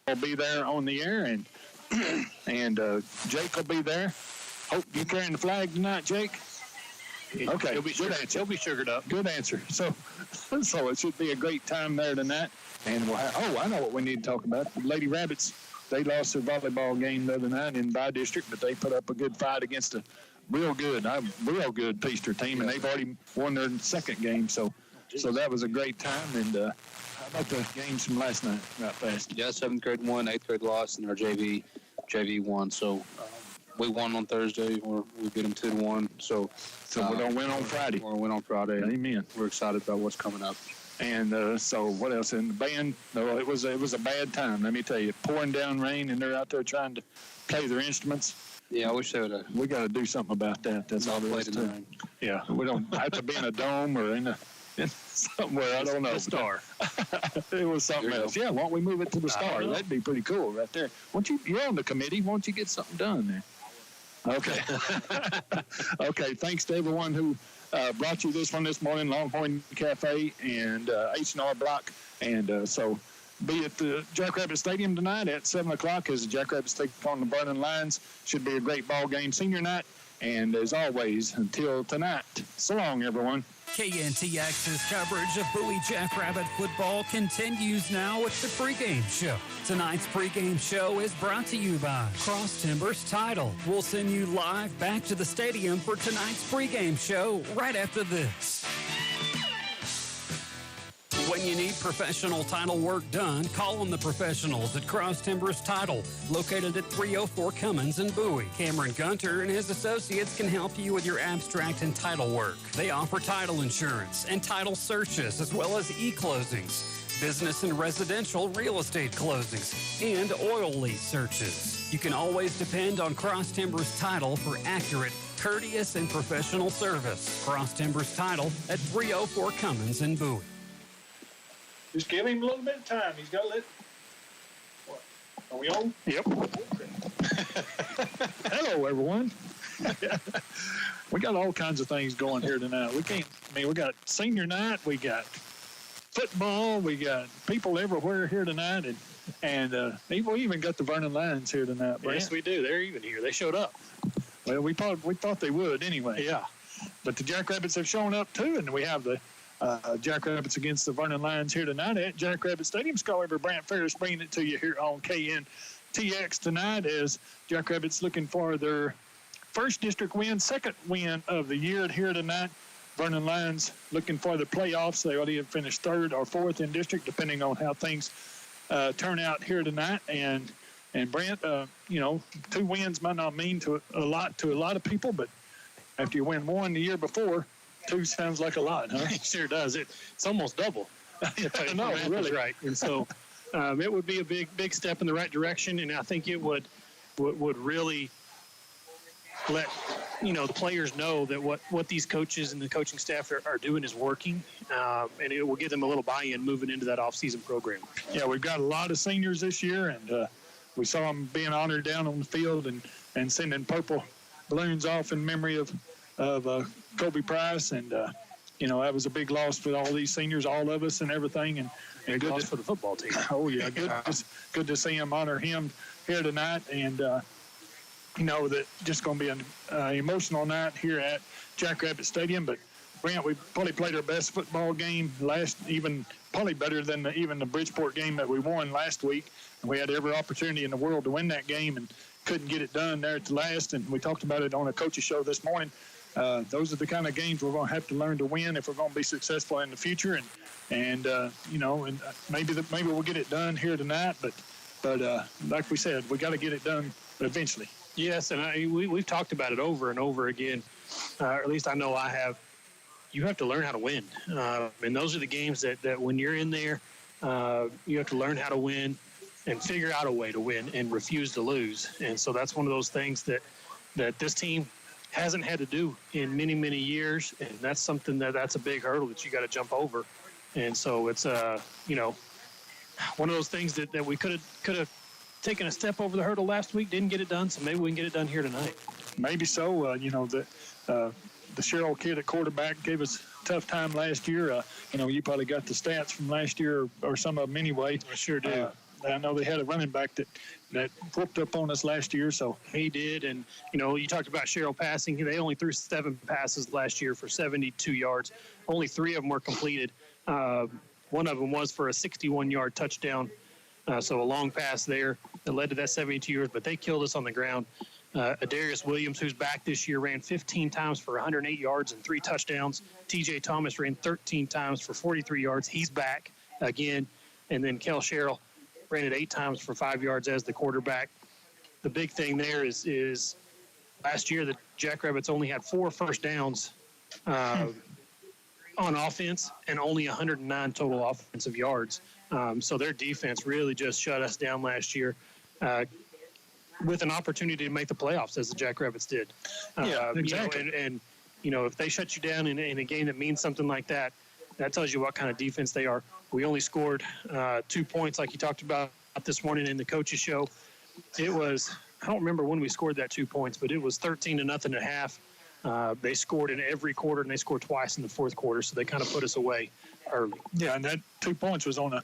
will be there on the air, and Jake will be there. Hope you carrying the flag tonight, Jake? Okay, he'll be sugared up. Good answer. So it should be a great time there tonight. And I know what we need to talk about. The Lady Rabbits, they lost their volleyball game the other night in by district, but they put up a good fight against a real good Peaster team, and they've already won their second game. So that was a great time. And how about the games from last night? Right fast. Yeah, 7th grade won, 8th grade lost, and our JV won. So we won on Thursday, or we beat them 2-1. So we don't win on Friday. Or win on Friday. Amen. We're excited about what's coming up. And so what else? In the band, it was a bad time, let me tell you. Pouring down rain, and they're out there trying to play their instruments. Yeah, I wish they would have. We got to do something about that. That's all there is to it. Yeah, we don't have to be in a dome or in somewhere. I don't know. The Star. It was something else. Yeah, why don't we move it to the Star? That'd be pretty cool right there. You're on the committee. Why don't you get something done there? Okay. Okay, thanks to everyone who brought you this one this morning, Longhorn Cafe and H&R Block. And so be at the Jackrabbit Stadium tonight at 7 o'clock as the Jackrabbits take on the Vernon Lions. Should be a great ball game senior night. And as always, until tonight, so long, everyone. KNTX's coverage of Bowie Jackrabbit football continues now with the pregame show. Tonight's pregame show is brought to you by Cross Timbers Title. We'll send you live back to the stadium for tonight's pregame show right after this. When you need professional title work done, call on the professionals at Cross Timbers Title, located at 304 Cummins in Bowie. Cameron Gunter and his associates can help you with your abstract and title work. They offer title insurance and title searches, as well as e-closings, business and residential real estate closings, and oil lease searches. You can always depend on Cross Timbers Title for accurate, courteous, and professional service. Cross Timbers Title at 304 Cummins in Bowie. Just give him a little bit of time. He's got to let... What? Are we on? Yep. Hello, everyone. We got all kinds of things going here tonight. We got senior night. We got football. We got people everywhere here tonight. And we even got the Vernon Lions here tonight. Brent. Yes, we do. They're even here. They showed up. Well, we thought they would anyway. Yeah. But the Jackrabbits have shown up, too, and we have the Jackrabbits against the Vernon Lions here tonight at Jackrabbit Stadium. Scholar Brant Ferris bringing it to you here on KNTX tonight as Jackrabbits looking for their first district win, second win of the year here tonight. Vernon Lions looking for the playoffs. They already have finished third or fourth in district, depending on how things turn out here tonight. And Brent, 2 wins might not mean a lot to a lot of people, but after you win one the year before, 2 sounds like a lot, huh? It sure does. It's almost double. No, really. Right. And so it would be a big step in the right direction, and I think it would really let the players know that what these coaches and the coaching staff are doing is working, and it will give them a little buy-in moving into that off-season program. Yeah, we've got a lot of seniors this year, and we saw them being honored down on the field and sending purple balloons off in memory of Kobe Price, and that was a big loss for all these seniors, all of us, and everything. And good loss for the football team. Oh yeah, good to see him, honor him here tonight, and that just going to be an emotional night here at Jackrabbit Stadium. But Brent, we probably played our best football game probably better than even the Bridgeport game that we won last week. And we had every opportunity in the world to win that game and couldn't get it done there at the last. And we talked about it on a coach's show this morning. Those are the kind of games we're going to have to learn to win if we're going to be successful in the future. And maybe we'll get it done here tonight. But like we said, we got to get it done eventually. Yes, and we've talked about it over and over again, or at least I know I have. You have to learn how to win. And those are the games that when you're in there, you have to learn how to win and figure out a way to win and refuse to lose. And so that's one of those things that this team hasn't had to do in many, many years. And that's something that's a big hurdle that you got to jump over. And so it's, one of those things that we could have taken a step over the hurdle last week, didn't get it done. So maybe we can get it done here tonight. Maybe so. The Cheryl kid at quarterback gave us a tough time last year. You probably got the stats from last year or some of them anyway. I sure do. I know they had a running back that whooped up on us last year. So he did. And, you talked about Sherrill passing. They only threw 7 passes last year for 72 yards. Only 3 of them were completed. One of them was for a 61-yard touchdown. So a long pass there that led to that 72 yards, but they killed us on the ground. Adarius Williams, who's back this year, ran 15 times for 108 yards and 3 touchdowns. TJ Thomas ran 13 times for 43 yards. He's back again. And then Kel Sherrill ran it 8 times for 5 yards as the quarterback. The big thing there is last year the Jackrabbits only had 4 first downs on offense and only 109 total offensive yards. So their defense really just shut us down last year with an opportunity to make the playoffs, as the Jackrabbits did. Exactly. And if they shut you down in a game that means something like that, that tells you what kind of defense they are. We only scored 2 points, like you talked about this morning in the coaches show. It was, I don't remember when we scored that 2 points, but it was 13-0 at half. They scored in every quarter, and they scored twice in the fourth quarter, so they kind of put us away early. Yeah, and that 2 points was on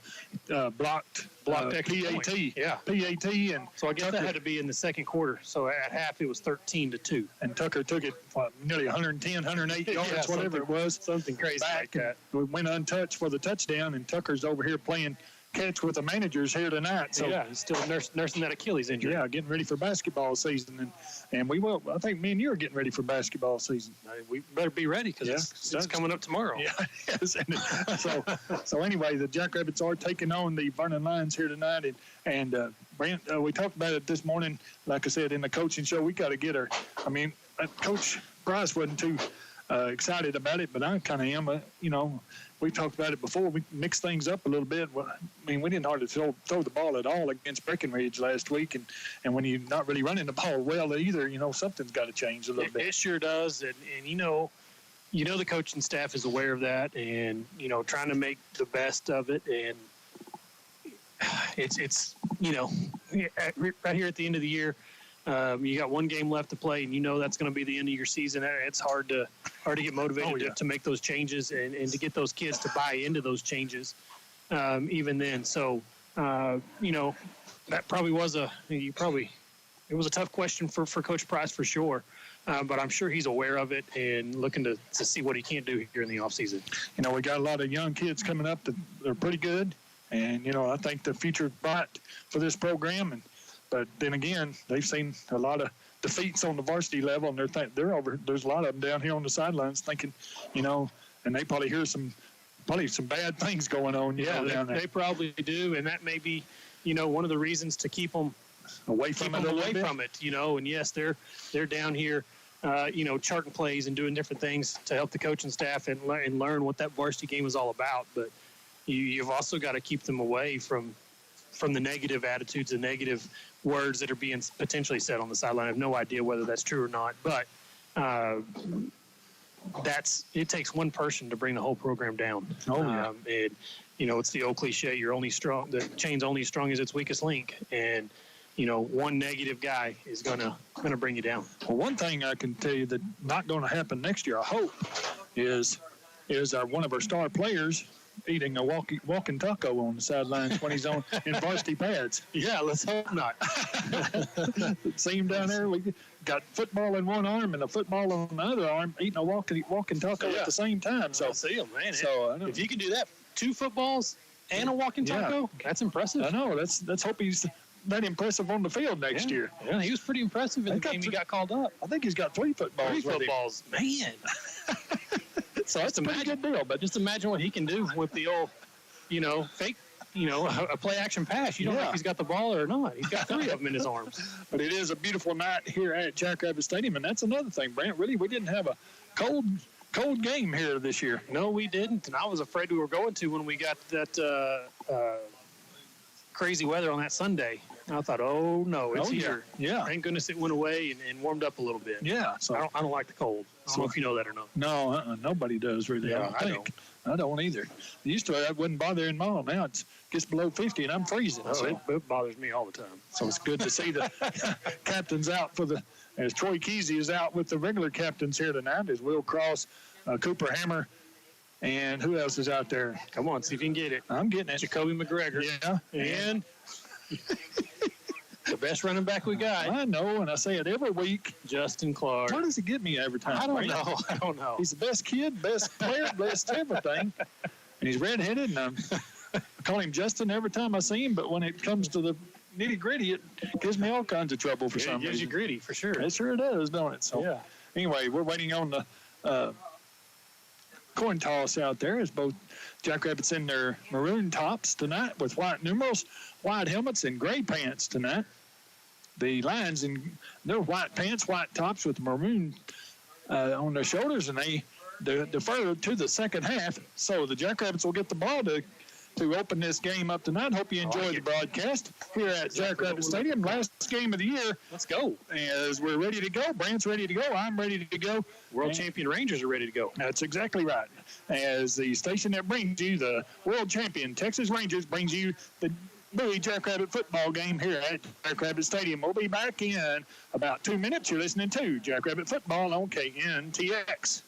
a blocked extra PAT. point. Yeah. PAT. And So I guess that had to be in the second quarter. So at half, it was 13-2. And Tucker took it nearly 110, 108 yards, Yeah, whatever it was. Something crazy like that. We went untouched for the touchdown, and Tucker's over here playing catch with the managers here tonight. So yeah, he's still nursing that Achilles injury. yeah, getting ready for basketball season, and we will. I think me and you are getting ready for basketball season. We better be ready because it's coming up tomorrow. Yeah, yes. So anyway, the Jackrabbits are taking on the Vernon Lions here tonight, and Brent, we talked about it this morning. Like I said in the coaching show, we got to get her. I mean, Coach Price wasn't too excited about it, but I kind of am. We talked about it before. We mixed things up a little bit. Well, I mean, we didn't hardly throw the ball at all against Breckenridge last week, and when you're not really running the ball well either, something's got to change a little bit. It sure does, and the coaching staff is aware of that, and trying to make the best of it, and it's right here at the end of the year. You got 1 game left to play, and that's going to be the end of your season. It's hard to get motivated to make those changes and to get those kids to buy into those changes. Even then, so that probably was it was a tough question for Coach Price for sure. But I'm sure he's aware of it and looking to see what he can do here in the offseason. We got a lot of young kids coming up that are pretty good, and I think the future is bright for this program. But then again, they've seen a lot of defeats on the varsity level, and they're over. There's a lot of them down here on the sidelines thinking, and they probably hear some bad things going on. Down there. They probably do, and that may be, one of the reasons to keep them away from it. And yes, they're down here, charting plays and doing different things to help the coaching staff and learn what that varsity game is all about. But you've also got to keep them away from the negative attitudes and negative words that are being potentially said on the sideline. I have no idea whether that's true or not, but it takes one person to bring the whole program down. It's the old cliche, the chain's only as strong as its weakest link, and one negative guy is gonna bring you down. Well, one thing I can tell you that not going to happen next year, I hope, is one of our star players eating a walking taco on the sidelines when he's in varsity pads. Yeah, let's hope not. See him down there. We got football in one arm and a football on the other arm, eating a walking taco at the same time. So I see him, man. So if you can do that, 2 footballs and a walking taco, that's impressive. I know. Let's hope he's that impressive on the field next year. Yeah, he was pretty impressive in the game he got called up. I think he's got 3 footballs. 3 footballs, man. So that's a pretty good deal, but just imagine what he can do with the old, fake, a play action pass. You don't know if he's got the ball or not. He's got 3 of them in his arms. But it is a beautiful night here at Jackrabbit Stadium, and that's another thing, Brent. Really, we didn't have a cold game here this year. No, we didn't, and I was afraid we were going to when we got that crazy weather on that Sunday. And I thought, oh no, it's here. Yeah. Thank goodness it went away and warmed up a little bit. Yeah. So I don't like the cold. I don't know if you know that or not. No, nobody does really. Yeah, I think. I don't either. Used to, that wouldn't bother in mall. Now it gets below 50 and I'm freezing. It bothers me all the time. So it's good to see the captains out as Troy Kesey is out with the regular captains here tonight, as Will Cross, Cooper Hammer, and who else is out there? Come on, see if you can get it. I'm getting it. Jacoby McGregor. Yeah. And The best running back we got. I know, and I say it every week. Justin Clark. Where does he get me every time? I don't know. He's the best kid, best player, best everything. And he's redheaded, and I call him Justin every time I see him, but when it comes to the nitty-gritty, it gives me all kinds of trouble for some reason. It gives you gritty, for sure. It sure does, don't it? So, yeah. Anyway, we're waiting on the coin toss out there as both Jackrabbits in their maroon tops tonight with white numerals, white helmets, and gray pants tonight. The Lions in their white pants, white tops with maroon on their shoulders, and they defer to the second half. So the Jackrabbits will get the ball to open this game up tonight. Hope you enjoy the broadcast here at Jackrabbit Stadium. Last game of the year. Let's go. As we're ready to go. Brant's ready to go. I'm ready to go. World champion Rangers are ready to go. That's exactly right. As the station that brings you the world champion Texas Rangers brings you the Bowie Jackrabbit football game here at Jackrabbit Stadium. We'll be back in about 2 minutes. You're listening to Jackrabbit Football on KNTX.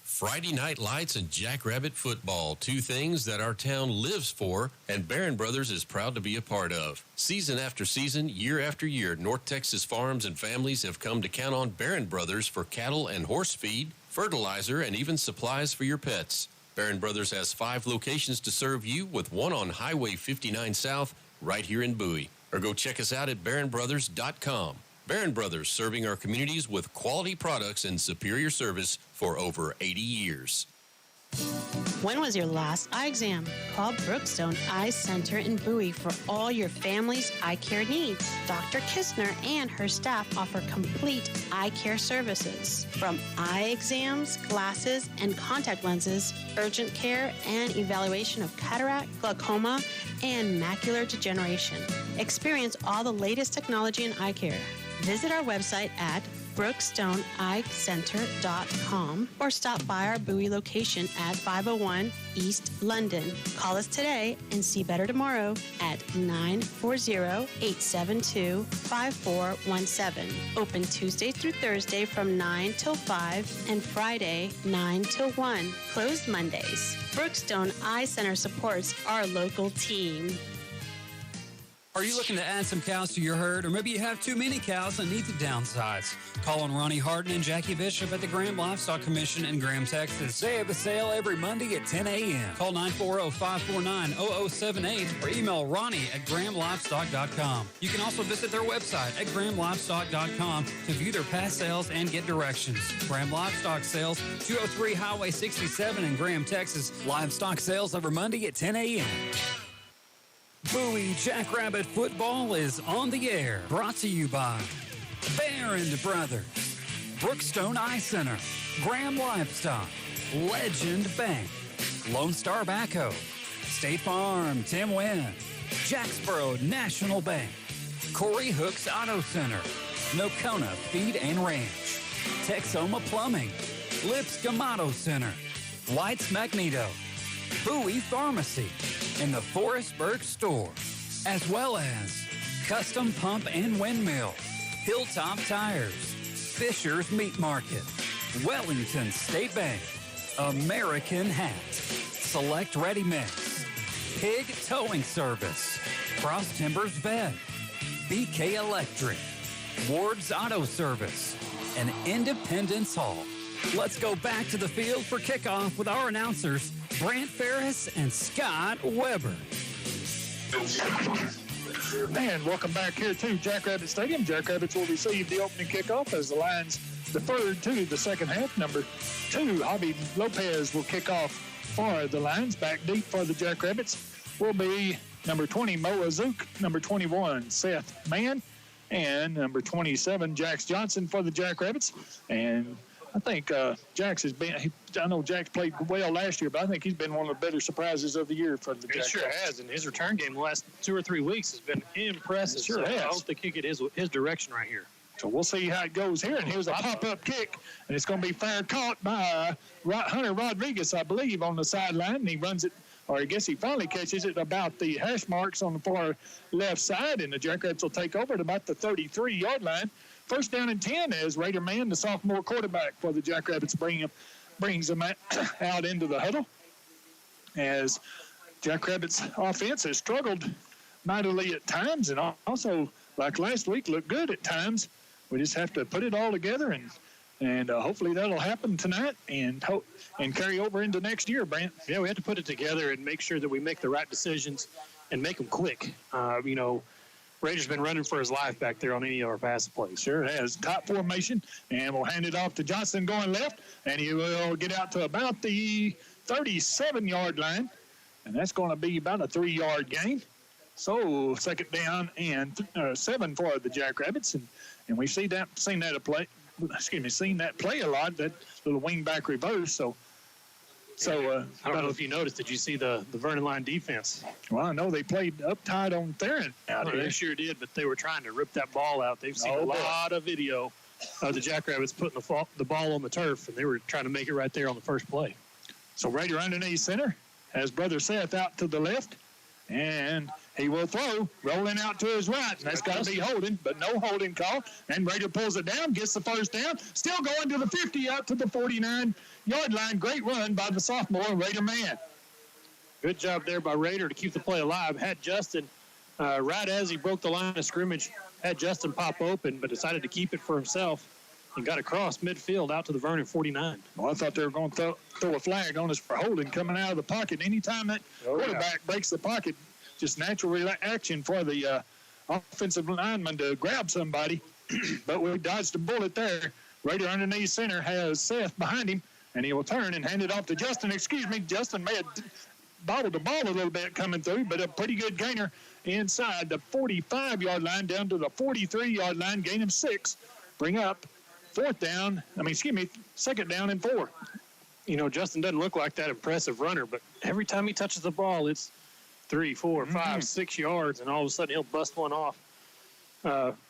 Friday night lights and Jackrabbit football, two things that our town lives for and Barron Brothers is proud to be a part of. Season after season, year after year, North Texas farms and families have come to count on Barron Brothers for cattle and horse feed, fertilizer, and even supplies for your pets. Barron Brothers has 5 locations to serve you, with one on Highway 59 South right here in Bowie. Or go check us out at barronbrothers.com. Barron Brothers, serving our communities with quality products and superior service for over 80 years. When was your last eye exam? Call Brookstone Eye Center in Bowie for all your family's eye care needs. Dr. Kistner and her staff offer complete eye care services. From eye exams, glasses, and contact lenses, urgent care, and evaluation of cataract, glaucoma, and macular degeneration. Experience all the latest technology in eye care. Visit our website at brookstoneeyecenter.com or stop by our Bowie location at 501 East London. Call us today and see better tomorrow at 940-872-5417. Open Tuesday through Thursday from 9 till 5 and Friday 9 till 1. Closed Mondays. Brookstone Eye Center supports our local team. Are you looking to add some cows to your herd, or maybe you have too many cows and need to downsize? Call on Ronnie Harden and Jackie Bishop at the Graham Livestock Commission in Graham, Texas. They have a sale every Monday at 10 a.m. Call 940-549-0078 or email Ronnie at grahamlivestock.com. You can also visit their website at grahamlivestock.com to view their past sales and get directions. Graham Livestock Sales, 203 Highway 67 in Graham, Texas. Livestock sales every Monday at 10 a.m. Bowie Jackrabbit Football is on the air. Brought to you by Barron Brothers, Brookstone Eye Center, Graham Livestock, Legend Bank, Lone Star Backhoe, State Farm, Tim Wynn, Jacksboro National Bank, Corey Hooks Auto Center, Nocona Feed and Ranch, Texoma Plumbing, Lipscomb Auto Center, White's Magneto, Bowie Pharmacy, and the Forestburg Store, as well as Custom Pump and Windmill, Hilltop Tires, Fisher's Meat Market, Wellington State Bank, American Hat, Select Ready Mix, Pig Towing Service, Cross Timbers Vet, BK Electric, Ward's Auto Service, and Independence Hall. Let's go back to the field for kickoff with our announcers, Brant Ferris and Scott Weber. And welcome back here to Jackrabbit Stadium. Jackrabbits will receive the opening kickoff as the Lions deferred to the second half. Number 2, Javi Lopez will kick off for the Lions. Back deep for the Jackrabbits will be number 20, Moa Zook, number 21, Seth Mann, and number 27, Jax Johnson for the Jackrabbits. And I think Jax has been, I know Jax played well last year, but I think he's been one of the better surprises of the year for the Jackrabbits. He sure has, and his return game the last 2 or 3 weeks has been impressive. It sure has. I don't think he'll get his direction right here. So we'll see how it goes here. And here's a pop-up kick, and it's going to be fair caught by Hunter Rodriguez, I believe, on the sideline. And he runs it, or I guess he finally catches it about the hash marks on the far left side, and the Jackrabbits will take over at about the 33-yard line. First down and 10 as Raider Mann, the sophomore quarterback for the Jackrabbits, brings them out into the huddle. As Jackrabbits offense has struggled mightily at times, and also, like last week, looked good at times. We just have to put it all together, and hopefully that'll happen tonight and carry over into next year, Brant. Yeah, we have to put it together and make sure that we make the right decisions and make them quick. Rader's been running for his life back there on any of our pass plays. Sure has. Top formation, and we'll hand it off to Johnson going left, and he will get out to about the 37-yard line, and that's going to be about a 3-yard gain. So second down and 7 for the Jackrabbits, and we've seen that play a lot, that little wing-back reverse. So I don't know if you noticed. Did you see the Vernon line defense? Well, I know they played uptight on Theron out here. They sure did, but they were trying to rip that ball out. They've seen a lot of video of the Jackrabbits putting the ball on the turf, and they were trying to make it right there on the first play. So Rader underneath center has Brother Seth out to the left, and he will throw, rolling out to his right, and that's got to be holding, but no holding call. And Rader pulls it down, gets the first down, still going to the 50, out to the 49-yard line. Great run by the sophomore Rader man. Good job there by Rader to keep the play alive. Had Justin, right as he broke the line of scrimmage, had Justin pop open, but decided to keep it for himself and got across midfield out to the Vernon 49. Well, I thought they were going to throw a flag on us for holding coming out of the pocket. Anytime that quarterback breaks the pocket, just natural reaction for the offensive lineman to grab somebody. But we dodged a bullet there. Rader underneath center has Seth behind him, and he will turn and hand it off to Justin. Justin may have bobbled the ball a little bit coming through, but a pretty good gainer inside the 45-yard line down to the 43-yard line, gain of 6. Bring up second down and 4. Justin doesn't look like that impressive runner, but every time he touches the ball, it's 3, 4, 5, 6 yards, and all of a sudden he'll bust one off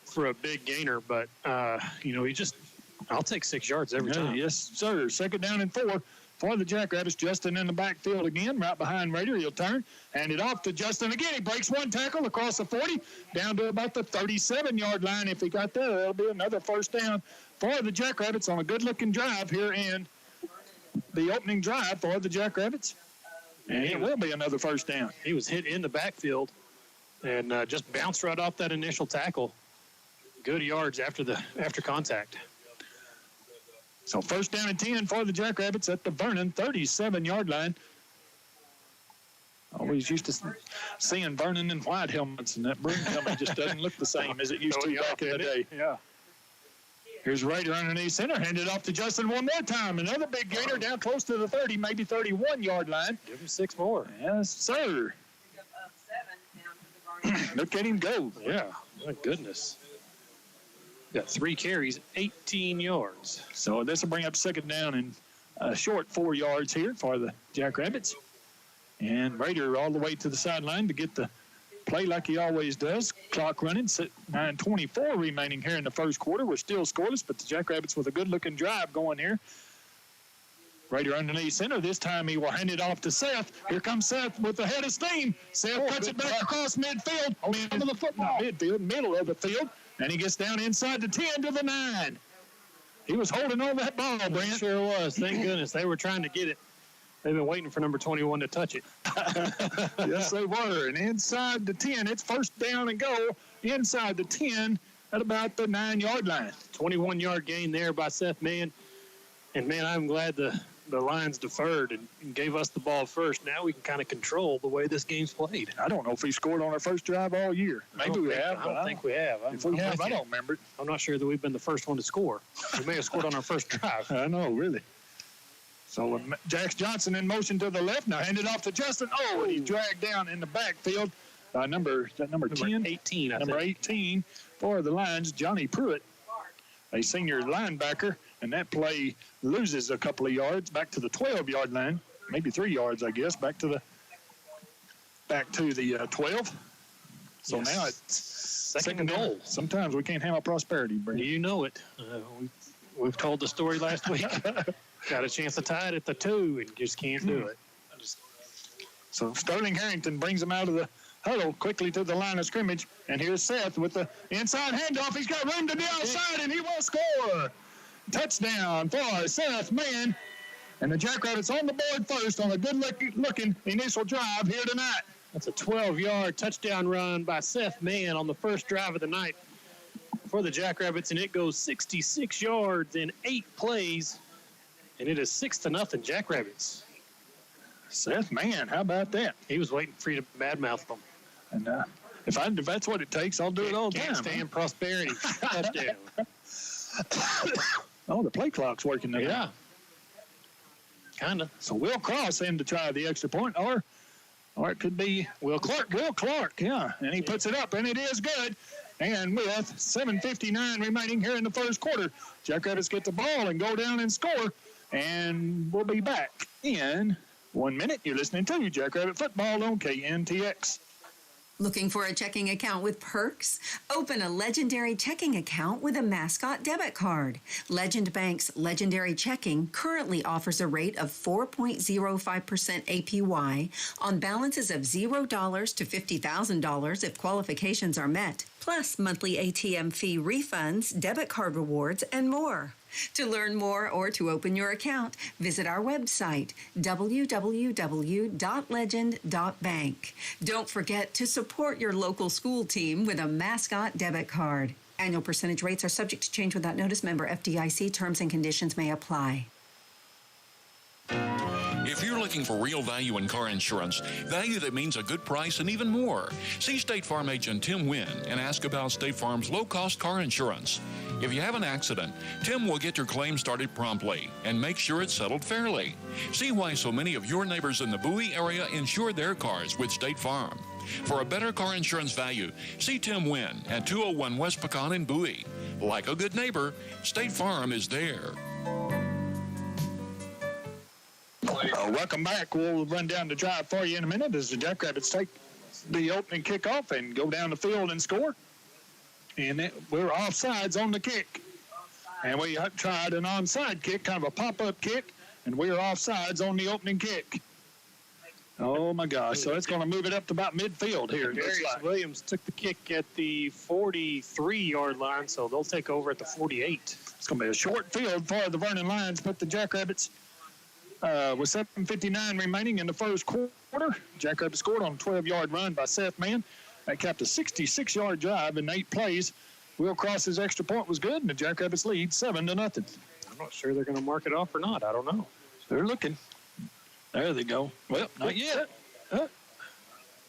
for a big gainer. But, I'll take 6 yards every time. Yes, sir. Second down and 4 for the Jackrabbits. Justin in the backfield again, right behind Rader. He'll turn, hand it off to Justin again. He breaks one tackle across the 40, down to about the 37-yard line. If he got that, that'll be another first down for the Jackrabbits on a good-looking drive here in the opening drive for the Jackrabbits. And it will be another first down. He was hit in the backfield and just bounced right off that initial tackle. Good yards after contact. So first down and 10 for the Jackrabbits at the Vernon 37-yard line. Always used to seeing Vernon in white helmets, and that broom helmet just doesn't look the same as it used to back in the day. Yeah. Here's Rader underneath center, handed off to Justin one more time. Another big gainer down close to the 30, maybe 31-yard line. Give him 6 more. Yes, sir. Look at him go. Yeah, my goodness. Got 3 carries, 18 yards. So this will bring up second down and short 4 yards here for the Jackrabbits. And Rader all the way to the sideline to get the play like he always does. Clock running, 9:24 remaining here in the first quarter. We're still scoreless, but the Jackrabbits with a good-looking drive going here. Rader underneath center. This time he will hand it off to Seth. Here comes Seth with the head of steam. Seth cuts it back across midfield. Middle of the football. Middle of the field. And he gets down inside the 10 to the 9. He was holding on that ball, Brent. Sure was. Thank goodness. They were trying to get it. They've been waiting for number 21 to touch it. Yes, they were. And inside the 10, it's first down and go inside the 10 at about the 9-yard line. 21-yard gain there by Seth Mann. And, man, I'm glad the Lions deferred and gave us the ball first. Now we can kind of control the way this game's played. I don't know if he scored on our first drive all year. Maybe we have. I don't think we have. If we have, I don't remember it. I'm not sure that we've been the first one to score. We may have scored on our first drive. I know, really. So Jax Johnson in motion to the left. Now handed off to Justin. Oh, and he's dragged down in the backfield. Number 10? 18, I Number think. 18 for the Lions, Johnny Pruitt, a senior linebacker. And that play loses a couple of yards back to the 12-yard line, maybe 3 yards, I guess, back to the 12. So Yes. now it's Second goal. Sometimes we can't handle prosperity, Brady. You know it. We've told the story last week. Got a chance to tie it at the 2 and just can't do it. So Sterling Harrington brings him out of the huddle quickly to the line of scrimmage. And here's Seth with the inside handoff. He's got room to the outside, and he will score. Touchdown for Seth Mann. And the Jackrabbits on the board first on a good-looking initial drive here tonight. That's a 12-yard touchdown run by Seth Mann on the first drive of the night for the Jackrabbits, and it goes 66 yards in 8 plays, and it is 6-0 Jackrabbits. Seth Mann, how about that? He was waiting for you to badmouth them. And if that's what it takes, I'll do it all the time. Can't stand prosperity. Touchdown. Oh, the play clock's working now. Yeah. Kind of. So Will Cross in to try the extra point, or it could be Will Clark, yeah. And he puts it up, and it is good. And with 7:59 remaining here in the first quarter, Jackrabbits get the ball and go down and score. And we'll be back in 1 minute. You're listening to Jackrabbit Football on KNTX. Looking for a checking account with perks? Open a Legendary checking account with a mascot debit card. Legend Bank's Legendary Checking currently offers a rate of 4.05% APY on balances of $0 to $50,000 if qualifications are met, plus monthly ATM fee refunds, debit card rewards, and more. To learn more or to open your account, visit our website, www.legend.bank. Don't forget to support your local school team with a mascot debit card. Annual percentage rates are subject to change without notice. Member FDIC. Terms and conditions may apply. If you're looking for real value in car insurance, value that means a good price and even more, see State Farm agent Tim Wynn and ask about State Farm's low-cost car insurance. If you have an accident, Tim will get your claim started promptly and make sure it's settled fairly. See why so many of your neighbors in the Bowie area insure their cars with State Farm. For a better car insurance value, see Tim Wynn at 201 West Pecan in Bowie. Like a good neighbor, State Farm is there. Welcome back. We'll run down the drive for you in a minute as the Jackrabbits take the opening kickoff and go down the field and score. And we're offsides on the kick. And we tried an onside kick, kind of a pop-up kick, and we're offsides on the opening kick. Oh, my gosh. So it's going to move it up to about midfield here. Darius Williams took the kick at the 43-yard line, so they'll take over at the 48. It's going to be a short field for the Vernon Lions, but the Jackrabbits, with 7:59 remaining in the first quarter, Jackrabbits scored on a 12-yard run by Seth Mann. That capped a 66-yard drive in 8 plays. Will Cross's extra point was good, and the Jackrabbits lead 7-0. I'm not sure they're going to mark it off or not. I don't know. They're looking. There they go. Well, not yet.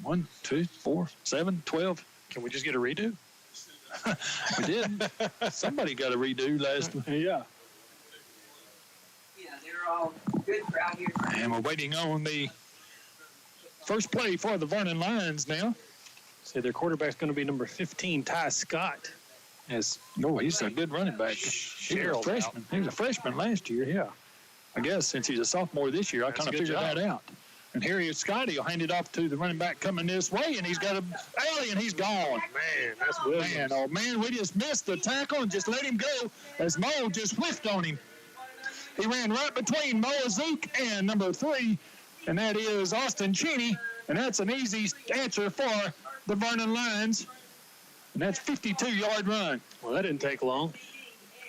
1, 2, 4, 7, 12. Can we just get a redo? We did. Somebody got a redo last week. Yeah. They're all good crowd here. And we're waiting on the first play for the Vernon Lions now. Say their quarterback's going to be number 15, Ty Scott. He's a good running back. He was a freshman. He was a freshman last year. Yeah. I guess since he's a sophomore this year, I kind of figured that out. And here is Scotty. He'll hand it off to the running back coming this way, and he's got a alley, and he's gone. Man, that's Williams. Man, oh, man, we just missed the tackle and just let him go as Mo just whiffed on him. He ran right between Mo Azouk and number 3, and that is Austin Cheney, and that's an easy answer for the Vernon Lions, and that's 52-yard run. Well, that didn't take long.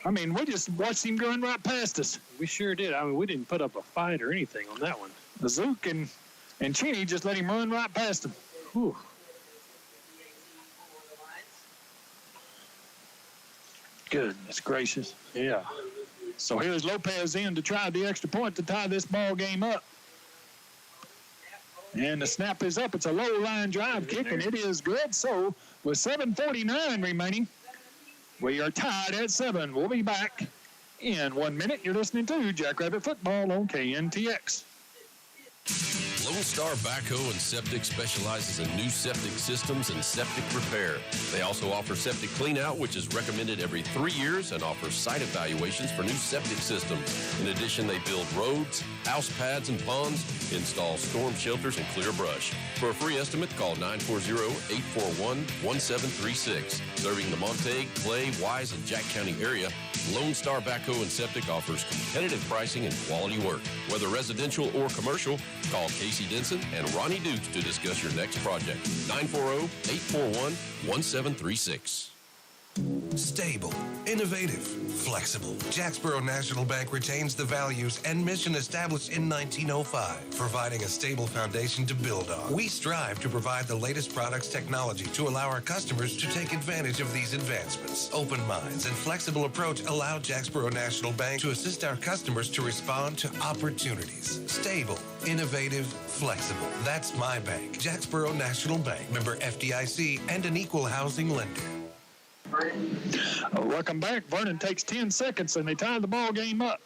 I mean, we just watched him run right past us. We sure did. I mean, we didn't put up a fight or anything on that one. Azouk and Cheney just let him run right past him. Whew. Goodness gracious. Yeah. So here's Lopez in to try the extra point to tie this ball game up. And the snap is up. It's a low line drive kick, and it is good. So with 7:49 remaining, we are tied at 7. We'll be back in 1 minute. You're listening to Jackrabbit Football on KNTX. Lone Star Backhoe and Septic specializes in new septic systems and septic repair. They also offer septic cleanout, which is recommended every 3 years, and offers site evaluations for new septic systems. In addition, they build roads, house pads and ponds, install storm shelters, and clear brush. For a free estimate, call 940-841-1736. Serving the Montague, Clay, Wise, and Jack County area, Lone Star Backhoe and Septic offers competitive pricing and quality work. Whether residential or commercial, call Casey Denson and Ronnie Dukes to discuss your next project. 940-841-1736. Stable, innovative, flexible. Jacksboro National Bank retains the values and mission established in 1905, providing a stable foundation to build on. We strive to provide the latest products technology to allow our customers to take advantage of these advancements. Open minds and flexible approach allow Jacksboro National Bank to assist our customers to respond to opportunities. Stable, innovative, flexible. That's my bank. Jacksboro National Bank, member FDIC, and an equal housing lender. Welcome back. Vernon takes 10 seconds, and they tie the ball game up.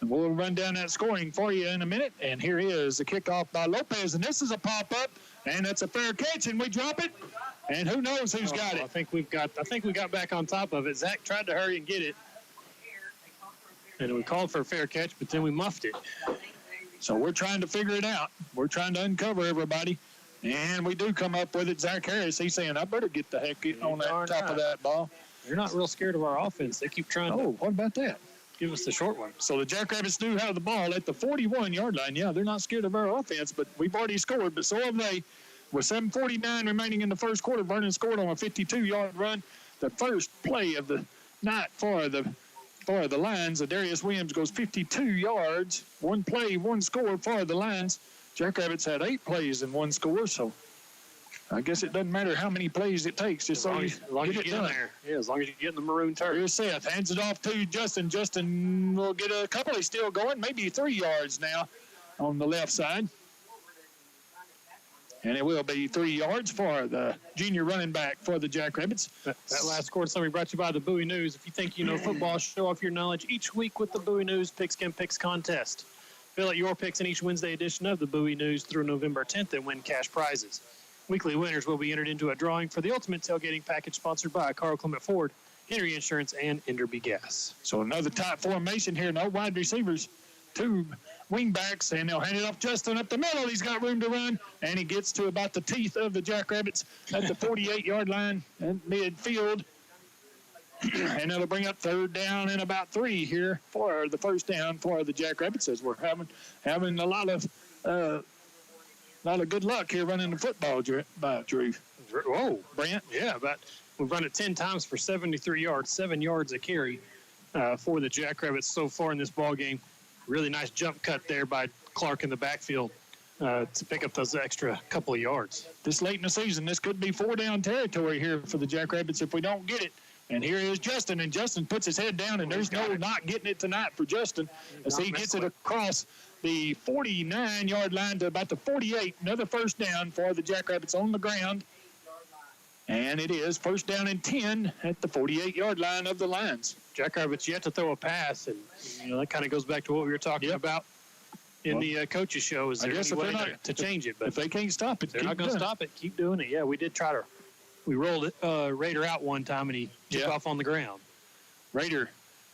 And we'll run down that scoring for you in a minute. And here is the kickoff by Lopez, and this is a pop-up, and it's a fair catch, and we drop it. And who knows who's got it? I think we got back on top of it. Zach tried to hurry and get it, and we called for a fair catch, but then we muffed it. So we're trying to figure it out. We're trying to uncover everybody. And we do come up with it. Zach Harris, he's saying, I better get the heck on that top of that ball. They're not real scared of our offense. They keep trying to. Oh, what about that? Give us the short one. So the Jackrabbits do have the ball at the 41-yard line. Yeah, they're not scared of our offense, but we've already scored, but so have they. With 7:49 remaining in the first quarter, Vernon scored on a 52-yard run. The first play of the night for the Lions. Darius Williams goes 52 yards. One play, one score for the Lions. Jackrabbits had 8 plays and 1 score, so I guess it doesn't matter how many plays it takes, just so you get it done. There. Yeah, as long as you get in the maroon turf. Here's Seth, hands it off to Justin. Justin will get a couple. He's still going, maybe 3 yards now on the left side. And it will be 3 yards for the junior running back for the Jackrabbits. That last score summary brought to you by the Bowie News. If you think you know football, show off your knowledge each week with the Bowie News Pigskin Picks contest. Fill out your picks in each Wednesday edition of the Bowie News through November 10th and win cash prizes. Weekly winners will be entered into a drawing for the Ultimate Tailgating Package sponsored by Carl Clement Ford, Henry Insurance, and Enderby Gas. So another tight formation here. No wide receivers. 2 wingbacks, and they'll hand it off Justin up the middle. He's got room to run, and he gets to about the teeth of the Jackrabbits at the 48-yard line and midfield. And it'll bring up 3rd down and about 3 here for the first down for the Jackrabbits, as we're having a lot of good luck here running the football, Drew. Whoa, Brent. Yeah, we've run it 10 times for 73 yards, 7 yards a carry for the Jackrabbits so far in this ball game. Really nice jump cut there by Clark in the backfield to pick up those extra couple of yards. This late in the season, this could be 4-down territory here for the Jackrabbits if we don't get it. And here is Justin, and Justin puts his head down, and there's no not getting it tonight for Justin as he gets it across the 49-yard line to about the 48. Another first down for the Jackrabbits on the ground. And it is first down and 10 at the 48-yard line of the Lions. Jackrabbits yet to throw a pass, and that kind of goes back to what we were talking about in the coaches show. Is there any way to change it? But if they can't stop it, they're not going to stop it. Keep doing it. Yeah, we did try to. We rolled it, Raider out one time, and he took off on the ground. Raider,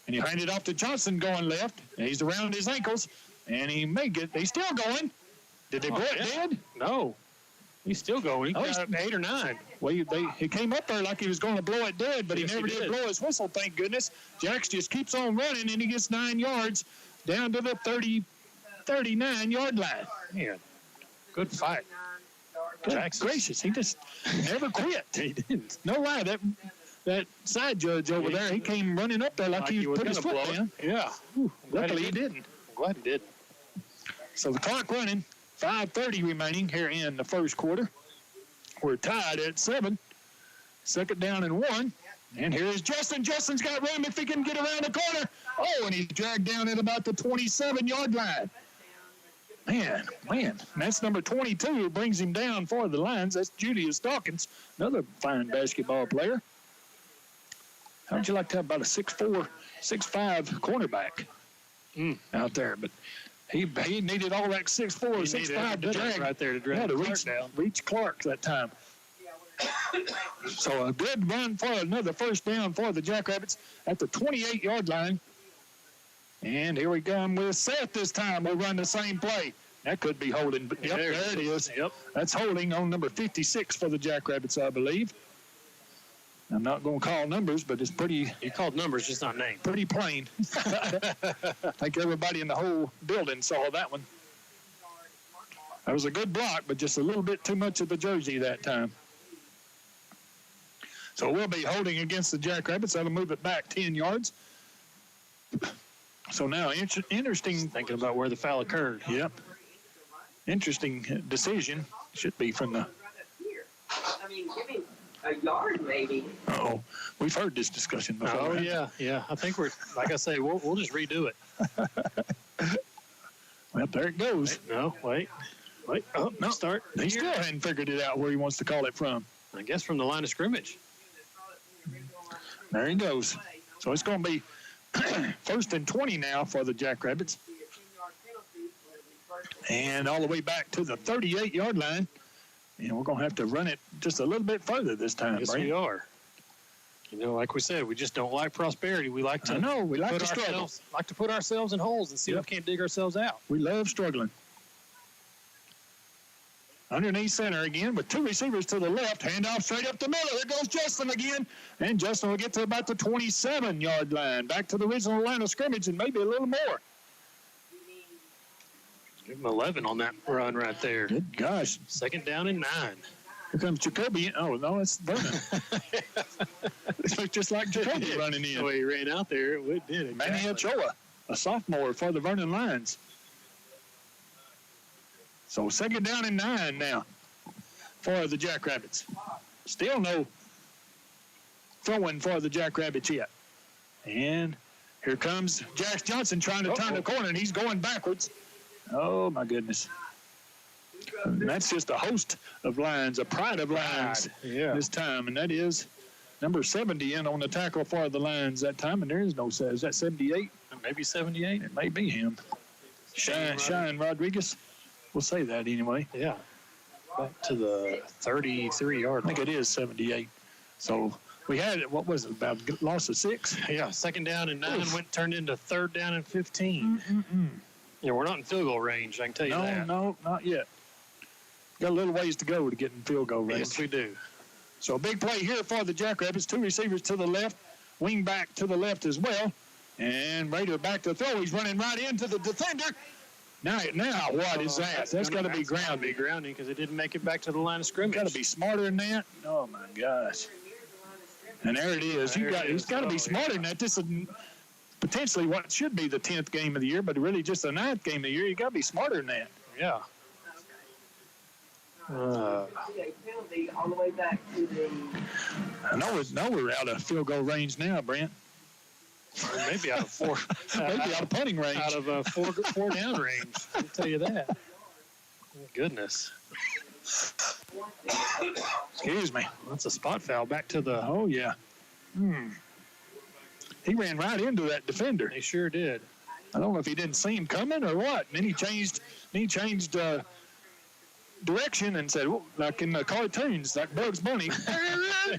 and he handed off to Johnson going left. And he's around his ankles, and he may get. He's still going. Did they blow it dead? No. He's still going. He got up to 8 or 9. Well, he came up there like he was going to blow it dead, but he never did blow his whistle, thank goodness. Jax just keeps on running, and he gets 9 yards down to the 39-yard line. Man, good fight. Jack's gracious. He just never quit. He didn't. No lie. That side judge over there, he came running up there like he put his foot down. Yeah. Luckily he didn't. I'm glad he didn't. So the clock running. 5:30 remaining here in the first quarter. We're tied at 7. 2nd down and 1. And here is Justin. Justin's got room if he can get around the corner. Oh, and he's dragged down at about the 27-yard line. Man. And that's number 22 who brings him down for the Lions. That's Julius Dawkins, another fine basketball player. How would you like to have about a 6'4", 6'5" cornerback out there? But he needed all that 6'4", 6'5" to drag. Right there to drag Clark down. Reach Clark that time. So a good run for another first down for the Jackrabbits at the 28-yard line. And here we come with Seth this time. We'll run the same play. That could be holding. But there it is. Yep. That's holding on number 56 for the Jackrabbits, I believe. I'm not going to call numbers, but it's pretty. You called numbers, just not names. Pretty plain. I think everybody in the whole building saw that one. That was a good block, but just a little bit too much of the jersey that time. So we'll be holding against the Jackrabbits. That'll move it back 10 yards. So now, interesting. Thinking about where the foul occurred. Yep. Interesting decision. Should be from the. I mean, give me a yard maybe. Oh, we've heard this discussion before. Oh, yeah. I think we're, like I say, we'll just redo it. Well, there it goes. Wait. Oh, No, start. He still hadn't figured it out where he wants to call it from. I guess from the line of scrimmage. There he goes. So it's going to be 1st and 20 now for the Jackrabbits. And all the way back to the 38-yard line. And we're going to have to run it just a little bit further this time, Yes, Brady. we are. Like we said, we just don't like prosperity. We like to we like to struggle. Like to put ourselves in holes and see if we can't dig ourselves out. We love struggling. Underneath center again with 2 receivers to the left. Handoff straight up the middle. There goes Justin again. And Justin will get to about the 27-yard line. Back to the original line of scrimmage and maybe a little more. Give him 11 on that run right there. Good gosh. 2nd down and 9. Here comes Jacoby. Oh, no, it's Vernon. It looks just like Jacoby running in. The way he ran out there, it did. Manny Ochoa, a sophomore for the Vernon Lions. So 2nd down and 9 now for the Jackrabbits. Still no throwing for the Jackrabbits yet. And here comes Jax Johnson trying to turn the corner, and he's going backwards. Oh, my goodness. And that's just a host of Lions, a pride of Lions this time, and that is number 70 in on the tackle for the Lions that time, and there is no set. Is that 78? Maybe 78. It may be him. Shine Rodriguez. We'll say that anyway. Yeah. Back to the 33-yard line. I think it is 78. So we had, what was it, about loss of 6? Yeah, 2nd down and 9 turned into 3rd down and 15. Yeah, we're not in field goal range, I can tell you that. No, not yet. Got a little ways to go to get in field goal range. Yes, we do. So a big play here for the Jackrabbits. 2 receivers to the left, wing back to the left as well. And Raider back to throw. He's running right into the defender. Now what is that? That's got to be grounding. Grounding because it didn't make it back to the line of scrimmage. Got to be smarter than that. Oh, my gosh. And there it is. He's got to be smarter than that. This is potentially what should be the 10th game of the year, but really just the 9th game of the year. You got to be smarter than that. Yeah. Penalty all the way back to the. I know we're out of field goal range now, Brent. Maybe out of 4. Maybe out of punting range. Out of 4 down range. I'll tell you that. Goodness. Excuse me. That's a spot foul back to the. Oh, yeah. He ran right into that defender. He sure did. I don't know if he didn't see him coming or what. And then he changed direction and said, well, like in the cartoons, like Bugs Bunny,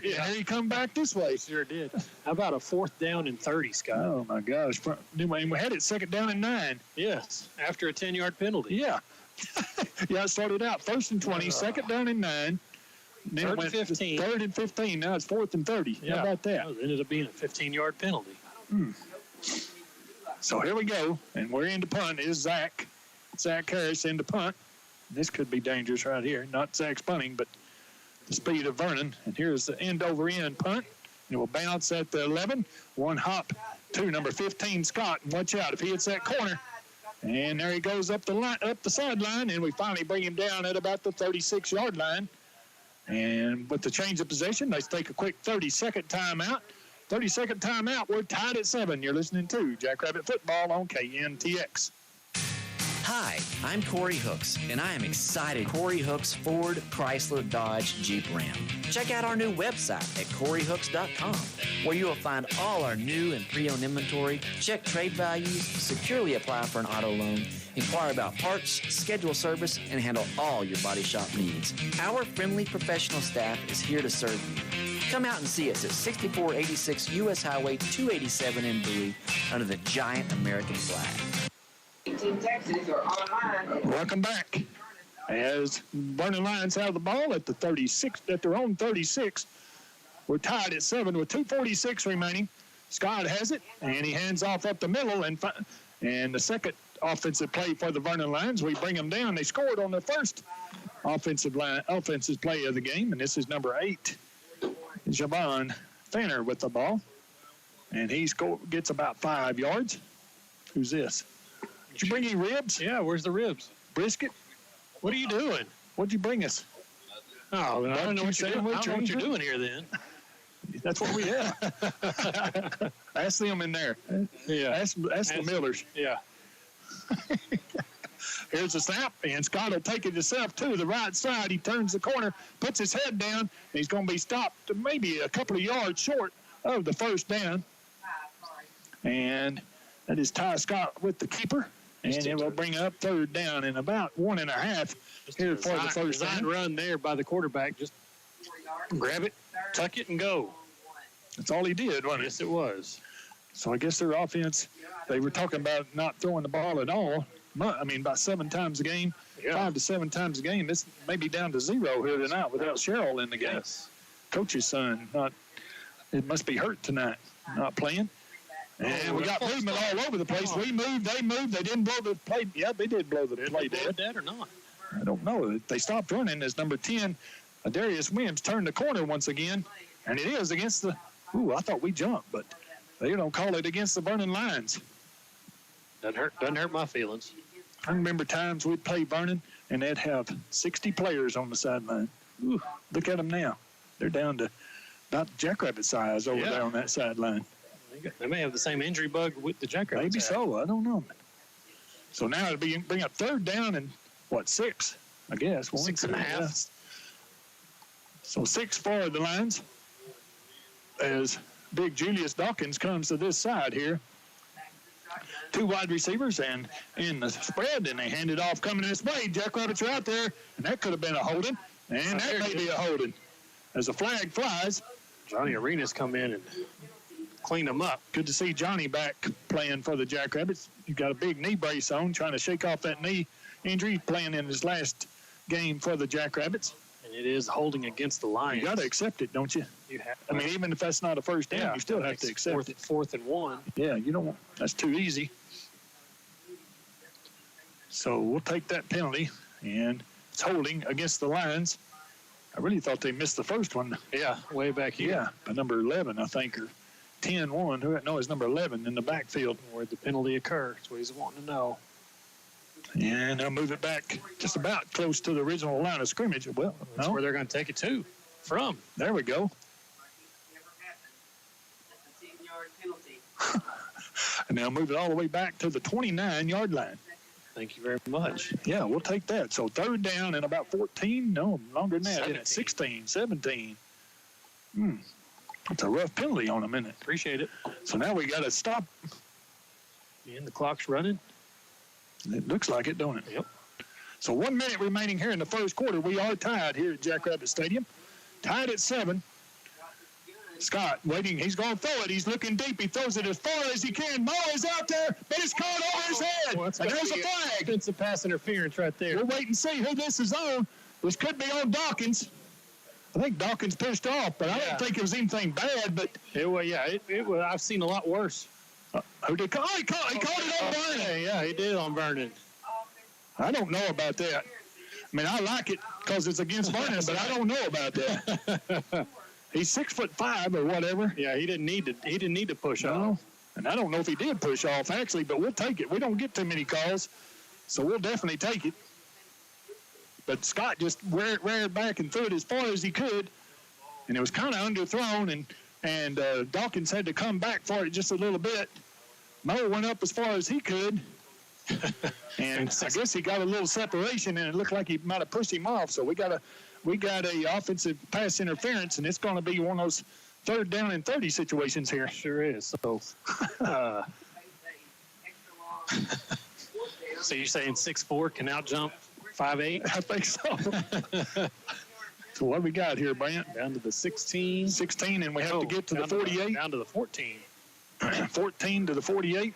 here he come back this way. Sure did. How about a 4th down and 30, Scott? Oh, my gosh. Anyway, we had it 2nd down and 9. Yes, after a 10-yard penalty. Yeah. Yeah, it started out 1st and 20, 2nd down and 9. Then 3rd and 15. 3rd and 15. Now it's 4th and 30. Yeah. How about that? It ended up being a 15-yard penalty. So here we go, and we're into punt. Is Zach Harris into punt. This could be dangerous right here. Not Zach's punting, but the speed of Vernon. And here's the end-over-end punt. It will bounce at the 11. 1 hop to number 15, Scott. And watch out if he hits that corner. And there he goes up the sideline, and we finally bring him down at about the 36-yard line. And with the change of position, let's take a quick 30-second timeout. 30-second timeout. We're tied at 7. You're listening to Jackrabbit Football on KNTX. Hi, I'm Corey Hooks, and I am excited. Corey Hooks Ford, Chrysler, Dodge, Jeep, Ram. Check out our new website at CoreyHooks.com, where you will find all our new and pre-owned inventory, check trade values, securely apply for an auto loan, inquire about parts, schedule service, and handle all your body shop needs. Our friendly professional staff is here to serve you. Come out and see us at 6486 U.S. Highway 287 in Bowie under the giant American flag. Texas or online. Welcome back. As Vernon Lions have the ball at the 36, at their own 36. We're tied at 7 with 2:46 remaining. Scott has it, and he hands off up the middle, and the second offensive play for the Vernon Lions, we bring them down. They scored on their first offensive play of the game, and this is number 8. Javon Fanner with the ball. And he gets about 5 yards. Who's this? Did you bring any ribs? Yeah, where's the ribs? Brisket? What are you doing? What'd you bring us? Oh, I don't know what you're doing. I don't know what you're doing here then. That's what we have. Ask them in there. Yeah. Ask the Millers. Yeah. Here's the snap, and Scott will take it himself to the right side. He turns the corner, puts his head down, and he's going to be stopped maybe a couple of yards short of the first down. And that is Ty Scott with the keeper. And it will bring up third down in about 1.5 here for the first down. Run there by the quarterback. Just grab it, tuck it, and go. That's all he did, wasn't it? Yes, it was. So I guess their offense, they were talking about not throwing the ball at all. I mean, about 7 times a game, 5 to 7 times a game. It's maybe down to 0 here tonight without Cheryl in the game. Yes. Coach's son, it must be hurt tonight, not playing. And we got movement all over the place. We moved, they moved. They didn't blow the play. Yeah, they did blow the play dead. That or not? I don't know. They stopped running as number 10, Darius Williams, turned the corner once again. And it is against the, I thought we jumped, but they don't call it against the Vernon Lions. Doesn't hurt my feelings. I remember times we'd play Vernon, and they'd have 60 players on the sideline. Ooh, look at them now. They're down to about Jackrabbit size over there on that sideline. They may have the same injury bug with the Jackrabbits. Maybe so. I don't know. So now it'll bring up third down and, 6, I guess. 6.5. Yeah. So 6 for the Lions as big Julius Dawkins comes to this side here. 2 wide receivers and in the spread, and they hand it off coming this way. Jackrabbits are out there, and that could have been a holding, and that may be a holding. As the flag flies, Johnny Arenas come in and clean them up. Good to see Johnny back playing for the Jackrabbits. He's got a big knee brace on, trying to shake off that knee injury, playing in his last game for the Jackrabbits. And it is holding against the Lions. You got to accept it, don't you? You have. I mean, even if that's not a first down, you still have to accept it. 4th and 1. Yeah, you don't. That's too easy. So we'll take that penalty, and it's holding against the Lions. I really thought they missed the first one. Yeah, way back here. Yeah, by number 11, I think, or 10-1. No, it's number 11 in the backfield. Where'd the penalty occur? That's what he's wanting to know. And they'll move it back just about close to the original line of scrimmage. Well, that's where they're going to take it to. From. There we go. And they'll move it all the way back to the 29-yard line. Thank you very much. Yeah, we'll take that. So third down and about 14. No, longer than that. 17. 16, 17. That's a rough penalty on them, isn't it? Appreciate it. So now we got to stop. And the clock's running. It looks like it, don't it? Yep. So 1 minute remaining here in the first quarter. We are tied here at Jackrabbit Stadium. Tied at 7. Scott waiting. He's going to throw it. He's looking deep. He throws it as far as he can. Mo is out there, but it's caught over his head. Well, and there's a flag. Defensive pass interference right there. We'll wait and see who this is on. This could be on Dawkins. I think Dawkins pushed off, but I don't think it was anything bad. But it was. I've seen a lot worse. Who did call? He caught it on Vernon. Yeah, he did on Vernon. I don't know about that. I mean, I like it because it's against Vernon, but I don't know about that. He's 6'5" or whatever. Yeah, he didn't need to push off. And I don't know if he did push off actually, but we'll take it. We don't get too many calls, so we'll definitely take it. But Scott just reared back and threw it as far as he could, and it was kind of underthrown, and Dawkins had to come back for it just a little bit. Mo went up as far as he could, and I guess he got a little separation, and it looked like he might have pushed him off. So we got a offensive pass interference, and it's going to be one of those third down and 30 situations here. Sure is. So, so you're saying 6'4" can out jump 5'8"? I think so. So what we got here, Brant? Down to the 16. 16, and we have to get to the 48. Down to the 14. 14 to the 48.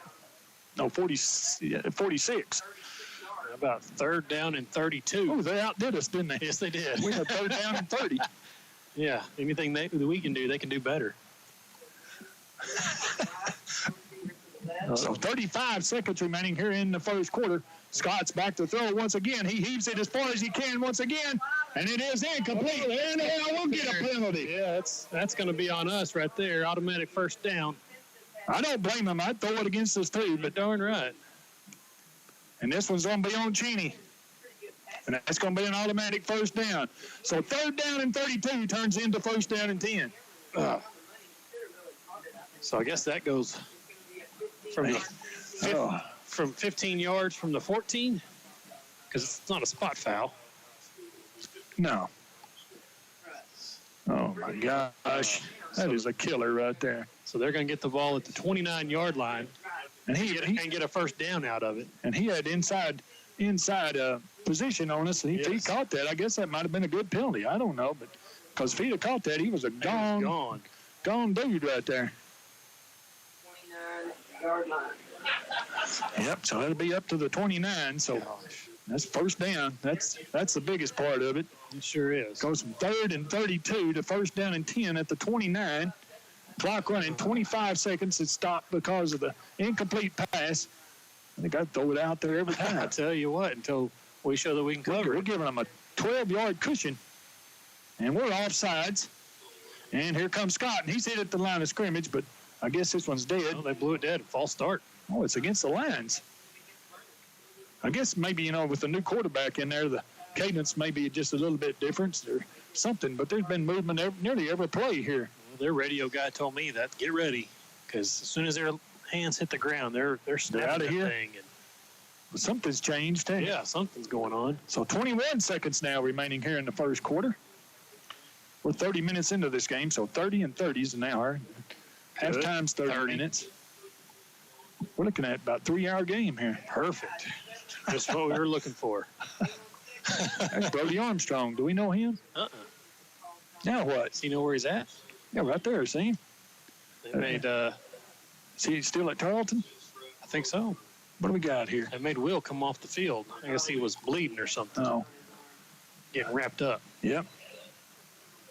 No, 46. How about third down and 32? Oh, they outdid us, didn't they? Yes, they did. We had third down and 30. Yeah, anything that we can do, they can do better. So 35 seconds remaining here in the first quarter. Scott's back to throw once again. He heaves it as far as he can once again, and it is incomplete. And we'll get a penalty. penalty. Yeah, that's going to be on us right there. Automatic first down. I don't blame him. I'd throw it against us too, but Darn right. and this one's going to be on Cheney. And that's going to be an automatic first down. So 3rd down and 32 turns into 1st down and 10. So I guess that goes from from 15 yards from the 14, because it's not a spot foul. No. Oh, my gosh. That is a killer right there. So they're going to get the ball at the 29-yard line And and get a first down out of it. And he had inside position on us. If he caught that, I guess that might have been a good penalty. I don't know, but because if he'd have caught that, he was a gone dude right there. 29-yard line. Yep. So that'll be up to the 29. So that's first down. That's the biggest part of it. It sure is. Goes from 3rd and 32 to 1st down and 10 at the 29. Clock running 25 seconds. It stopped because of the incomplete pass. I think I'd throw it out there every time. I tell you what, until we show that we can cover. We're giving them a 12-yard cushion. And we're offsides. And here comes Scott, and he's hit at the line of scrimmage, but I guess this one's dead. Well, they blew it dead. False start. Oh, it's against the lines. I guess maybe, with the new quarterback in there, the cadence may be just a little bit different or something, but there's been movement nearly every play here. Well, their radio guy told me that. Get ready, because as soon as their hands hit the ground, they're snapping out of that here. thing. And something's changed, hey? Yeah, something's going on. So 21 seconds now remaining here in the first quarter. We're 30 minutes into this game, so 30 and 30 is an hour. Halftime's 30 minutes. We're looking at about a 3-hour game here. Perfect. Just what we were looking for. That's Brody Armstrong. Do we know him? Now what? Does he know where he's at? Yeah, right there. See him? They made. Is he still at Tarleton? I think so. What do we got here? They made Will come off the field. I guess he was bleeding or something. Oh. Getting wrapped up. Yep.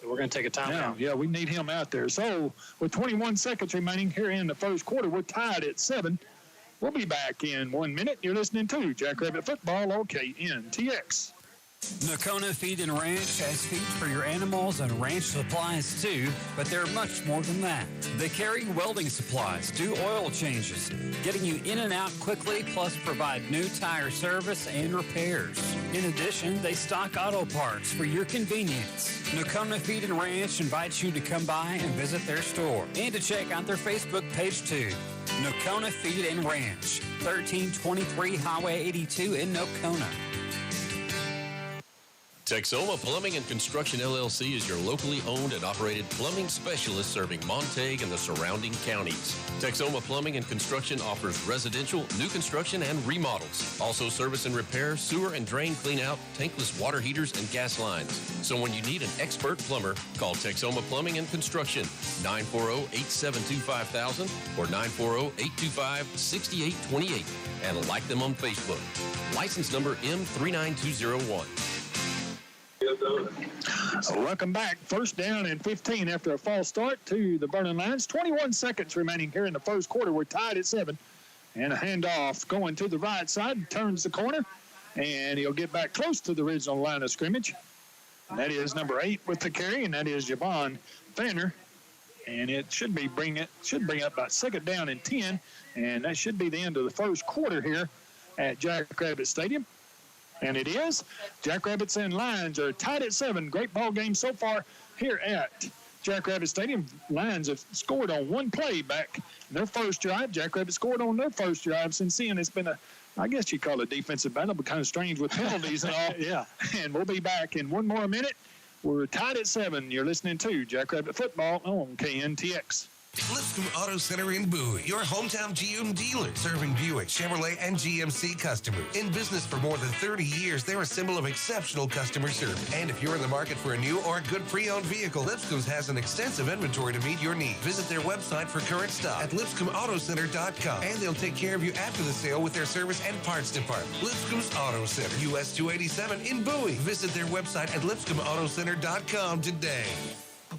We're going to take a timeout. Yeah, we need him out there. So with 21 seconds remaining here in the first quarter, we're tied at 7. We'll be back in 1 minute. You're listening to Jackrabbit Football on KNTX. Nakona Feed and Ranch has feed for your animals and ranch supplies too, but they're much more than that. They carry welding supplies, do oil changes, getting you in and out quickly, plus provide new tire service and repairs. In addition, they stock auto parts for your convenience. Nakona Feed and Ranch invites you to come by and visit their store and to check out their Facebook page too. Nakona Feed and Ranch, 1323 Highway 82 in Nakona. Texoma Plumbing and Construction LLC is your locally owned and operated plumbing specialist serving Montague and the surrounding counties. Texoma Plumbing and Construction offers residential, new construction, and remodels. Also service and repair, sewer and drain cleanout, tankless water heaters, and gas lines. So when you need an expert plumber, call Texoma Plumbing and Construction, 940-872-5000 or 940-825-6828, and like them on Facebook. License number M39201. Welcome back. First down and 15 after a false start to the Vernon Lions. 21 seconds remaining here in the first quarter. We're tied at 7. And a handoff going to the right side. Turns the corner. And he'll get back close to the original line of scrimmage. And that is number 8 with the carry. And that is Javon Fanner. And it should bring up about 2nd down and 10. And that should be the end of the first quarter here at Jackrabbit Stadium. And it is. Jackrabbits and Lions are tied at 7. Great ball game so far here at Jackrabbit Stadium. Lions have scored on one play back in their first drive. Jackrabbits scored on their first drive. Since then, it's been I guess you call it a defensive battle, but kind of strange with penalties and all. Yeah. And we'll be back in one more minute. We're tied at 7. You're listening to Jackrabbit Football on KNTX. Lipscomb Auto Center in Bowie, your hometown GM dealer, serving Buick, Chevrolet, and GMC customers. In business for more than 30 years, they're a symbol of exceptional customer service. And if you're in the market for a new or a good pre-owned vehicle, Lipscomb's has an extensive inventory to meet your needs. Visit their website for current stock at lipscombautocenter.com, and they'll take care of you after the sale with their service and parts department. Lipscomb's Auto Center, US 287 in Bowie. Visit their website at lipscombautocenter.com today.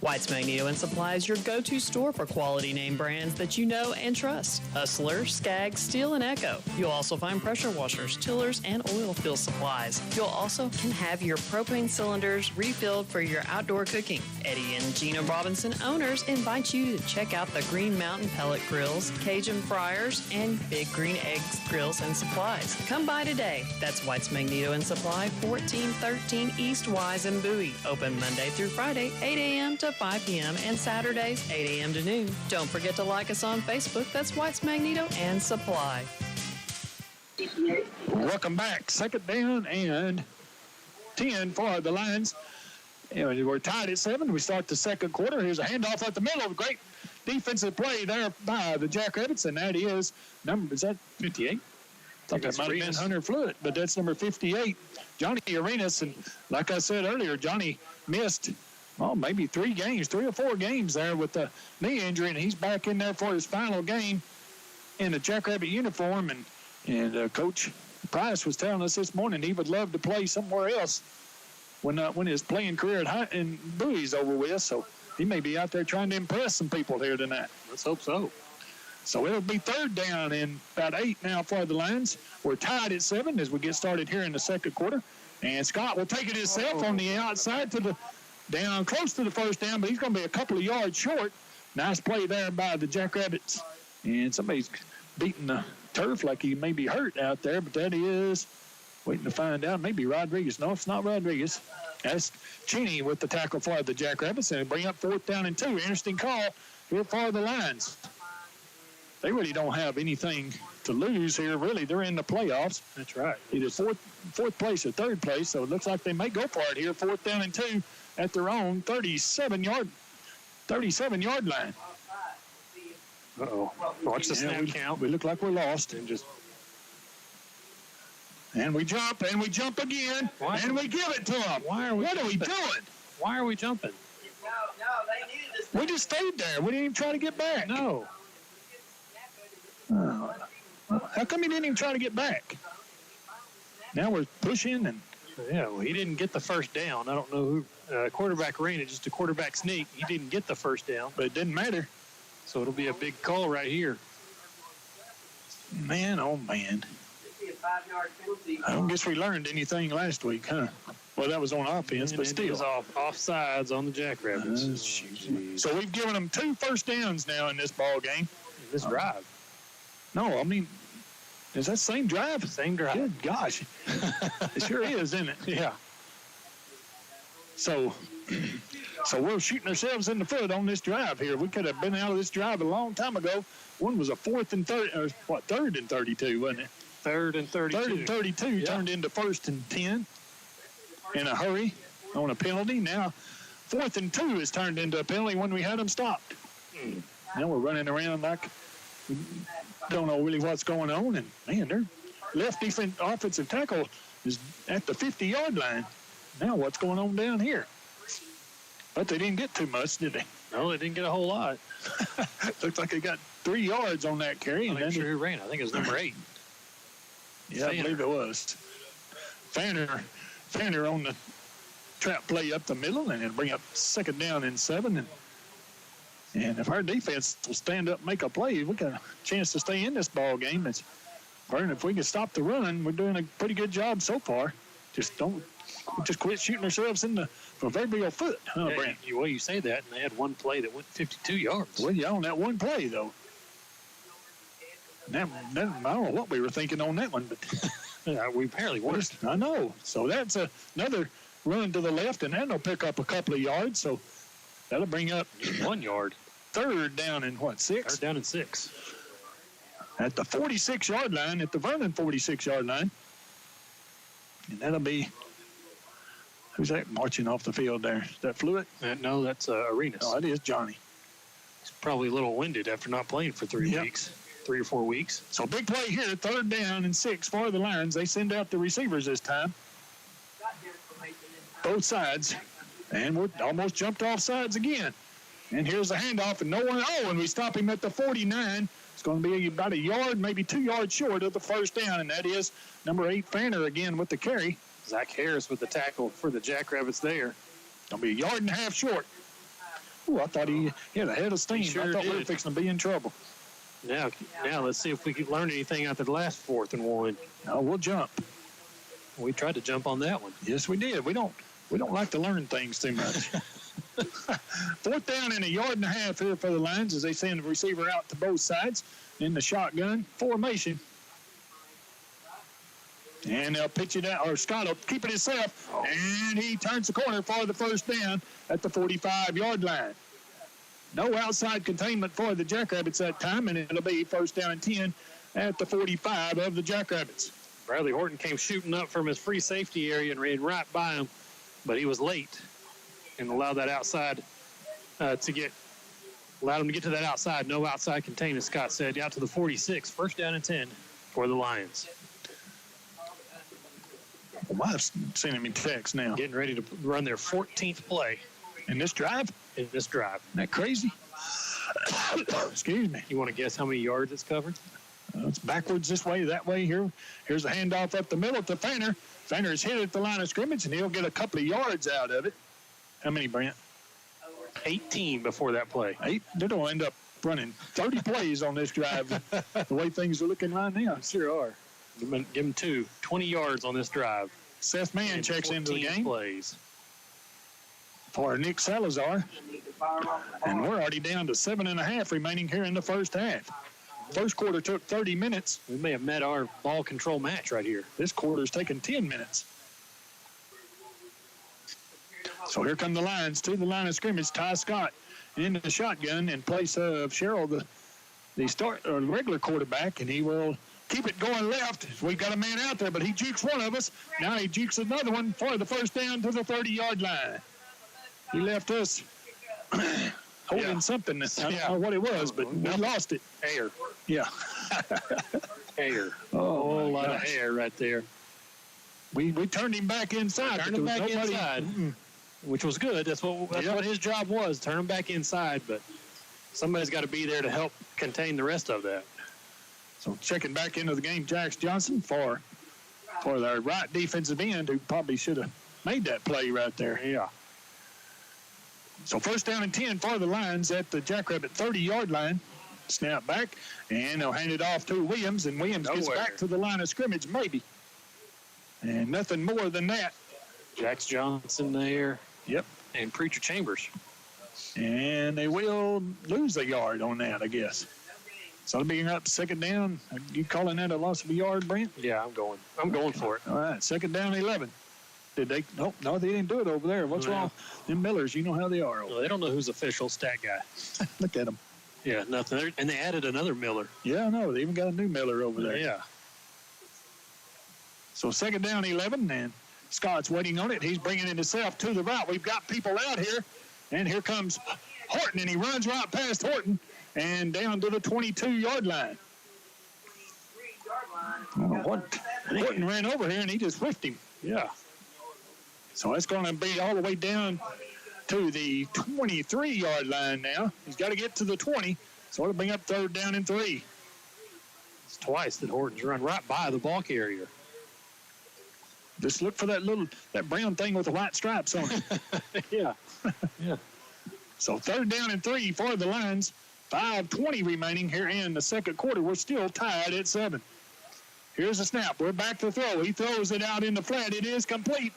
White's Magneto and Supply is your go-to store for quality name brands that you know and trust. Hustler, Skag, Steel, and Echo. You'll also find pressure washers, tillers, and oil fill supplies. You'll also can have your propane cylinders refilled for your outdoor cooking. Eddie and Gina Robinson owners invite you to check out the Green Mountain pellet grills, Cajun fryers, and Big Green Eggs grills and supplies. Come by today. That's White's Magneto and Supply, 1413 East Wise in Bowie. Open Monday through Friday, 8 a.m. to 5 p.m. and Saturdays, 8 a.m. to noon. Don't forget to like us on Facebook. That's White's Magneto and Supply. Welcome back. Second down and 10 for the Lions. And we're tied at 7. We start the second quarter. Here's a handoff at the middle. A great defensive play there by the Jackrabbits, and that is is that 58? I thought that might have been Hunter Fluid, but that's number 58, Johnny Arenas. And like I said earlier, Johnny missed, maybe 3 or 4 games there with the knee injury, and he's back in there for his final game in a Jackrabbit uniform. And Coach Price was telling us this morning he would love to play somewhere else when his playing career in Bowie's over with. So he may be out there trying to impress some people here tonight. Let's hope so. So it'll be third down and about 8 now for the Lions. We're tied at 7 as we get started here in the second quarter. And Scott will take it himself on the outside down close to the first down, but he's going to be a couple of yards short. Nice play there by the Jackrabbits. And somebody's beating the turf like he may be hurt out there, but that is waiting to find out. Maybe Rodriguez. No, it's not Rodriguez. That's Cheney with the tackle for the Jackrabbits, and bring up 4th down and 2. Interesting call here for the Lions. They really don't have anything to lose here. Really, they're in the playoffs. That's right. Either fourth place or third place, so it looks like they may go for it here. 4th down and 2 at their own 37-yard line. Uh-oh. Watch the snap count. We look like we're lost. And we jump again, and we give it to them. What are we doing? Why are we jumping? No, they knew this. We just stayed there. We didn't even try to get back. No. How come he didn't even try to get back? Now we're pushing and. Yeah, well, he didn't get the first down. I don't know who. Quarterback ran it, just a quarterback sneak. He didn't get the first down. But it didn't matter. So it'll be a big call right here. Man, oh, man. I don't guess we learned anything last week, huh? Well, that was on offense, but still. It was offsides on the Jackrabbits. So we've given them 2 first downs now in this ball game. This drive. No, I mean, is that the same drive? Same drive. Good gosh. It sure is, isn't it? Yeah. So we're shooting ourselves in the foot on this drive here. We could have been out of this drive a long time ago. One was a 4th and 30, or what, 3rd and 32, wasn't it? 3rd and 32. 3rd and 32 turned into 1st and 10 in a hurry on a penalty. Now 4th and 2 is turned into a penalty when we had them stopped. Now we're running around like we don't know really what's going on. And, man, their left offensive tackle is at the 50-yard line. Now what's going on down here? But they didn't get too much, did they? No, they didn't get a whole lot. Looks like they got 3 yards on that carry. I'm not sure who ran. I think it was number 8. Yeah, I believe it was. Fanner on the trap play up the middle, and it'll bring up 2nd down and 7. And if our defense will stand up and make a play, we got a chance to stay in this ball game. If we can stop the run, we're doing a pretty good job so far. Just quit shooting ourselves in the proverbial foot, huh, Brent? Well, you say that, and they had one play that went 52 yards. Well, yeah, on that one play, though. I don't know what we were thinking on that one, but we apparently weren't. I know. So that's another run to the left, and that'll pick up a couple of yards. So that'll bring up 1 yard. 3rd down and 6? 3rd down and 6. At the 46-yard line, at the Vernon 46-yard line. And that'll be, who's that marching off the field there? Is that Fluid? No, that's Arenas. Oh, it is Johnny. He's probably a little winded after not playing for 3 weeks. 3 or 4 weeks. So big play here, 3rd down and 6 for the Lions. They send out the receivers this time. Both sides. And we're almost jumped off sides again. And here's the handoff, and and we stop him at the 49. It's going to be about a yard, maybe 2 yards short of the first down, and that is number 8, Fanner, again with the carry. Zach Harris with the tackle for the Jackrabbits there. Going to be a yard and a half short. Ooh, I thought he had a head of steam. Sure I thought we were did. fixing to be in trouble. Now let's see if we could learn anything after the last 4th and 1. No, we'll jump. We tried to jump on that one. Yes, we did. We don't like to learn things too much. 4th down and 1.5 yards here for the Lions as they send the receiver out to both sides in the shotgun formation. And they'll pitch it out, or Scott will keep it himself, and he turns the corner for the first down at the 45-yard line. No outside containment for the Jackrabbits that time, and it'll be 1st down and 10 at the 45 of the Jackrabbits. Bradley Horton came shooting up from his free safety area and ran right by him, but he was late and allowed that outside allowed him to get to that outside. No outside containment, Scott said, out to the 46. 1st down and 10 for the Lions. Well, I've seen him in text now. Getting ready to run their 14th play. In this drive? In this drive. Isn't that crazy? Excuse me. You want to guess how many yards it's covered? It's backwards this way, that way here. Here's a handoff up the middle to Fanner. Fanner's hit at the line of scrimmage, and he'll get a couple of yards out of it. How many, Brent? 18 before that play. 8. They'll end up running 30 plays on this drive the way things are looking right now. Sure are. Give him 2. 20 yards on this drive. Seth Mann checks into the game plays for Nick Salazar. And we're already down to 7.5 remaining here in the first half. First quarter took 30 minutes. We may have met our ball control match right here. This quarter's taken 10 minutes. So here come the Lions to the line of scrimmage. Ty Scott in the shotgun in place of Sherrill, the regular quarterback, and he will keep it going left. We've got a man out there, but he jukes one of us. Now he jukes another one for the first down to the 30-yard line. He left us holding something. I don't know what it was, but we lost it. Air. Yeah. Air. Oh, a whole lot of air right there. We turned him back inside. Turned him back inside, which was good. That's what his job was, turn him back inside. But somebody's got to be there to help contain the rest of that. So checking back into the game, Jax Johnson for their right defensive end, who probably should have made that play right there. Yeah. So 1st down and 10 for the Lions at the Jackrabbit 30-yard line. Snap back, and they'll hand it off to Williams, and Williams gets back to the line of scrimmage, maybe. And nothing more than that. Jax Johnson there. Yep. And Preacher Chambers. And they will lose a yard on that, I guess. So it'll be up 2nd down. You calling that a loss of a yard, Brent? Yeah, I'm going for it. All right, 2nd down, 11. Did they? Nope, no, they didn't do it over there. What's wrong? Them Millers, you know how they are. Well, they don't know who's official stat guy. Look at them. Yeah, nothing. And they added another Miller. Yeah, I know. They even got a new Miller over there. Yeah. So 2nd down, 11, and Scott's waiting on it. He's bringing it himself to the right. We've got people out here, and here comes Horton, and he runs right past Horton and down to the 22-yard line. Horton ran over here, and he just whiffed him. Yeah. So it's going to be all the way down to the 23-yard line now. He's got to get to the 20, so it'll bring up 3rd down and 3. It's twice that Horton's run right by the ball carrier. Just look for that brown thing with the white stripes on it. Yeah. Yeah. So 3rd down and 3 for the Lions. 5:20 remaining here in the second quarter. We're still tied at 7. Here's the snap. We're back to throw. He throws it out in the flat. It is complete.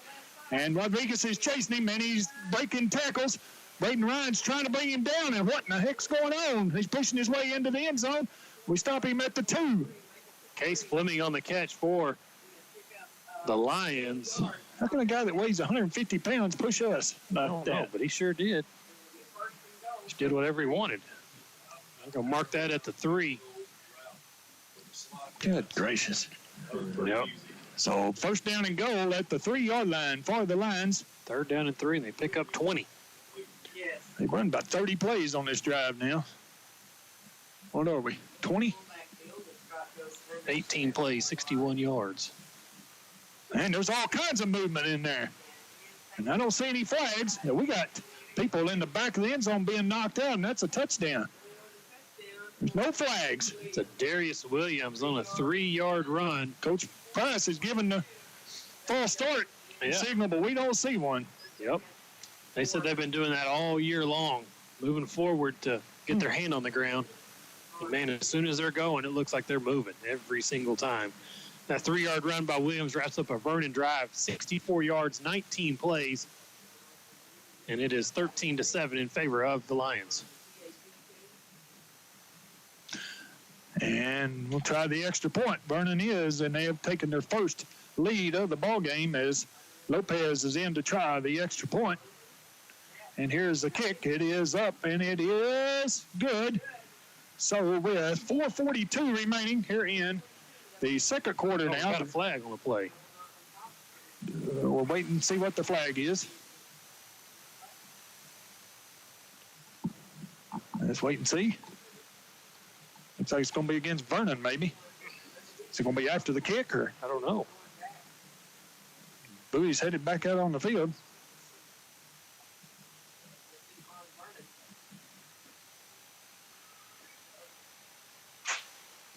And Rodriguez is chasing him, and he's breaking tackles. Braden Ryan's trying to bring him down, and what in the heck's going on? He's pushing his way into the end zone. We stop him at the 2. Case Fleming on the catch for the Lions. How can a guy that weighs 150 pounds push us? I don't know, but he sure did. He did whatever he wanted. I'm going to mark that at the 3. Good gracious. Yep. So 1st down and goal at the 3-yard line for the Lions. 3rd down and 3, and they pick up 20. They've run about 30 plays on this drive now. What are we, 20? 18 plays, 61 yards. And there's all kinds of movement in there. And I don't see any flags. Yeah, we got people in the back of the end zone being knocked out, and that's a touchdown. There's no flags. It's a Darius Williams on a 3-yard run. Coach Price is giving the false start signal, but we don't see one. Yep. They said they've been doing that all year long. moving forward to get their hand on the ground. And, man, as soon as they're going, it looks like they're moving every single time. That 3-yard run by Williams wraps up a Vernon drive, 64 yards, 19 plays. And it is 13-7 in favor of the Lions. And we'll try the extra point. Vernon is, and they have taken their first lead of the ball game as Lopez is in to try the extra point. And here's the kick. It is up, and it is good. So with 4:42 remaining here in the second quarter now. Got a flag on the play. We'll wait and see what the flag is. Let's wait and see. Looks like it's going to be against Vernon, maybe. Is it going to be after the kick, or? I don't know. Bowie's headed back out on the field.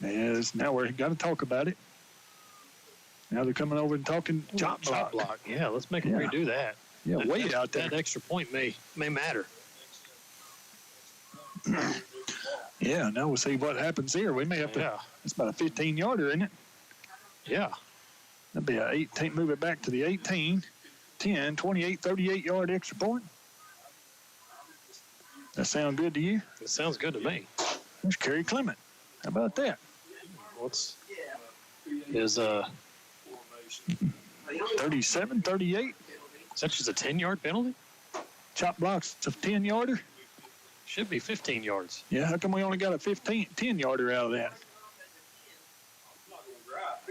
Yes, now we've got to talk about it. Now they're coming over and talking chop block. Yeah, let's make them redo that. Yeah, wait out there. That extra point may matter. Yeah, now we'll see what happens here. We may have to. Yeah. It's about a 15-yarder, isn't it? Yeah. That'd be a 18. Move it back to the 18, 10, 28, 38-yard extra point. That sound good to you? It sounds good to me. There's Kerry Clement. How about that? Is 37, 38? Is that just a 10-yard penalty? Chop blocks, it's a 10-yarder? Should be 15 yards. Yeah, how come we only got a 10-yarder out of that?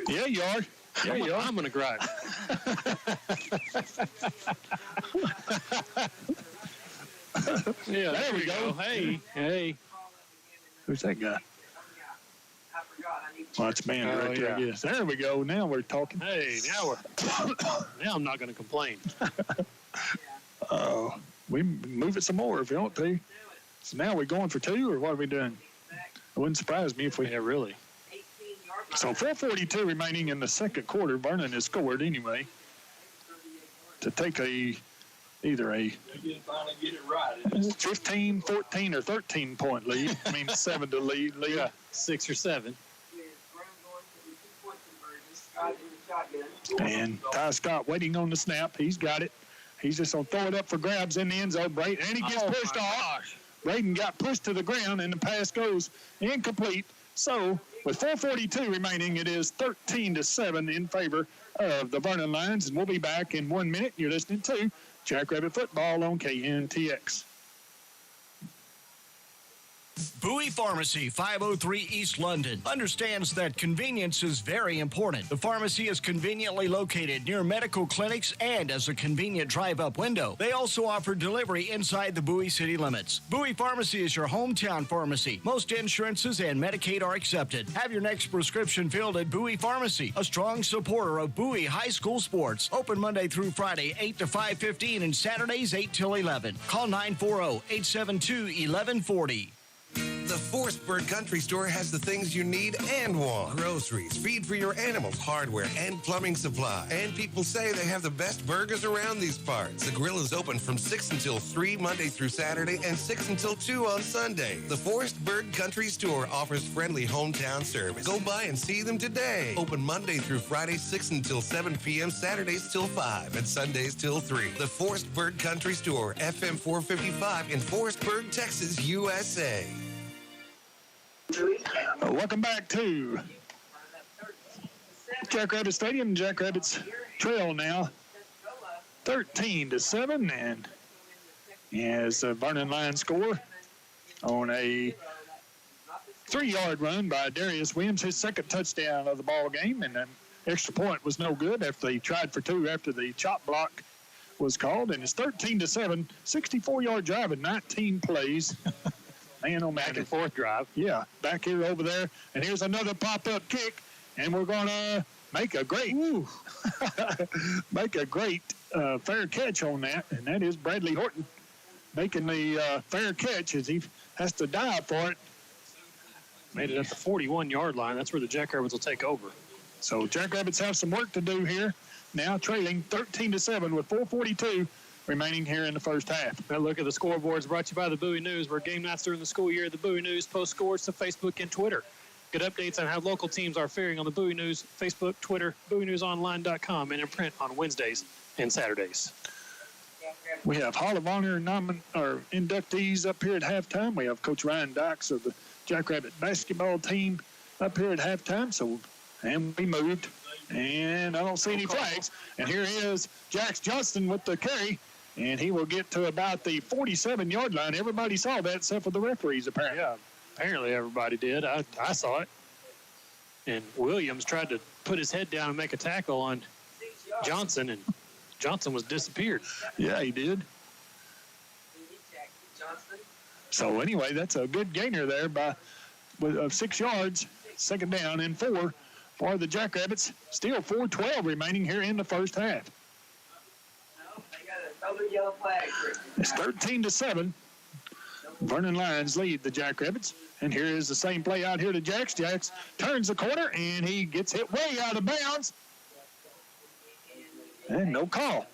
Yeah, you are. Yeah, you are. I'm going to grind. Yeah, there we go. Hey. Who's that guy? Well, that's band director, I guess. There we go. Now we're talking. Hey, now I'm not going to complain. We move it some more if you want to. So now we're going for 2, or what are we doing? It wouldn't surprise me if we. Yeah, really. So 4:42 remaining in the second quarter. Vernon has scored anyway to take either a 15, 14, or 13-point lead. I mean, 7 to lead. Yeah, 6 or 7. And Ty Scott waiting on the snap. He's got it. He's just going to throw it up for grabs in the end zone. And he gets pushed off. Braden got pushed to the ground, and the pass goes incomplete. So with 4:42 remaining, it is 13-7 in favor of the Vernon Lions. And we'll be back in 1 minute. You're listening to Jackrabbit Football on KNTX. Bowie Pharmacy, 503 East London, understands that convenience is very important. The pharmacy is conveniently located near medical clinics and as a convenient drive-up window. They also offer delivery inside the Bowie city limits. Bowie Pharmacy is your hometown pharmacy. Most insurances and Medicaid are accepted. Have your next prescription filled at Bowie Pharmacy, a strong supporter of Bowie High School sports. Open Monday through Friday, 8 to 5:15, and Saturdays, 8 till 11. Call 940-872-1140. The Forestburg Country Store has the things you need and want. Groceries, feed for your animals, hardware, and plumbing supply. And people say they have the best burgers around these parts. The grill is open from 6 until 3 Monday through Saturday and 6 until 2 on Sunday. The Forestburg Country Store offers friendly hometown service. Go by and see them today. Open Monday through Friday, 6 until 7 p.m., Saturdays till 5, and Sundays till 3. The Forestburg Country Store, FM 455 in Forestburg, Texas, USA. Welcome back to Jackrabbit Stadium, Jackrabbits Trail now, 13-7, and as the Vernon Lions score on a 3-yard run by Darius Williams, his second touchdown of the ball game, and an extra point was no good after they tried for 2 after the chop block was called, and it's 13-7, 64-yard drive in 19 plays. Man, oh, back and forth drive. Yeah, back here over there. And here's another pop-up kick, and we're going to make a great fair catch on that, and that is Bradley Horton making the fair catch as he has to dive for it. Made it at the 41-yard line. That's where the Jackrabbits will take over. So Jackrabbits have some work to do here. Now trailing 13-7 with 4:42 remaining here in the first half. That look at the scoreboards brought to you by the Bowie News, where game nights during the school year, the Bowie News posts scores to Facebook and Twitter. Get updates on how local teams are faring on the Bowie News, Facebook, Twitter, BowieNewsOnline.com, and in print on Wednesdays and Saturdays. We have Hall of Honor inductees up here at halftime. We have Coach Ryan Dykes of the Jackrabbit basketball team up here at halftime. And we moved, and I don't see any flags. And here is Jax Johnston with the carry, and he will get to about the 47-yard line. Everybody saw that except for the referees, apparently. Yeah, apparently everybody did. I saw it. And Williams tried to put his head down and make a tackle on Johnson, and Johnson was disappeared. Yeah, he did. So anyway, that's a good gainer there of 6 yards. Second down and 4 for the Jackrabbits. Still 4:12 remaining here in the first half. It's 13-7. Vernon Lions lead the Jackrabbits. And here is the same play out here to Jax. Jax turns the corner, and he gets hit way out of bounds. And no call.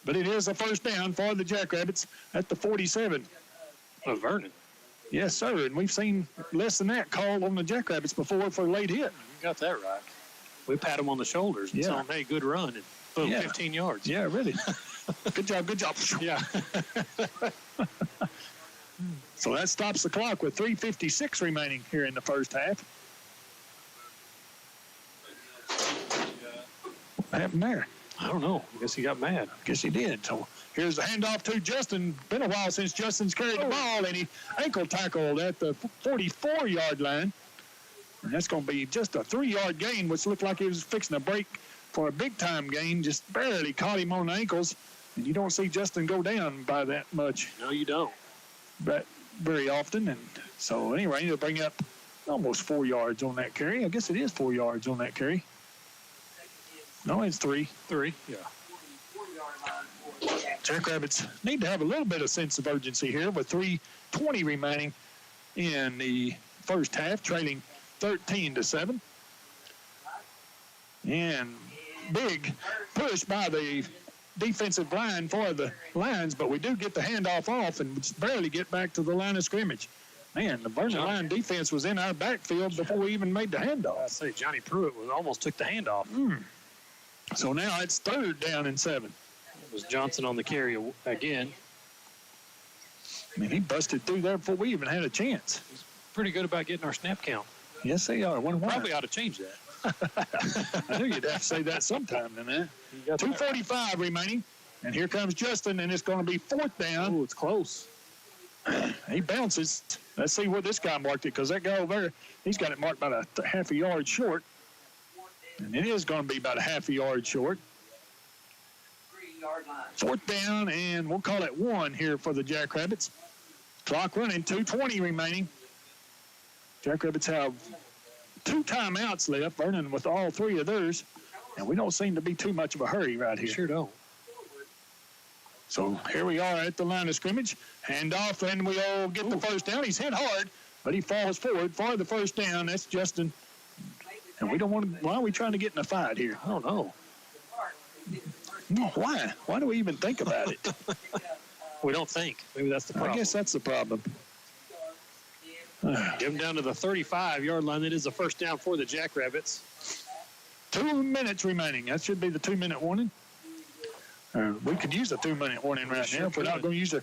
But it is a first down for the Jackrabbits at the 47. Of Vernon. Yes, sir. And we've seen less than that called on the Jackrabbits before for a late hit. You got that right. We pat him on the shoulders and tell him, hey, good run. And boom, 15 yards. Yeah, really. Good job. Yeah. So that stops the clock with 3:56 remaining here in the first half. What happened there? I don't know. I guess he got mad. Guess he did. So here's the handoff to Justin. Been a while since Justin's carried the ball, and he ankle tackled at the 44-yard line. And that's going to be just a 3-yard gain, which looked like he was fixing a break for a big-time gain. Just barely caught him on the ankles. And you don't see Justin go down by that much. No, you don't. But very often. And so anyway, they'll bring up almost 4 yards on that carry. I guess it is 4 yards on that carry. No, it's 3. 3, yeah. Jackrabbits need to have a little bit of sense of urgency here with 3:20 remaining in the first half, trailing 13-7. And big push by the defensive line for the Lions, but we do get the handoff off and just barely get back to the line of scrimmage. Man, the Vernon line defense was in our backfield before we even made the handoff. I say Johnny Pruitt almost took the handoff. So now it's 3rd down and 7. It was Johnson on the carry again. I mean, he busted through there before we even had a chance. He's pretty good about getting our snap count. Yes, they are. Probably ought to change that. I knew you'd have to say that sometime, then. 2:45 remaining, and here comes Justin, and it's going to be 4th down. Oh, it's close. He bounces. Let's see where this guy marked it, because that guy over there, he's got it marked about a half a yard short. And it is going to be about a half a yard short. 4th down, and we'll call it 1 here for the Jackrabbits. Clock running, 2:20 remaining. Jackrabbits have 2 timeouts left, Vernon with all 3 of theirs. And we don't seem to be too much of a hurry right here. Sure don't. So here we are at the line of scrimmage. Handoff, and we'll get the first down. He's hit hard, but he falls forward for the first down. That's Justin. And we don't want to, why are we trying to get in a fight here? I don't know. No, why? Why do we even think about it? We don't think. Maybe that's the problem. I guess that's the problem. Give them down to the 35-yard line. That is a first down for the Jackrabbits. 2 minutes remaining. That should be the 2-minute warning. We could use a 2-minute warning right now if we're not going to use the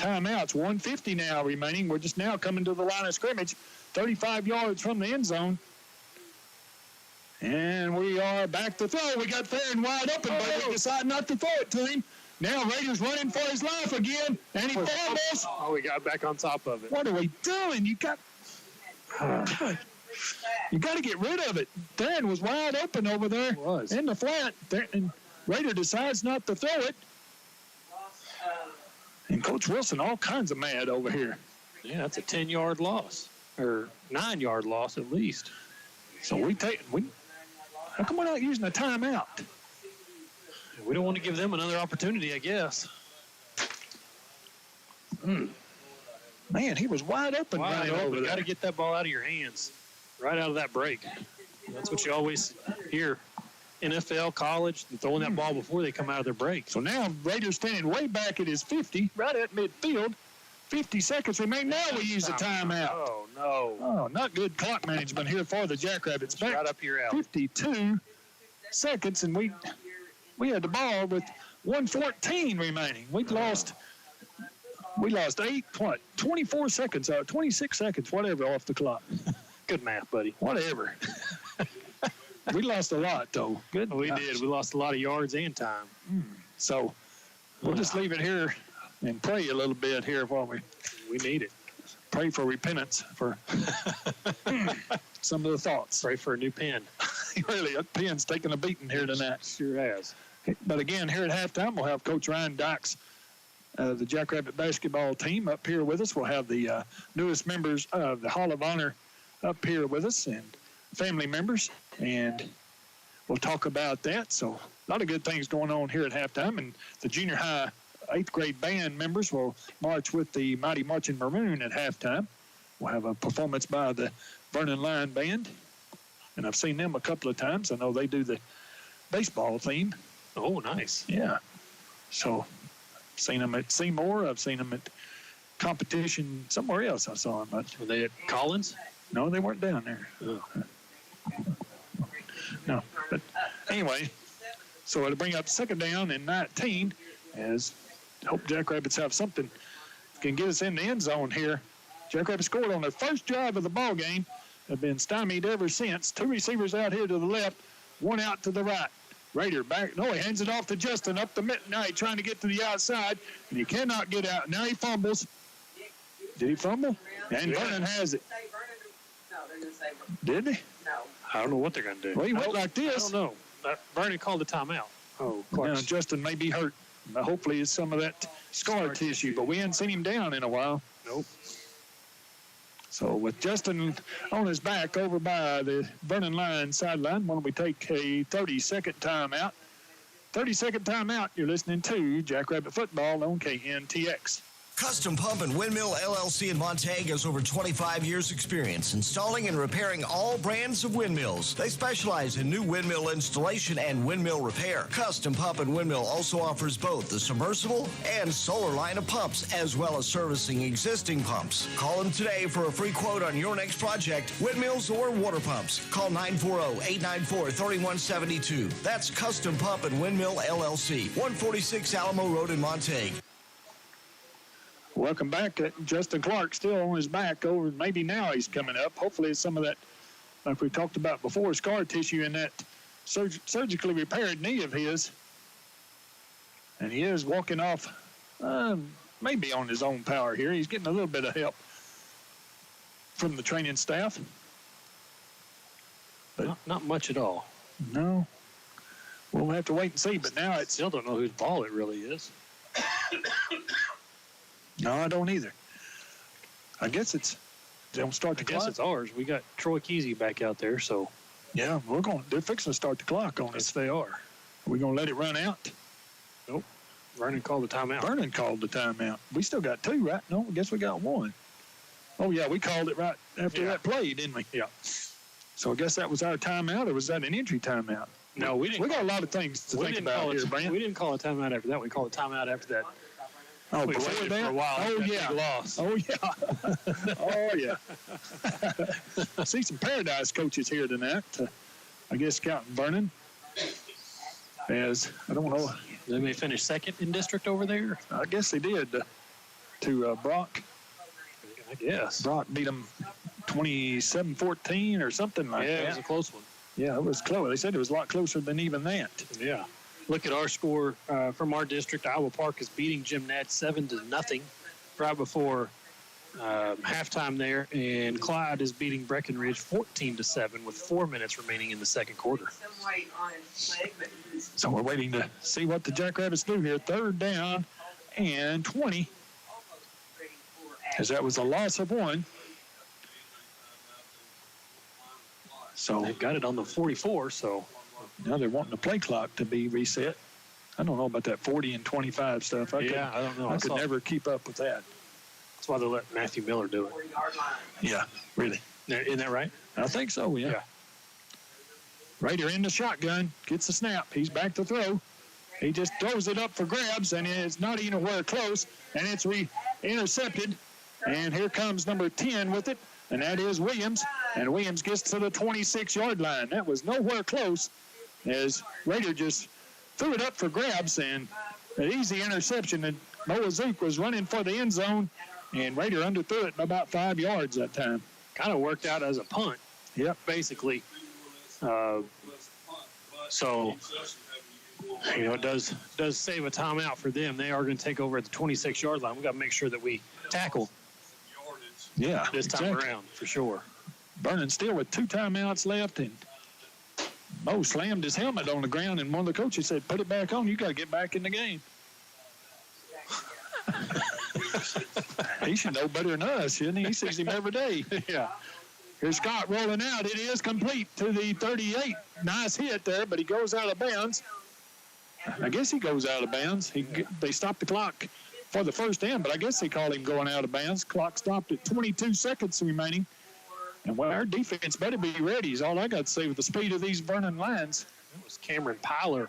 timeouts. 1:50 now remaining. We're just now coming to the line of scrimmage, 35 yards from the end zone. And we are back to throw. We got fair and wide open, but we decide not to throw it to him. Now Rader's running for his life again, and he fumbles. Oh, we got back on top of it. What are we doing? You got to get rid of it. Darren was wide open over there in the flat, and Rader decides not to throw it. And Coach Wilson all kinds of mad over here. Yeah, that's a 10-yard loss, or 9-yard loss at least. So how come we're not using a timeout? We don't want to give them another opportunity, I guess. Man, he was wide open. Wide open. You got to get that ball out of your hands, right out of that break. That's what you always hear NFL, college, and throwing that ball before they come out of their break. So now Raiders standing way back at his 50, right at midfield. 50 seconds remain. Now we use the timeout. Oh, no. Oh, not good clock management here for the Jackrabbits. Back right up your alley. 52 seconds, and we had the ball with 1:14 remaining. We lost 24 seconds, 26 seconds, whatever, off the clock. Good math, buddy. Whatever. We lost a lot, though. Good. We did. We lost a lot of yards and time. So we'll just leave it here and pray a little bit here while we need it. Pray for repentance for some of the thoughts. Pray for a new pen. Really, that pen's taking a beating here tonight. Sure has. But again, here at halftime, we'll have Coach Ryan Dykes, the Jackrabbit basketball team, up here with us. We'll have the newest members of the Hall of Honor up here with us and family members, and we'll talk about that. So a lot of good things going on here at halftime, and the junior high 8th grade band members will march with the Mighty Marching Maroon at halftime. We'll have a performance by the Vernon Line Band, and I've seen them a couple of times. I know they do the baseball theme. Oh, nice. Yeah. So I've seen them at Seymour. I've seen them at competition somewhere else. I saw them. But were they at Collins? No, they weren't down there. Oh. No. But anyway, so it'll bring up second down and 19 as hope Jackrabbits have something can get us in the end zone here. Jackrabbits scored on their first drive of the ball game. Have been stymied ever since. 2 receivers out here to the left, 1 out to the right. Raider back. No, he hands it off to Justin up the mid. Now he's trying to get to the outside, and he cannot get out. Now he fumbles. Did he fumble? And Vernon has it. Did he? I don't know what they're going to do. Well, he went like this. I don't know. Vernon called a timeout. Oh, now Justin may be hurt. Hopefully it's some of that scar tissue, but we hadn't seen him down in a while. Nope. So with Justin on his back over by the Vernon Line sideline, why don't we take a 30-second timeout? 30-second timeout. You're listening to Jackrabbit Football on KNTX. Custom Pump and Windmill LLC in Montague has over 25 years experience installing and repairing all brands of windmills. They specialize in new windmill installation and windmill repair. Custom Pump and Windmill also offers both the submersible and solar line of pumps, as well as servicing existing pumps. Call them today for a free quote on your next project, windmills or water pumps. Call 940-894-3172. That's Custom Pump and Windmill LLC, 146 Alamo Road in Montague. Welcome back. Justin Clark still on his back over. Maybe now he's coming up. Hopefully it's some of that, like we talked about before, scar tissue in that surgically repaired knee of his. And he is walking off maybe on his own power here. He's getting a little bit of help from the training staff. But not much at all. No. We'll have to wait and see. But now still don't know whose ball it really is. No, I don't either. I guess they don't start the clock. I guess it's ours. We got Troy Kesey back out there, so. Yeah, they're fixing to start the clock on us. Yes, they are. Are we going to let it run out? Nope. Vernon called the timeout. Vernon called the timeout. We still got 2, right? No, I guess we got 1. Oh, yeah, we called it right after that play, didn't we? Yeah. So I guess that was our timeout, or was that an entry timeout? No, we didn't. We got a lot of things to think about here, Brant. We didn't call a timeout after that. We called a timeout after that. Oh, we before waited that? for a while. Oh, yeah. Loss. Oh, yeah. Oh, yeah. I see some Paradise coaches here tonight. I guess counting Vernon. As, I don't know. They may finish second in district over there. I guess they did to Brock. I guess. Brock beat them 27-14 or something like that. Yeah, it was a close one. Yeah, it was close. They said it was a lot closer than even that. Yeah. Look at our score from our district. Iowa Park is beating Jim Nat 7-0 right before halftime there, and Clyde is beating Breckenridge 14-7 with 4 minutes remaining in the second quarter. So we're waiting to see what the Jackrabbits do here. 3rd down and 20, as that was a loss of 1. So they've got it on the 44, so. Now they're wanting the play clock to be reset. I don't know about that 40 and 25 stuff. I don't know. I could never keep up with that. That's why they let Matthew Miller do it. Yeah, really. Isn't that right? I think so, yeah. Raider in the shotgun, gets the snap. He's back to throw. He just throws it up for grabs, and it's not anywhere close, and it's intercepted. And here comes number 10 with it, and that is Williams. And Williams gets to the 26-yard line. That was nowhere close, as Raider just threw it up for grabs, and an easy interception. And Noah Zook was running for the end zone, and Raider underthrew it by about 5 yards that time. Kind of worked out as a punt. Yep. Basically. So, it does save a timeout for them. They are going to take over at the 26-yard line. We've got to make sure that we tackle this time around, for sure. Vernon still with 2 timeouts left, and Mo slammed his helmet on the ground, and one of the coaches said, put it back on. You got to get back in the game. He should know better than us, shouldn't he? He sees him every day. Yeah. Here's Scott rolling out. It is complete to the 38. Nice hit there, but he goes out of bounds. I guess he goes out of bounds. They stopped the clock for the first down, but I guess they called him going out of bounds. Clock stopped at 22 seconds remaining. And our defense better be ready is all I got to say with the speed of these Vernon Lions. It was Cameron Pyler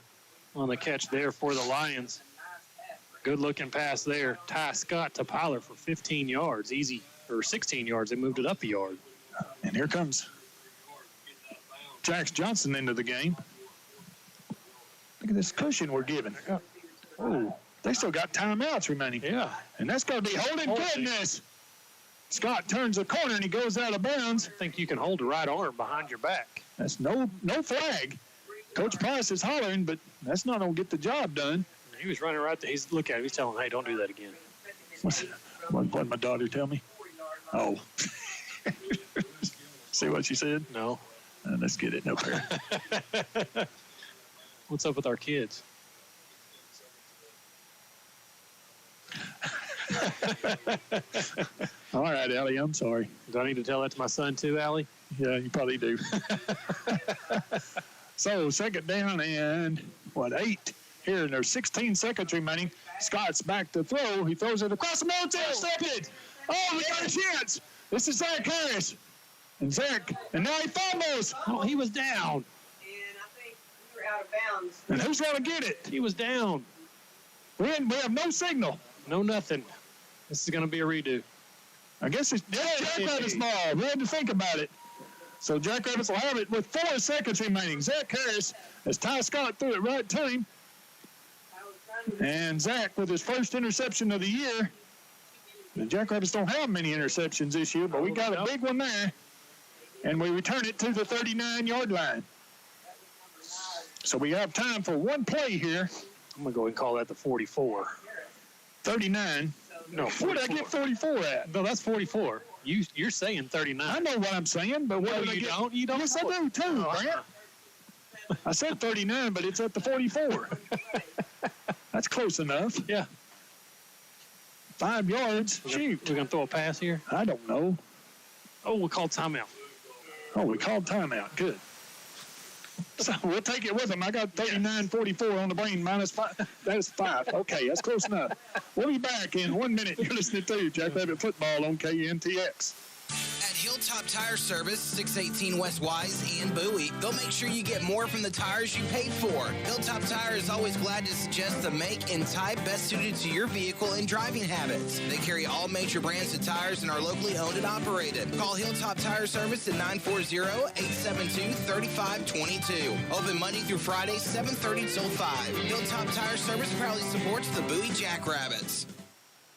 on the catch there for the Lions. Good-looking pass there. Ty Scott to Pyler for 15 yards. Easy, or 16 yards. They moved it up a yard. And here comes Jax Johnson into the game. Look at this cushion we're giving. Oh, they still got timeouts remaining. Yeah. And that's going to be holding goodness. Scott turns the corner, and he goes out of bounds. I think you can hold the right arm behind your back. That's no flag. Coach Price is hollering, but that's not going to get the job dane. He was running right there. Look at him. He's telling him, hey, don't do that again. What did my daughter tell me? Oh. See what she said? No. Let's get it. No fair. What's up with our kids? All right, Allie, I'm sorry. Do I need to tell that to my son too, Allie? Yeah, you probably do. So, second down and, 8 here, and there's 16 seconds remaining. Scott's back to throw. He throws it across the middle. Intercepted. Oh, we got a chance. This is Zach Harris. And now he fumbles. Oh, he was down. And I think we were out of bounds. And who's going to get it? He was down. We have no signal. No nothing. This is going to be a redo. I guess it's Jackrabbits ball. We had to think about it. So Jackrabbits will have it with 4 seconds remaining. Zach Harris, as Ty Scott threw it right to him. And Zach with his first interception of the year. The Jackrabbits don't have many interceptions this year, but we got a big one there. And we return it to the 39-yard line. So we have time for one play here. I'm going to go ahead and call that the 44. 39. No, where did I get 44 at? No, that's 44. You're saying 39. I know what I'm saying, but what you don't? You don't? Yes, I do too, Brent. I said 39, but it's at the 44. That's close enough. Yeah. 5 yards. Shoot. We're going to throw a pass here? I don't know. Oh, we called timeout. Oh, we called timeout. Good. So we'll take it with them. I got 39-44 on the brain, -5. That is 5. Okay, that's close enough. We'll be back in 1 minute. You're listening to Jackrabbit Football on KNTX. At Hilltop Tire Service, 618 West Wise in Bowie, they'll make sure you get more from the tires you paid for. Hilltop Tire is always glad to suggest the make and type best suited to your vehicle and driving habits. They carry all major brands of tires and are locally owned and operated. Call Hilltop Tire Service at 940-872-3522. Open Monday through Friday, 7:30 till 5. Hilltop Tire Service proudly supports the Bowie Jackrabbits.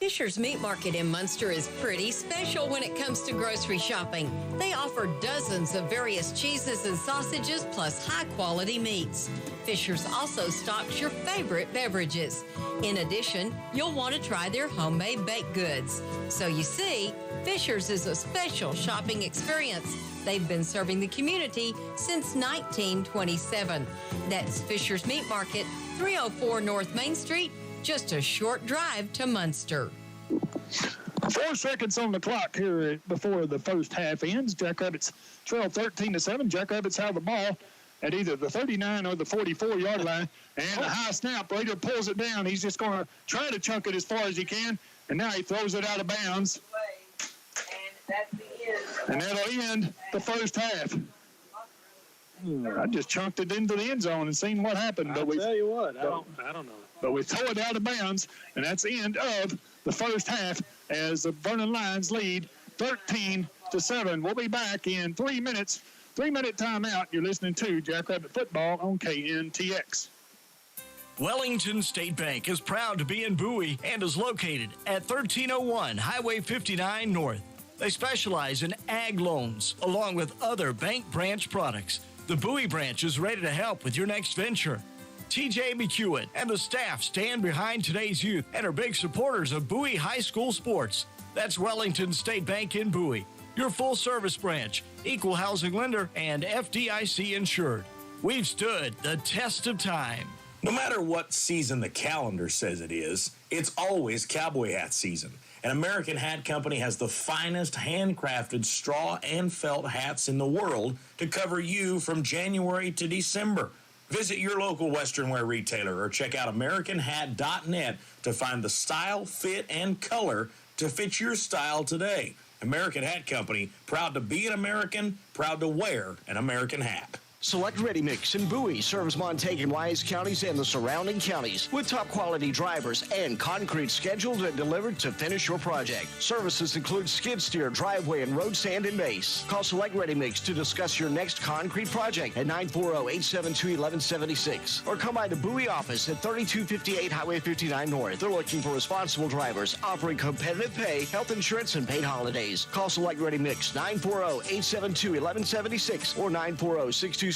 Fisher's Meat Market in Munster is pretty special when it comes to grocery shopping. They offer dozens of various cheeses and sausages plus high-quality meats. Fisher's also stocks your favorite beverages. In addition, you'll want to try their homemade baked goods. So you see, Fisher's is a special shopping experience. They've been serving the community since 1927. That's Fisher's Meat Market, 304 North Main Street, just a short drive to Munster. 4 seconds on the clock here before the first half ends. Jackrabbits trail 13-7. Jackrabbits have the ball at either the 39 or the 44-yard line. And a high snap. Raider pulls it down. He's just going to try to chunk it as far as he can. And now he throws it out of bounds. And that's the end. And that'll end the first half. I just chunked it into the end zone and seen what happened. I'll tell you what, I don't know. But we throw it out of bounds, and that's the end of the first half as the Vernon Lions lead 13-7. We'll be back in 3 minutes. 3-minute timeout. You're listening to Jackrabbit Football on KNTX. Wellington State Bank is proud to be in Bowie and is located at 1301 Highway 59 North. They specialize in ag loans along with other bank branch products. The Bowie branch is ready to help with your next venture. TJ McEwen and the staff stand behind today's youth and are big supporters of Bowie High School sports. That's Wellington State Bank in Bowie, your full-service branch, equal housing lender, and FDIC insured. We've stood the test of time. No matter what season the calendar says it is, it's always cowboy hat season. And American Hat Company has the finest handcrafted straw and felt hats in the world to cover you from January to December. Visit your local Western wear retailer or check out AmericanHat.net to find the style, fit, and color to fit your style today. American Hat Company, proud to be an American, proud to wear an American hat. Select Ready Mix in Bowie serves Montague and Wise counties and the surrounding counties with top quality drivers and concrete scheduled and delivered to finish your project. Services include skid steer, driveway, and road sand and base. Call Select Ready Mix to discuss your next concrete project at 940-872-1176 or come by the Bowie office at 3258 Highway 59 North. They're looking for responsible drivers offering competitive pay, health insurance, and paid holidays. Call Select Ready Mix 940-872-1176 or 940-627-8769.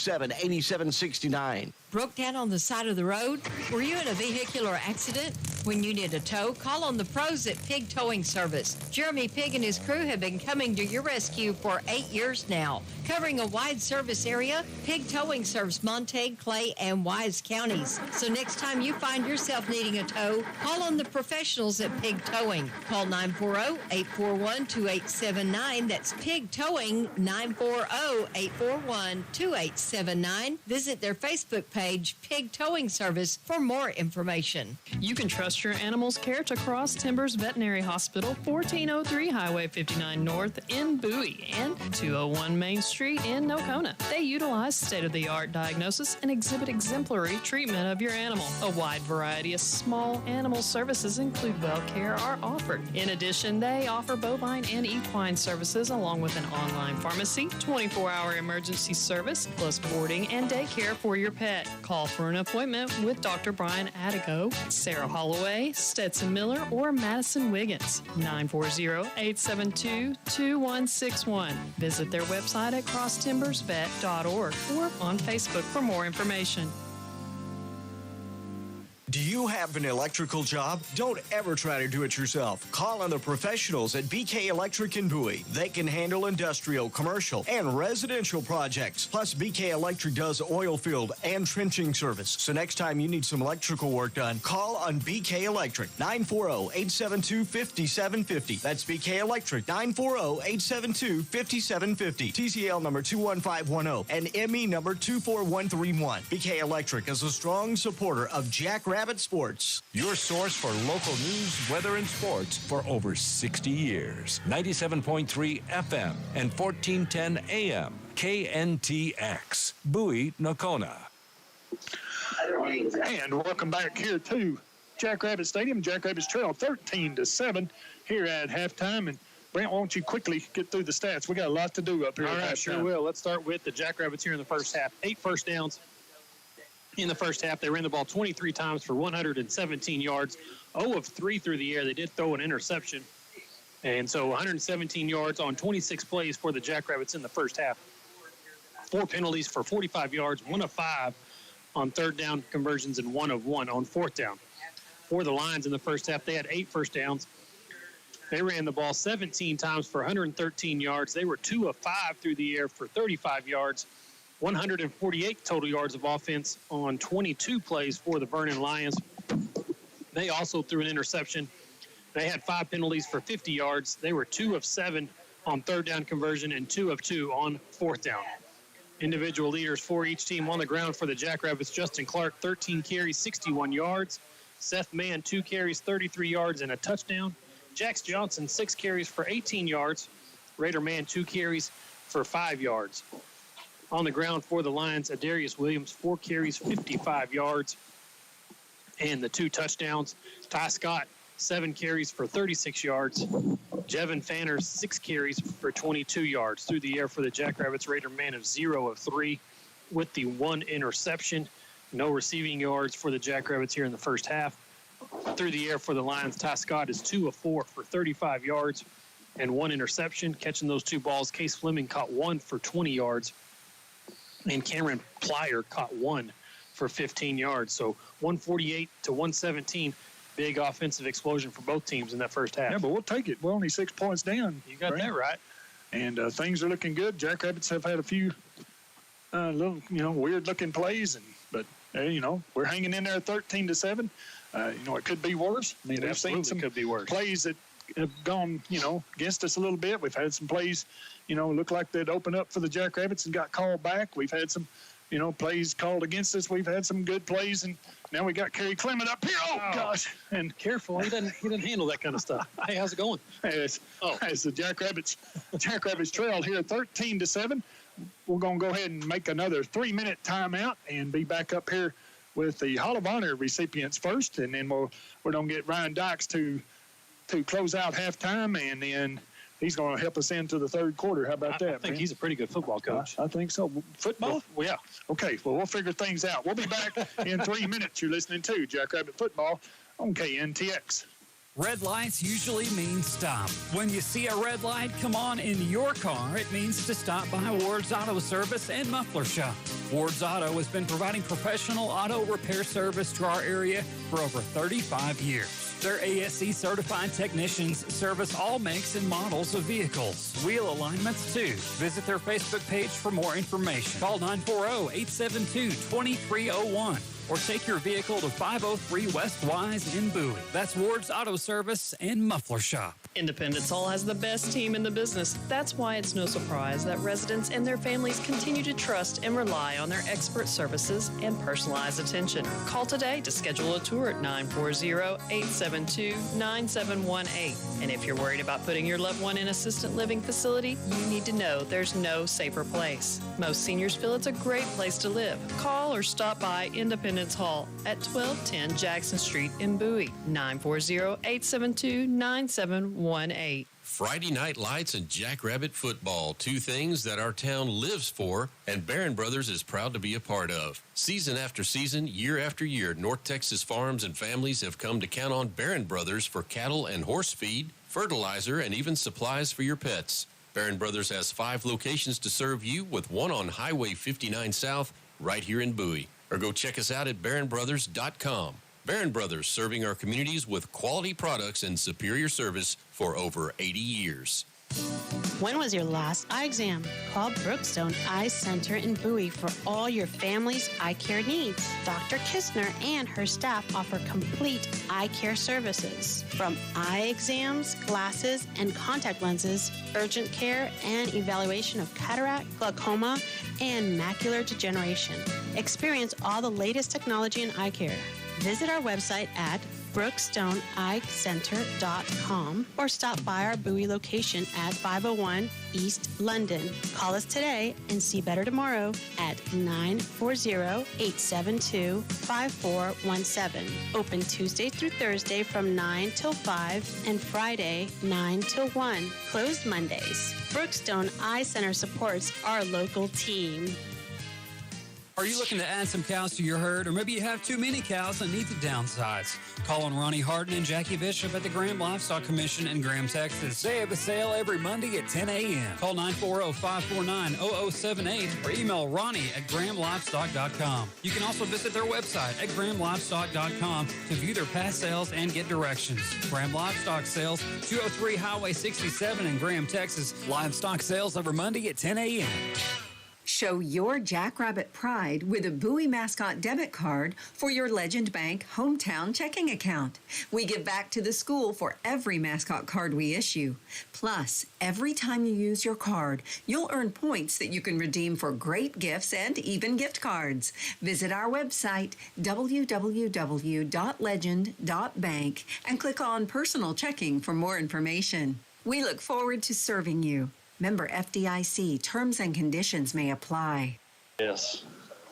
Broke down on the side of the road? Were you in a vehicular accident? When you need a tow, call on the pros at Pig Towing Service. Jeremy Pig and his crew have been coming to your rescue for 8 years now. Covering a wide service area, Pig Towing serves Montague, Clay, and Wise counties. So next time you find yourself needing a tow, call on the professionals at Pig Towing. Call 940-841-2879. That's Pig Towing, 940-841-2879. Visit their Facebook page, Pig Towing Service, for more information. You can trust your animal's care to Cross Timbers Veterinary Hospital, 1403 Highway 59 North in Bowie and 201 Main Street in Nocona. They utilize state-of-the-art diagnosis and exhibit exemplary treatment of your animal. A wide variety of small animal services, include well care, are offered. In addition, they offer bovine and equine services along with an online pharmacy, 24-hour emergency service, plus boarding and daycare for your pet. Call for an appointment with Dr. Brian Adigo, Sarah Holloway, Stetson Miller, or Madison Wiggins. 940-872-2161. Visit their website at crosstimbersvet.org or on Facebook for more information. Do you have an electrical job? Don't ever try to do it yourself. Call on the professionals at BK Electric in Bowie. They can handle industrial, commercial, and residential projects. Plus, BK Electric does oil field and trenching service. So next time you need some electrical work done, call on BK Electric, 940-872-5750. That's BK Electric, 940-872-5750. TCL number 21510 and ME number 24131. BK Electric is a strong supporter of Jackrabbit Sports. Your source for local news, weather, and sports for over 60 years. 97.3 FM and 1410 AM. KNTX. Bowie, Nocona. And welcome back here to Jackrabbit Stadium. Jackrabbits trail 13-7 here at halftime. And Brent, why don't you quickly get through the stats? We got a lot to do up here. All right, sure will. Let's start with the Jackrabbits here in the first half. 8 first downs. In the first half, they ran the ball 23 times for 117 yards, 0 of 3 through the air. They did throw an interception. And so 117 yards on 26 plays for the Jackrabbits in the first half. 4 penalties for 45 yards, 1 of 5 on third down conversions, and 1 of 1 on fourth down. For the Lions in the first half, they had 8 first downs. They ran the ball 17 times for 113 yards. They were 2 of 5 through the air for 35 yards. 148 total yards of offense on 22 plays for the Vernon Lions. They also threw an interception. They had 5 penalties for 50 yards. They were 2 of 7 on third down conversion and 2 of 2 on fourth down. Individual leaders for each team on the ground for the Jackrabbits: Justin Clark, 13 carries, 61 yards. Seth Mann, 2 carries, 33 yards and a touchdown. Jax Johnson, 6 carries for 18 yards. Raider Mann, 2 carries for 5 yards. On the ground for the Lions, Adarius Williams, 4 carries, 55 yards, and the 2 touchdowns. Ty Scott, 7 carries for 36 yards. Jevin Fanner, 6 carries for 22 yards. Through the air for the Jackrabbits, Raider man of 0 of 3 with the 1 interception. No receiving yards for the Jackrabbits here in the first half. Through the air for the Lions, Ty Scott is 2 of 4 for 35 yards and 1 interception. Catching those 2 balls, Case Fleming caught 1 for 20 yards, and Cameron Plyer caught 1 for 15 yards. So 148 to 117, big offensive explosion for both teams in that first half. Yeah, but we'll take it. We're only 6 points down. You got that right. And things are looking good. Jackrabbits have had a few little, weird-looking plays, but we're hanging in there 13-7. It could be worse. I mean, we've seen some could be worse. Plays that have gone, against us a little bit. We've had some plays, look like they'd open up for the Jackrabbits and got called back. We've had some, plays called against us. We've had some good plays, and now we got Kerry Clement up here. Oh gosh! And careful, he doesn't handle that kind of stuff. Hey, how's it going? As the Jackrabbits trail here 13-7. We're going to go ahead and make another 3-minute timeout and be back up here with the Hall of Honor recipients first, and then we're going to get Ryan Dykes to close out halftime, and then he's going to help us into the third quarter. How about that? I think he's a pretty good football coach. I think so. Football? Well, yeah. Okay, well, we'll figure things out. We'll be back in 3 minutes. You're listening to Jackrabbit Football on KNTX. Red lights usually mean stop. When you see a red light come on in your car, it means to stop by Ward's Auto Service and Muffler Shop. Ward's Auto has been providing professional auto repair service to our area for over 35 years. Their ASE certified technicians service all makes and models of vehicles. Wheel alignments too. Visit their Facebook page for more information. Call 940-872-2301. or take your vehicle to 503 West Wise in Bowie. That's Ward's Auto Service and Muffler Shop. Independence Hall has the best team in the business. That's why it's no surprise that residents and their families continue to trust and rely on their expert services and personalized attention. Call today to schedule a tour at 940-872-9718. And if you're worried about putting your loved one in assisted living facility, you need to know there's no safer place. Most seniors feel it's a great place to live. Call or stop by Independence Hall at 1210 Jackson Street in Bowie, 940-872-9718. Friday night lights and Jackrabbit football, two things that our town lives for and Barron Brothers is proud to be a part of. Season after season, year after year, North Texas farms and families have come to count on Barron Brothers for cattle and horse feed, fertilizer, and even supplies for your pets. Barron Brothers has 5 locations to serve you, with one on Highway 59 South right here in Bowie. Or go check us out at barronbrothers.com. Barron Brothers, serving our communities with quality products and superior service for over 80 years. When was your last eye exam? Call Brookstone Eye Center in Bowie for all your family's eye care needs. Dr. Kistner and her staff offer complete eye care services, from eye exams, glasses, and contact lenses, urgent care, and evaluation of cataract, glaucoma, and macular degeneration. Experience all the latest technology in eye care. Visit our website at brookstoneeyecenter.com or stop by our Bowie location at 501 East London. Call us today and see better tomorrow at 940-872-5417. Open Tuesday through Thursday from 9 till 5 and Friday 9 till 1. Closed Mondays. Brookstone Eye Center supports our local team. Are you looking to add some cows to your herd, or maybe you have too many cows and need to downsize? Call on Ronnie Harden and Jackie Bishop at the Graham Livestock Commission in Graham, Texas. They have a sale every Monday at 10 a.m. Call 940-549-0078 or email Ronnie at grahamlivestock.com. You can also visit their website at grahamlivestock.com to view their past sales and get directions. Graham Livestock Sales, 203 Highway 67 in Graham, Texas. Livestock sales every Monday at 10 a.m. Show your Jackrabbit pride with a Bowie mascot debit card for your Legend Bank hometown checking account. We give back to the school for every mascot card we issue. Plus, every time you use your card, you'll earn points that you can redeem for great gifts and even gift cards. Visit our website, www.legend.bank, and click on Personal Checking for more information. We look forward to serving you. Member FDIC, terms and conditions may apply. Yes.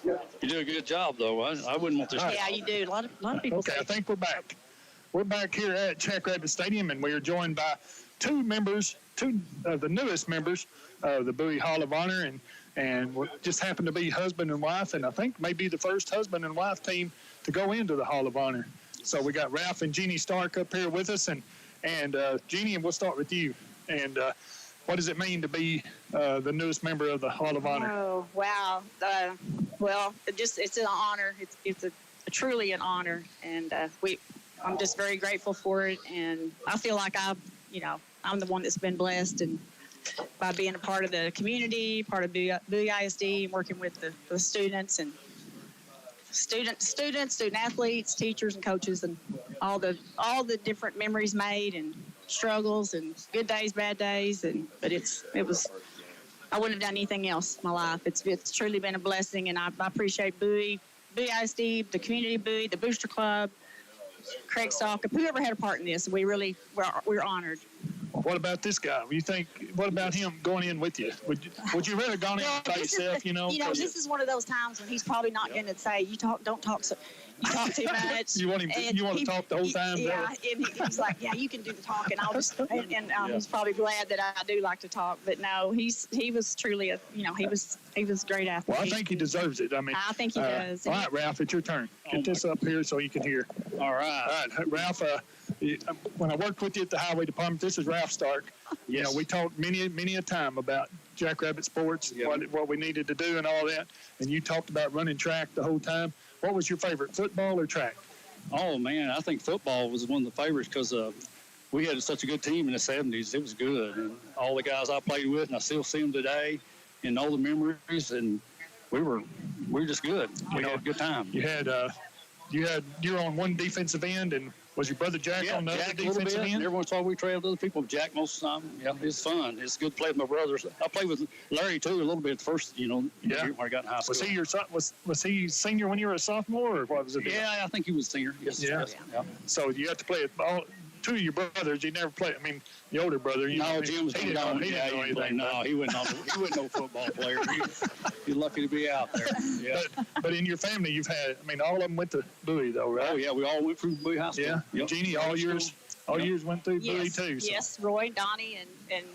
You do a good job, though. I wouldn't want this. Yeah, you do. A lot of people Okay, say. I think we're back. We're back here at Jackrabbit Stadium, and we are joined by two of the newest members of the Bowie Hall of Honor, and we just happened to be husband and wife, and I think maybe the first husband and wife team to go into the Hall of Honor. So we got Ralph and Jeannie Stark up here with us, and Jeannie, and we'll start with you. And what does it mean to be the newest member of the Hall of Honor? Oh, wow. Well, it's an honor. It's a truly an honor, and I'm just very grateful for it, and I feel like I'm the one that's been blessed, and by being a part of the community, part of Bowie ISD, and working with the students and student athletes, teachers, and coaches, and all the different memories made and struggles and good days, bad days, but I wouldn't have done anything else in my life. It's truly been a blessing, and I appreciate Bowie ISD, the community of Bowie, the Booster Club, Craig Stalkup, whoever had a part in this. We're honored. What about this guy? What about him going in with you? Would you rather gone in by yourself? This is one of those times when he's probably not going to say, you talk too much. You want to talk the whole time? Yeah, and he's like, yeah, you can do the talking. He's probably glad that I do like to talk. But no, he was truly he was a great athlete. Well, I think he deserves it. I think he does. All right, Ralph, it's your turn. Get this up here so you can hear. All right, Ralph. When I worked with you at the Highway Department, this is Ralph Stark. Yes. We talked many a time about Jackrabbit sports, what we needed to do and all that. And you talked about running track the whole time. What was your favorite, football or track? Oh, man, I think football was one of the favorites because we had such a good team in the 70s. It was good. And all the guys I played with, and I still see them today, and all the memories, and we were just good. We had a good time. You're on one defensive end, and was your brother Jack on the other defensive end? Everyone thought we trailed other people. Jack most of the time. Yeah, it's fun. It's good to play with my brothers. I played with Larry too a little bit at first. When I got in high school. Was he senior when you were a sophomore, or what was it? Yeah, I think he was senior. Yes. Yeah. So you have to play it. Two of your brothers, you never played. I mean, the older brother. Jim was he didn't know anything. No, he wasn't no football player. He's lucky to be out there. Yeah. But in your family, you've had. I mean, all of them went to Bowie, though, right? Oh yeah, we all went through Bowie High School. Yeah. Yep. Jeannie, all yours went through Bowie too. So. Yes, Roy, Donnie, and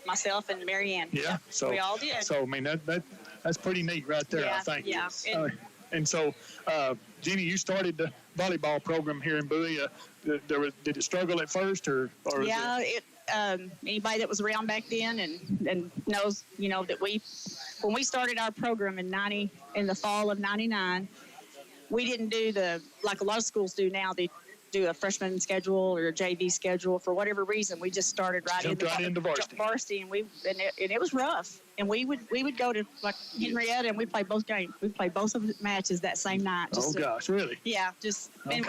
myself and Marianne. Yeah. So we all did. So I mean, that's pretty neat right there. I think. Yeah. And so, Jeannie, you started the volleyball program here in Bowie. Did it struggle at first, or yeah, anybody that was around back then and knows, that when we started our program in the fall of '99, we didn't do like a lot of schools do now. They do a freshman schedule or a JV schedule for whatever reason. We just started into varsity, and it was rough. And we would go to like Henrietta, and we play both games. We played both of the matches that same night. Gosh, really? Yeah, and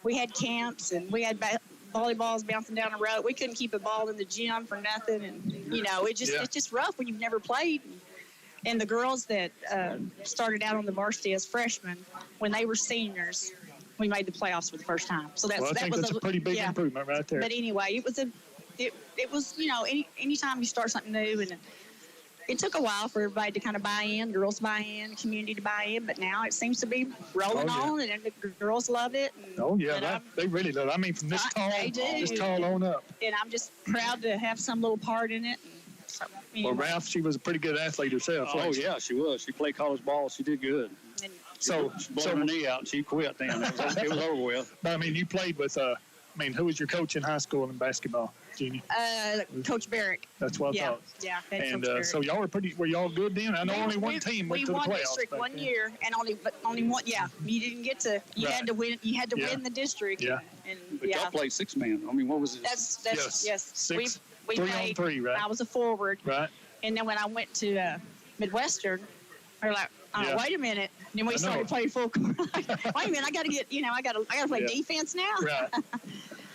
we had camps, and we had volleyballs bouncing down the road. We couldn't keep a ball in the gym for nothing, and it's just rough when you've never played. And the girls that started out on the varsity as freshmen, when they were seniors, we made the playoffs for the first time. So I think that's a pretty big improvement right there. But anyway, it was anytime you start something new, and it took a while for everybody to kind of buy in, girls buy in, community to buy in, but now it seems to be rolling on, and the girls love it. And, they really love it. I mean, from this tall on up. And I'm just proud to have some little part in it. So, Well, Ralph, she was a pretty good athlete herself. Oh, yeah, she was. She played college ball. She did good. And she blew her knee out, and she quit then. It was over with. But, I mean, you played with, who was your coach in high school in basketball, Jeannie? Coach Barrick. That's what I thought. Yeah, and so y'all were y'all good then? I know only one team went to the playoffs. We won district one year, and only one. Yeah, you didn't get to. You had to win. You had to win the district. Yeah. But y'all played 6-man. I mean, what was it? That's yes. We 3-on-3, right? I was a forward. Right. And then when I went to Midwestern, we were like, wait a minute. And then we started playing full court. Wait a minute, I got to get. I got to play defense now. Right.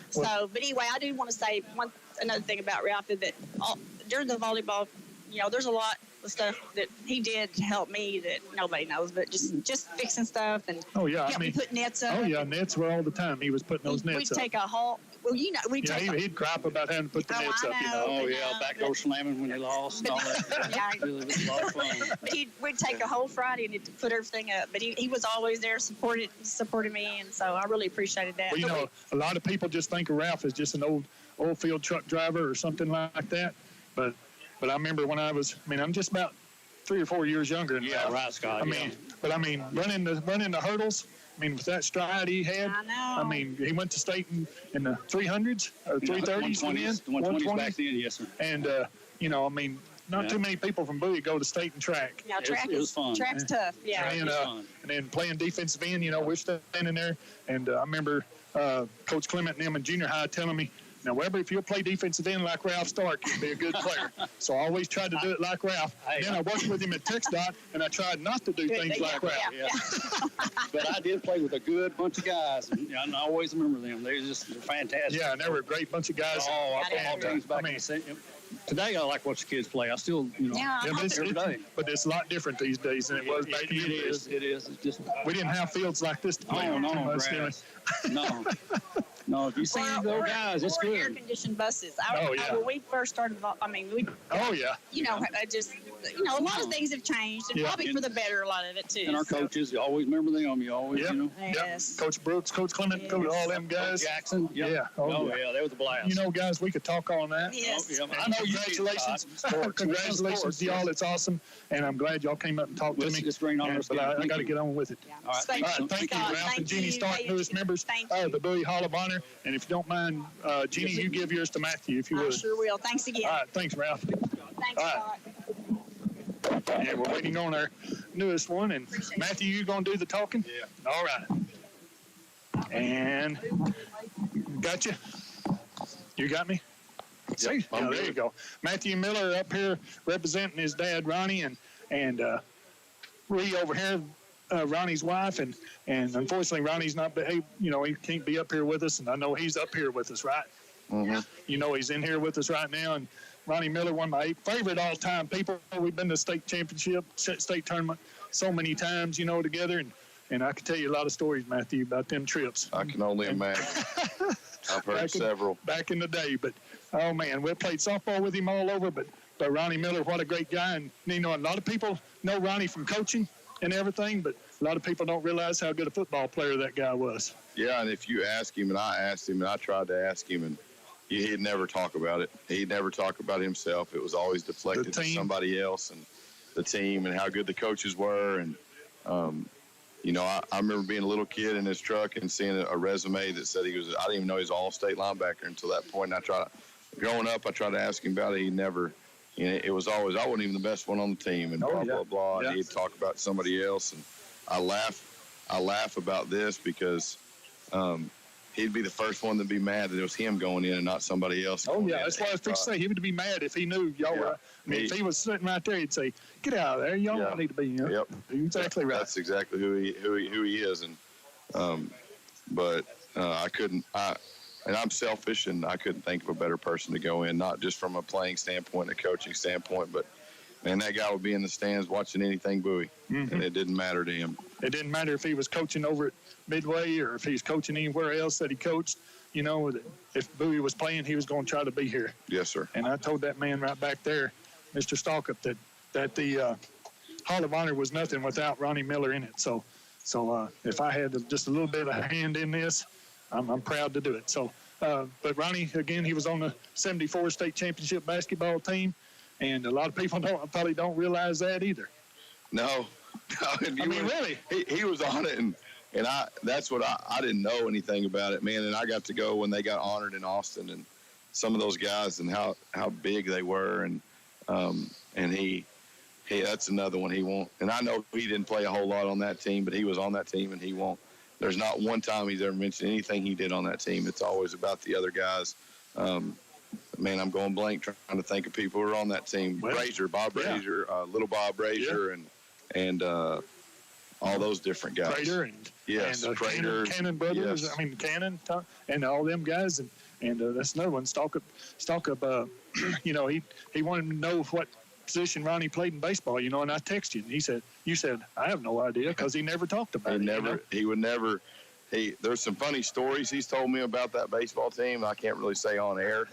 So, but anyway, I do want to say another thing about Ralph is that during the volleyball, there's a lot the stuff that he did to help me that nobody knows, but just fixing stuff and help me put nets up. Oh yeah, nets were all the time. He was putting those nets We'd up. take a whole. Well, we'd take. He'd gripe about having to put the nets up. Oh yeah, backdoor slamming when they lost and all that. Yeah. It was a lot of fun. But we'd take a whole Friday and he'd put everything up. But he was always there, supporting me, and so I really appreciated that. Well, a lot of people just think of Ralph as just an old field truck driver or something like that. But I remember when I'm just about 3 or 4 years younger than Ralph. Right, Scott. Running the hurdles. With that stride he had, I know. He went to state in the 300s or 330s. 120s back then, yes, sir. And not too many people from Bowie go to state and track. Yeah, it was fun. Track's tough. Yeah. And then playing defensive end, we're standing there, and I remember Coach Clement and them in junior high telling me, "Now, Weber, if you'll play defensive end like Ralph Stark, you'll be a good player." So I always tried to do it like Ralph. Then I worked with him at TxDOT, and I tried not to do things like Ralph. Yeah. But I did play with a good bunch of guys, and I always remember them. They're fantastic. Yeah, and they were a great bunch of guys. Oh, I played teams back today, I like watch the kids play. I still, but it's a lot different these days than it was back in the days. It is. It's just we didn't have fields like this to play on. No, if you see those guys, it's good. Air-conditioned buses. When we first started, a lot of things have changed, and probably for the better, a lot of it, too. And our coaches, you always remember them. You always, Yes. Coach Brooks, Coach Clement, all them guys. Coach Jackson. Yeah. They was a blast. Guys, we could talk on that. Yes. I know you did, congratulations. Scott. Congratulations to y'all. It's awesome. And I'm glad y'all came up and talked to me. It's great honor. But I got to get on with it. Yeah. All right. Thank you, Ralph and Jeannie Stark, newest members of the Bowie Hall of Honor. And if you don't mind, Jeannie, you give yours to Matthew, if you would. I sure will. Thanks again. All right. Thanks, Ralph. Thanks, Scott. And we're waiting on our newest one. And Matthew, you going to do the talking? Yeah. All right. And got you? You got me? See? Yeah, there you go. Matthew Miller up here representing his dad, Ronnie, and Ree over here, Ronnie's wife, and unfortunately Ronnie's not, he can't be up here with us, and I know he's up here with us, right? Mm-hmm. He's in here with us right now, and Ronnie Miller, one of my favorite all-time people. We've been to state championship, state tournament so many times, together, and I could tell you a lot of stories, Matthew, about them trips. I can only imagine. I've heard several. Back in the day, but oh man, we played softball with him all over, but Ronnie Miller, what a great guy. And a lot of people know Ronnie from coaching and everything, but a lot of people don't realize how good a football player that guy was. Yeah, and if you ask him, and I asked him, and I tried to ask him, and he'd never talk about it. He'd never talk about himself. It was always deflected to somebody else and the team and how good the coaches were. And, I remember being a little kid in his truck and seeing a resume that said I didn't even know he was an all-state linebacker until that point. And growing up, I tried to ask him about it. He never, it was always, I wasn't even the best one on the team and blah, blah. And he'd talk about somebody else. And I laugh about this because, he'd be the first one to be mad that it was him going in and not somebody else. Oh, yeah. That's what I was fixing to say. He would be mad if he knew y'all were. If he was sitting right there, he'd say, "Get out of there. Y'all don't need to be here." Yep. Exactly right. That's exactly who he is. And, but I couldn't, and I'm selfish, and I couldn't think of a better person to go in, not just from a playing standpoint, a coaching standpoint, but, man, that guy would be in the stands watching anything Bowie, and it didn't matter to him. It didn't matter if he was coaching over at Midway or if he's coaching anywhere else that he coached. If Bowie was playing, he was going to try to be here. Yes, sir. And I told that man right back there, Mr. Stalkup, that the Hall of Honor was nothing without Ronnie Miller in it. So if I had just a little bit of a hand in this, I'm proud to do it. So, but Ronnie, again, he was on the 74 state championship basketball team, and a lot of people probably don't realize that either. No. Really? He was on it, and that's what I didn't know anything about it, man. And I got to go when they got honored in Austin, and some of those guys and how big they were, and he that's another one he won't. And I know he didn't play a whole lot on that team, but he was on that team, and he won't. There's not one time he's ever mentioned anything he did on that team. It's always about the other guys. Man, I'm going blank trying to think of people who are on that team. Brazier, Bob Brazier, little Bob Brazier, and all those different guys. Prater and Prater, Cannon brothers. Yes. Cannon and all them guys, and that's another one. Stalkup. He wanted to know what position Ronnie played in baseball, you know, and I texted you, and he said, you said, I have no idea, because he never talked about it. He would never. There's some funny stories he's told me about that baseball team I can't really say on air,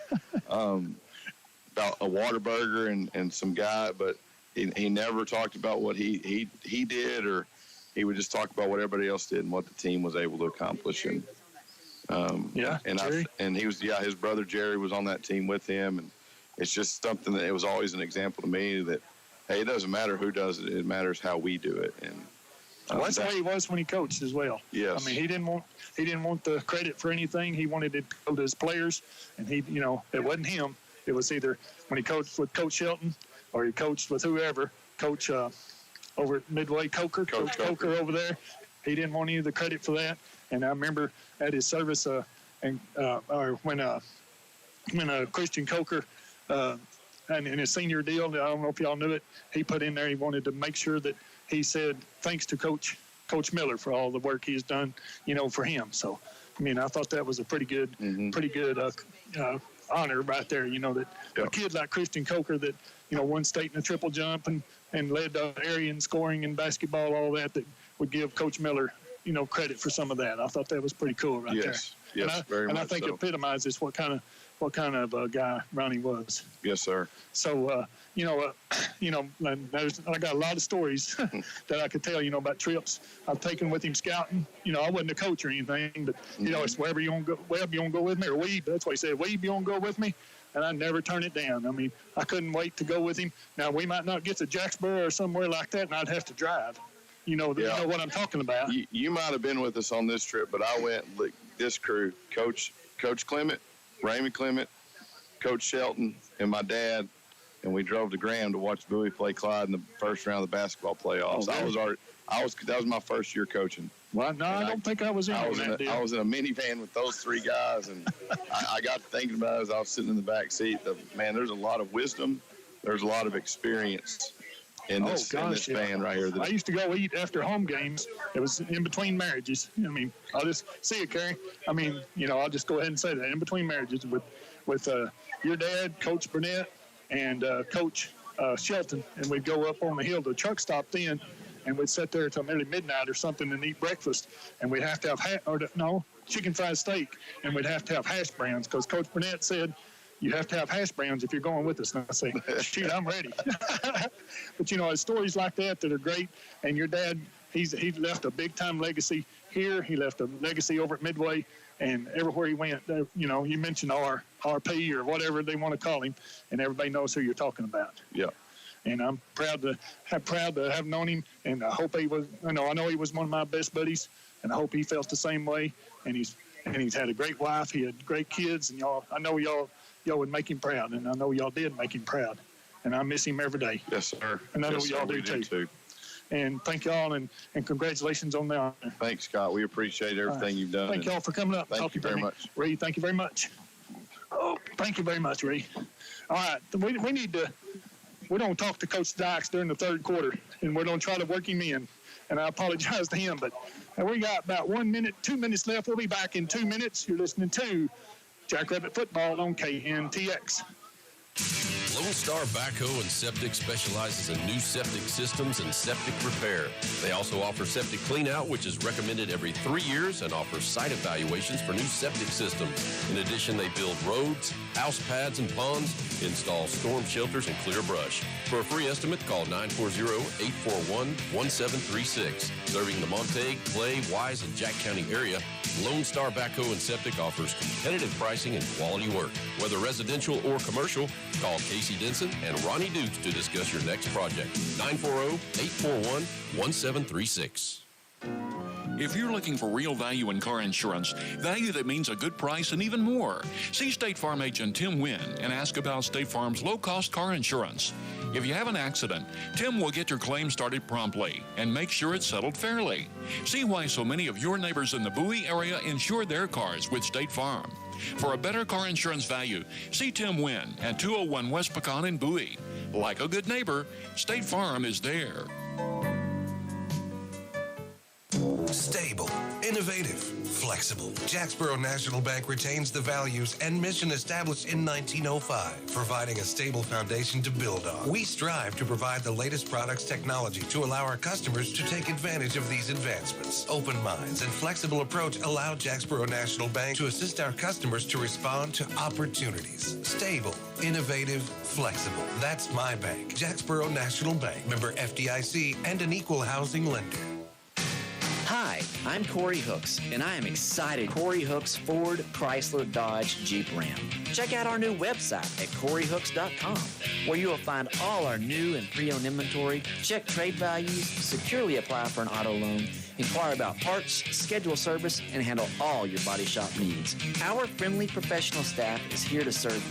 about a Whataburger and some guy, but he never talked about what he did, or he would just talk about what everybody else did and what the team was able to accomplish. And his brother Jerry was on that team with him, and it's just something that it was always an example to me that, hey, it doesn't matter who does it; it matters how we do it. And that's the way he was when he coached as well. Yes. I mean, he didn't want the credit for anything. He wanted it to go to his players, and it wasn't him. It was either when he coached with Coach Shelton or he coached with whoever, Coach over at Midway Coker, Coach Coker over there. He didn't want any of the credit for that. And I remember at his service, when Christian Coker and in his senior deal, I don't know if y'all knew it, he put in there he wanted to make sure that he said thanks to Coach Miller for all the work he's done, for him. So, I mean, I thought that was a pretty good honor right there. That a kid like Christian Coker that won state in the triple jump and led the area in scoring and basketball, all that would give Coach Miller credit for some of that. I thought that was pretty cool right there. Yes, very much. And I think it epitomizes what kind of guy Ronnie was. Yes, sir. So, I got a lot of stories that I could tell, about trips I've taken with him scouting. I wasn't a coach or anything, but, it's wherever you want to go, Webb, you want to go with me, or Weeb, that's what he said, Weeb, you want to go with me? And I never turn it down. I mean, I couldn't wait to go with him. Now, we might not get to Jacksboro or somewhere like that, and I'd have to drive. You know what I'm talking about. You might have been with us on this trip, but I went, this crew, Coach Clement, Raymond Clement, Coach Shelton, and my dad, and we drove to Graham to watch Bowie play Clyde in the first round of the basketball playoffs. Oh, that was my first year coaching. Well, no, I don't think I was in I was in a minivan with those three guys, and I got thinking about it as I was sitting in the back seat. There's a lot of wisdom. There's a lot of experience in this band right here. I used to go eat after home games. It was in between marriages. I mean, I'll just see it, Carrie. I mean, I'll just go ahead and say that in between marriages with your dad, Coach Burnett, and Coach Shelton, and we'd go up on the hill to the truck stop then, and we'd sit there until nearly midnight or something and eat breakfast, and we'd have to have chicken fried steak, and we'd have to have hash browns because Coach Burnett said you have to have hash browns if you're going with us. And I say, shoot, I'm ready. But it's stories like that are great. And your dad, he left a big time legacy here. He left a legacy over at Midway, and everywhere he went, you mentioned RP or whatever they want to call him, and everybody knows who you're talking about. Yeah. And I'm proud to have known him, and I hope he was. I know he was one of my best buddies, and I hope he felt the same way. And he's had a great wife. He had great kids, and I know y'all would make him proud, and I know y'all did make him proud. And I miss him every day. Yes, sir. And I know y'all do too. And thank y'all, and congratulations on the honor. Thanks, Scott. We appreciate everything you've done. Thank y'all for coming up. Thank you very much. Ree, thank you very much. Oh, thank you very much, Ree. All right, we don't talk to Coach Dykes during the third quarter, and we're going to try to work him in. And I apologize to him, but we got about 2 minutes left. We'll be back in 2 minutes. You're listening to Jackrabbit Football on KNTX. Lone Star Backhoe and Septic specializes in new septic systems and septic repair. They also offer septic cleanout, which is recommended every 3 years, and offers site evaluations for new septic systems. In addition, they build roads, house pads, and ponds, install storm shelters, and clear brush. For a free estimate, call 940-841-1736. Serving the Montague, Clay, Wise, and Jack County area, Lone Star Backhoe and Septic offers competitive pricing and quality work. Whether residential or commercial, call Casey Denson and Ronnie Dukes to discuss your next project. 940-841-1736. If you're looking for real value in car insurance, value that means a good price and even more, see State Farm agent Tim Wynn and ask about State Farm's low-cost car insurance. If you have an accident, Tim will get your claim started promptly and make sure it's settled fairly. See why so many of your neighbors in the Bowie area insure their cars with State Farm. For a better car insurance value, see Tim Wynn at 201 West Pecan in Bowie. Like a good neighbor, State Farm is there. Stable, innovative, flexible. Jacksboro National Bank retains the values and mission established in 1905, providing a stable foundation to build on. We strive to provide the latest products technology to allow our customers to take advantage of these advancements. Open minds and flexible approach allow Jacksboro National Bank to assist our customers to respond to opportunities. Stable, innovative, flexible. That's my bank. Jacksboro National Bank, member FDIC, and an equal housing lender. Hi, I'm Corey Hooks, and I am excited. Corey Hooks Ford, Chrysler, Dodge, Jeep, Ram. Check out our new website at CoreyHooks.com, where you will find all our new and pre-owned inventory, check trade values, securely apply for an auto loan, inquire about parts, schedule service, and handle all your body shop needs. Our friendly professional staff is here to serve you.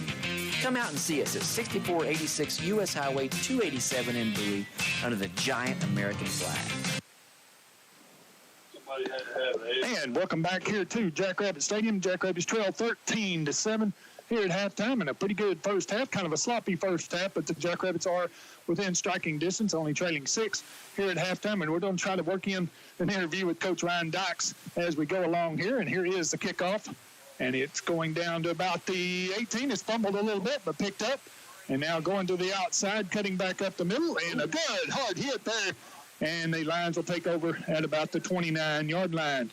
Come out and see us at 6486 U.S. Highway 287 in Bowie under the giant American flag. And welcome back here to Jackrabbit Stadium. Jackrabbits trail 13-7 here at halftime, and a pretty good first half, kind of a sloppy first half, but the Jackrabbits are within striking distance, only trailing 6 here at halftime, and we're going to try to work in an interview with Coach Ryan Dykes as we go along here, and here is the kickoff, and it's going down to about the 18. It's fumbled a little bit, but picked up, and now going to the outside, cutting back up the middle, and a good hard hit there. And the Lions will take over at about the 29-yard line.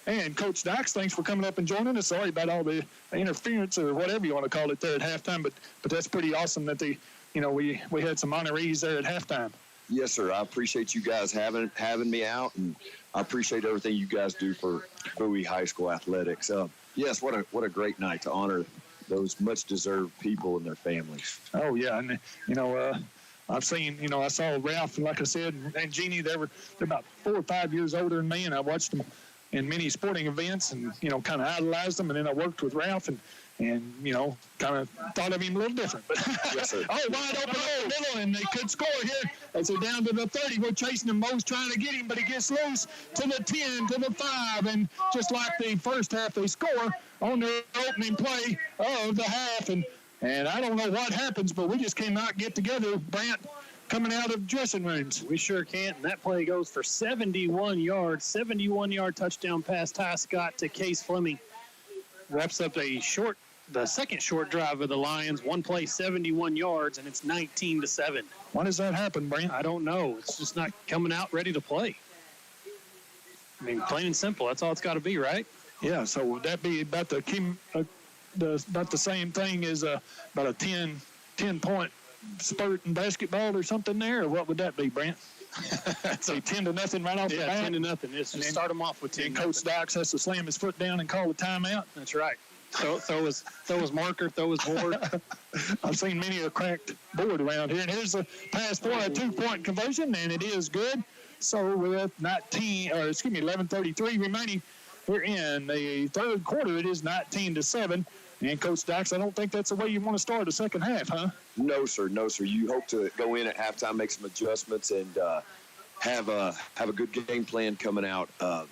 And Coach Dykes, thanks for coming up and joining us. Sorry about all the interference or whatever you want to call it there at halftime, but that's pretty awesome that we had some honorees there at halftime. Yes, sir. I appreciate you guys having me out, and I appreciate everything you guys do for Bowie High School athletics. Yes, what a great night to honor those much-deserved people and their families. Oh yeah, and I've seen, I saw Ralph, and like I said, and Jeannie, they're about 4 or 5 years older than me, and I watched them in many sporting events and, kind of idolized them. And then I worked with Ralph and kind of thought of him a little different. But yes, sir. Oh, wide open over the middle, and they could score here. As they're down to the 30, we're chasing him. Mo's trying to get him, but he gets loose to the 10, to the 5, and just like the first half, they score on their opening play of the half. And I don't know what happens, but we just cannot get together, Brant, coming out of dressing rooms. We sure can't, and that play goes for 71 yards, 71-yard touchdown pass, Ty Scott to Case Fleming. Wraps up the second short drive of the Lions. One play, 71 yards, and it's 19-7. Why does that happen, Brant? I don't know. It's just not coming out ready to play. I mean, plain and simple, that's all it's got to be, right? Yeah, so would that be about about the same thing as about a 10-point spurt in basketball or something there, or what would that be, Brant? So 10-0 right off the bat. 10-0. Just start them off with 10. And Coach Dykes has to slam his foot down and call a timeout. That's right. Throw his marker, throw his board. I've seen many a cracked board around here, and here's a pass for a 2-point conversion, and it is good. So with 11:33 remaining. We're in the third quarter. It is 19-7. And Coach Dykes, I don't think that's the way you want to start the second half, huh? No, sir. No, sir. You hope to go in at halftime, make some adjustments, and have a good game plan coming out. I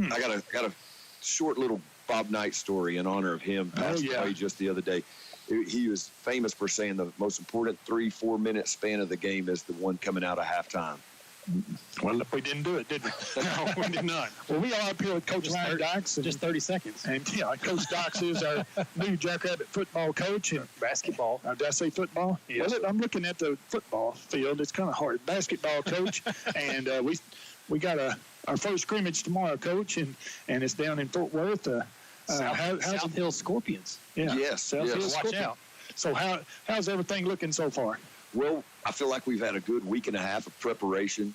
got a short little Bob Knight story in honor of him. Passed away just the other day. He was famous for saying the most important 3-4 minute span of the game is the one coming out of halftime. Well, we didn't do it, did we? No, we did not. Well, we are up here with Coach Ryan Dykes. Just 30 seconds. And, Coach Dykes is our new Jackrabbit football coach. And basketball. Did I say football? Yes. Well, I'm looking at the football field. It's kind of hard. Basketball coach. And we got our first scrimmage tomorrow, Coach, and it's down in Fort Worth. South Hill Scorpions. Yeah. Yes. South Hill Watch Scorpions. out. So how's everything looking so far? Well, I feel like we've had a good week and a half of preparation.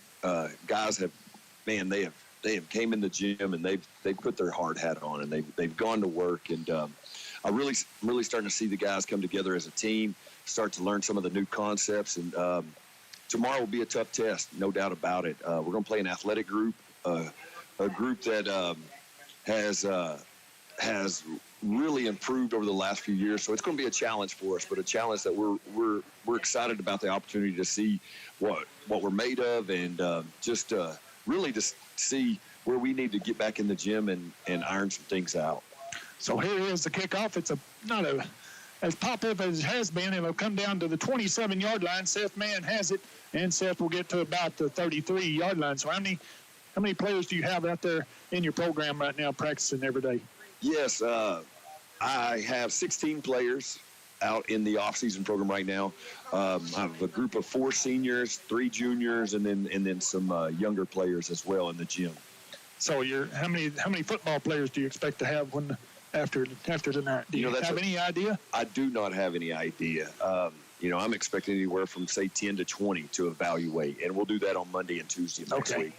Guys have came in the gym and they've put their hard hat on and they've gone to work, and I'm really starting to see the guys come together as a team, start to learn some of the new concepts, and tomorrow will be a tough test, no doubt about it. We're going to play an athletic group, a group that has really improved over the last few years. So it's going to be a challenge for us, but a challenge that we're excited about the opportunity to see what we're made of, and just really to see where we need to get back in the gym and iron some things out. So here is the kickoff. It's not as pop-up as it has been. It'll come down to the 27-yard line. Seth Mann has it, and Seth will get to about the 33-yard line. So how many players do you have out there in your program right now practicing every day? Yes, I have 16 players out in the off-season program right now. I have a group of 4 seniors, 3 juniors, and then some younger players as well in the gym. So how many football players do you expect to have after tonight? Do you have any idea? I do not have any idea. I'm expecting anywhere from, say, 10 to 20 to evaluate, and we'll do that on Monday and Tuesday next week.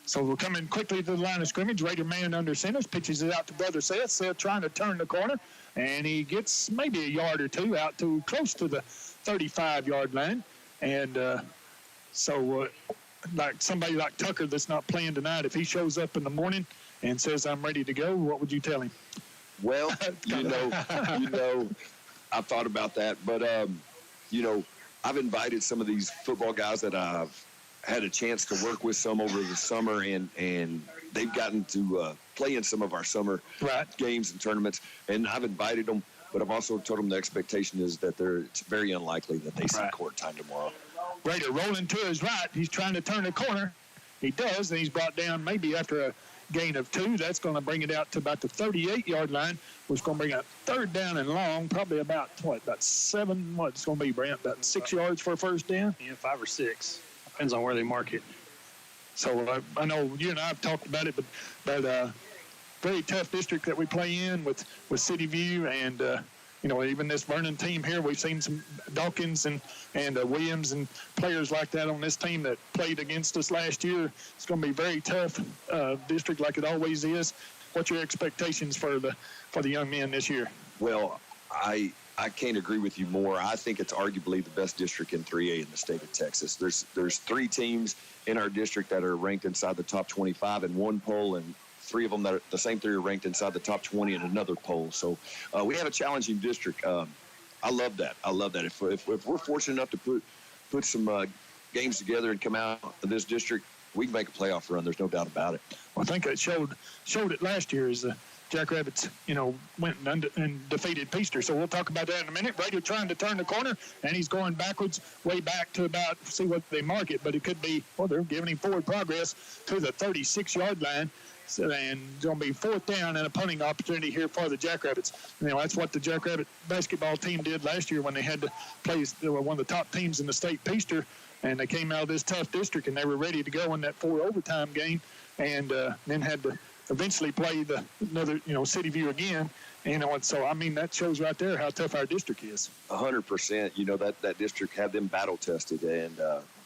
So we'll come in quickly to the line of scrimmage. Raider man under center, pitches it out to brother Seth. Seth trying to turn the corner, and he gets maybe a yard or two out to close to the 35-yard line. And like somebody like Tucker that's not playing tonight, if he shows up in the morning and says, I'm ready to go, what would you tell him? Well, I've thought about that, but, I've invited some of these football guys that I've had a chance to work with some over the summer, and they've gotten to play in some of our summer games and tournaments, and I've invited them, but I've also told them the expectation is that it's very unlikely that they see court time tomorrow. Raider rolling to his right. He's trying to turn the corner. He does, and he's brought down maybe after a gain of 2. That's going to bring it out to about the 38-yard line, which is going to bring a 3rd down and long, probably about 7, what's going to be, Brant, about 6 yards for a first down? Yeah, 5 or 6. Depends on where they mark it. So I know you and I have talked about it, but very tough district that we play in with City View and, even this Vernon team here. We've seen some Dawkins and Williams and players like that on this team that played against us last year. It's going to be very tough district like it always is. What's your expectations for the young men this year? Well, I can't agree with you more. I think it's arguably the best district in 3A in the state of Texas. There's 3 teams in our district that are ranked inside the top 25 in one poll, and 3 of them that are the same 3 are ranked inside the top 20 in another poll. So we have a challenging district. I love that. If we're fortunate enough to put some games together and come out of this district, we can make a playoff run. There's no doubt about it. Well, I think it showed it last year as the Jackrabbits, went and defeated Peaster. So we'll talk about that in a minute. Raider trying to turn the corner, and he's going backwards, way back to about, see what they mark it, but it could be, they're giving him forward progress to the 36-yard line. So, and it's going to be 4th down and a punting opportunity here for the Jackrabbits. That's what the Jackrabbit basketball team did last year when they had to play. They were one of the top teams in the state, Peaster, and they came out of this tough district, and they were ready to go in that 4 overtime game, and then had to eventually play another City View again. So that shows right there how tough our district is. 100%. That district had them battle tested, and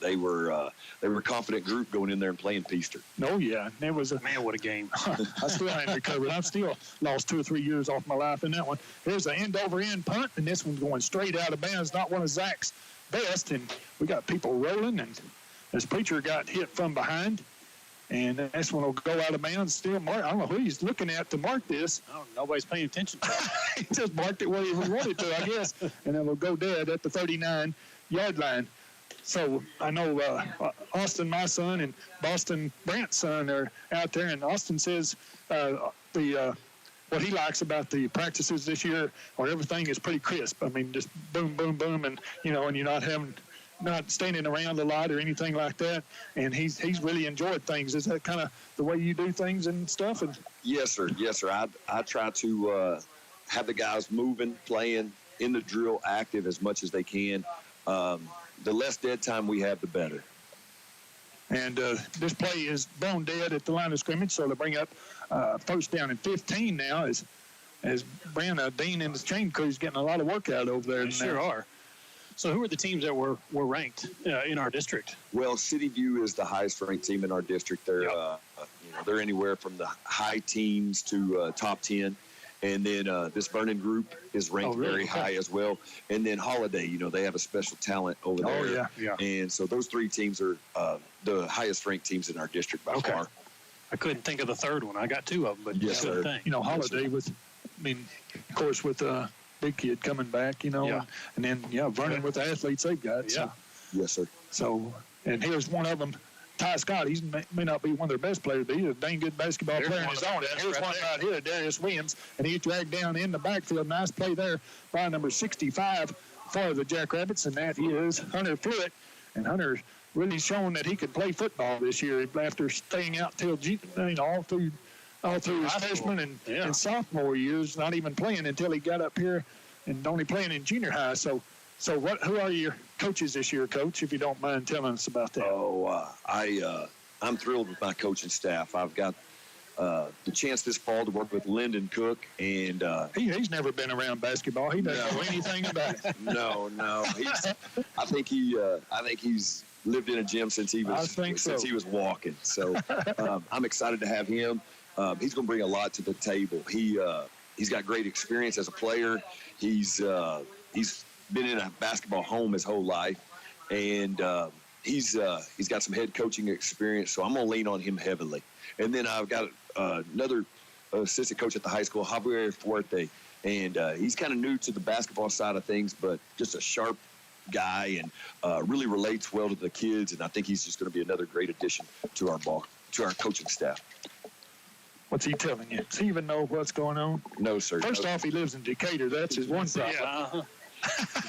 they were a confident group going in there and playing Peaster. Oh yeah, it was man, what a game! I still haven't recovered. I've still lost 2 or 3 years off my life in that one. Here's an end-over-end punt, and this one's going straight out of bounds. Not one of Zach's best, and we got people rolling, and this preacher got hit from behind. And this one will go out of bounds. Still mark. I don't know who he's looking at to mark this. Oh, nobody's paying attention to it. He just marked it where he wanted to, I guess. And then we'll go dead at the 39-yard line. So I know Austin, my son, and Boston, Brant's son, are out there. And Austin says what he likes about the practices this year, or everything is pretty crisp. I mean, just boom, boom, boom, and and you're not standing around a lot or anything like that, and he's really enjoyed things. Is that kind of the way you do things and stuff? And Yes, sir. I try to have the guys moving, playing in the drill, active as much as they can. The less dead time we have, the better. And this play is bone dead at the line of scrimmage, so they'll bring up 1st down and 15 now as Brant Dean and his chain crew's getting a lot of work out over there. They sure are. So who are the teams that were ranked in our district? Well, City View is the highest ranked team in our district. They're they're anywhere from the high teens to top 10. And then this Vernon group is ranked very high as well. And then Holiday, they have a special talent over there. Yeah. And so those 3 teams are the highest ranked teams in our district by far. I couldn't think of the 3rd one. I got 2 of them, but yes, sir. Holiday with Big Kid coming back, and then Vernon with the athletes they've got. Yeah. So. Yes, sir. So, and here's one of them, Ty Scott. He may not be one of their best players, but he's a dang good basketball player in his own. And here's one right here, Darius Williams, and he's dragged down in the backfield. Nice play there by number 65 for the Jackrabbits, and that is Hunter Flewitt. And Hunter's really shown that he could play football this year after staying out till all through his freshman and sophomore years, not even playing until he got up here and only playing in junior high. So who are your coaches this year, Coach, if you don't mind telling us about that? I'm thrilled with my coaching staff. I've got the chance this fall to work with Lyndon Cook, and he's never been around basketball. He doesn't know anything about it. No. I think he's lived in a gym since he was walking. So I'm excited to have him. He's going to bring a lot to the table. He's got great experience as a player. He's been in a basketball home his whole life, and he's got some head coaching experience. So I'm going to lean on him heavily. And then I've got another assistant coach at the high school, Javier Fuerte, and he's kind of new to the basketball side of things, but just a sharp guy and really relates well to the kids. And I think he's just going to be another great addition to our coaching staff. What's he telling you? Does he even know what's going on? No, sir. First off, he lives in Decatur. That's his one problem.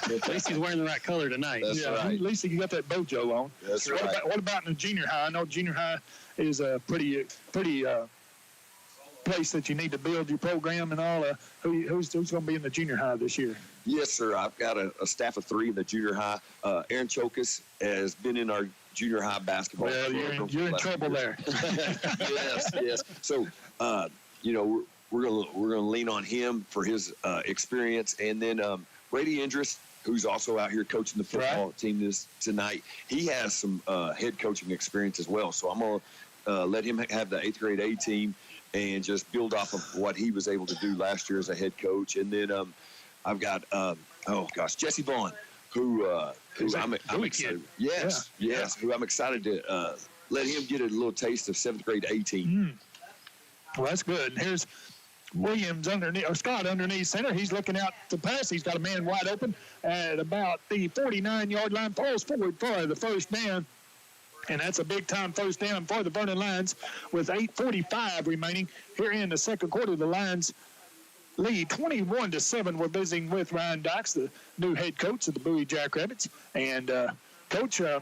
Yeah. At least he's wearing the right color tonight. That's right. At least he got that bojo on. That's right. What about in the junior high? I know junior high is a pretty place that you need to build your program and all. Who's going to be in the junior high this year? Yes, sir. I've got a staff of 3 in the junior high. Aaron Chokas has been in our junior high basketball. Well, you're in trouble there. Yes. So, we're gonna lean on him for his experience, and then Brady Indris, who's also out here coaching the football team tonight. He has some head coaching experience as well. So I'm gonna let him have the 8th grade A team and just build off of what he was able to do last year as a head coach. And then I've got Jesse Vaughn, who I'm excited. Yes. Who I'm excited to let him get a little taste of 7th grade A team. Well, that's good. And here's Williams Scott underneath center. He's looking out to pass. He's got a man wide open at about the 49-yard line. Falls forward for the first down. And that's a big-time first down for the Vernon Lions with 8:45 remaining. Here in the second quarter, the Lions lead 21-7. We're visiting with Ryan Dykes, the new head coach of the Bowie Jackrabbits. And, Coach, why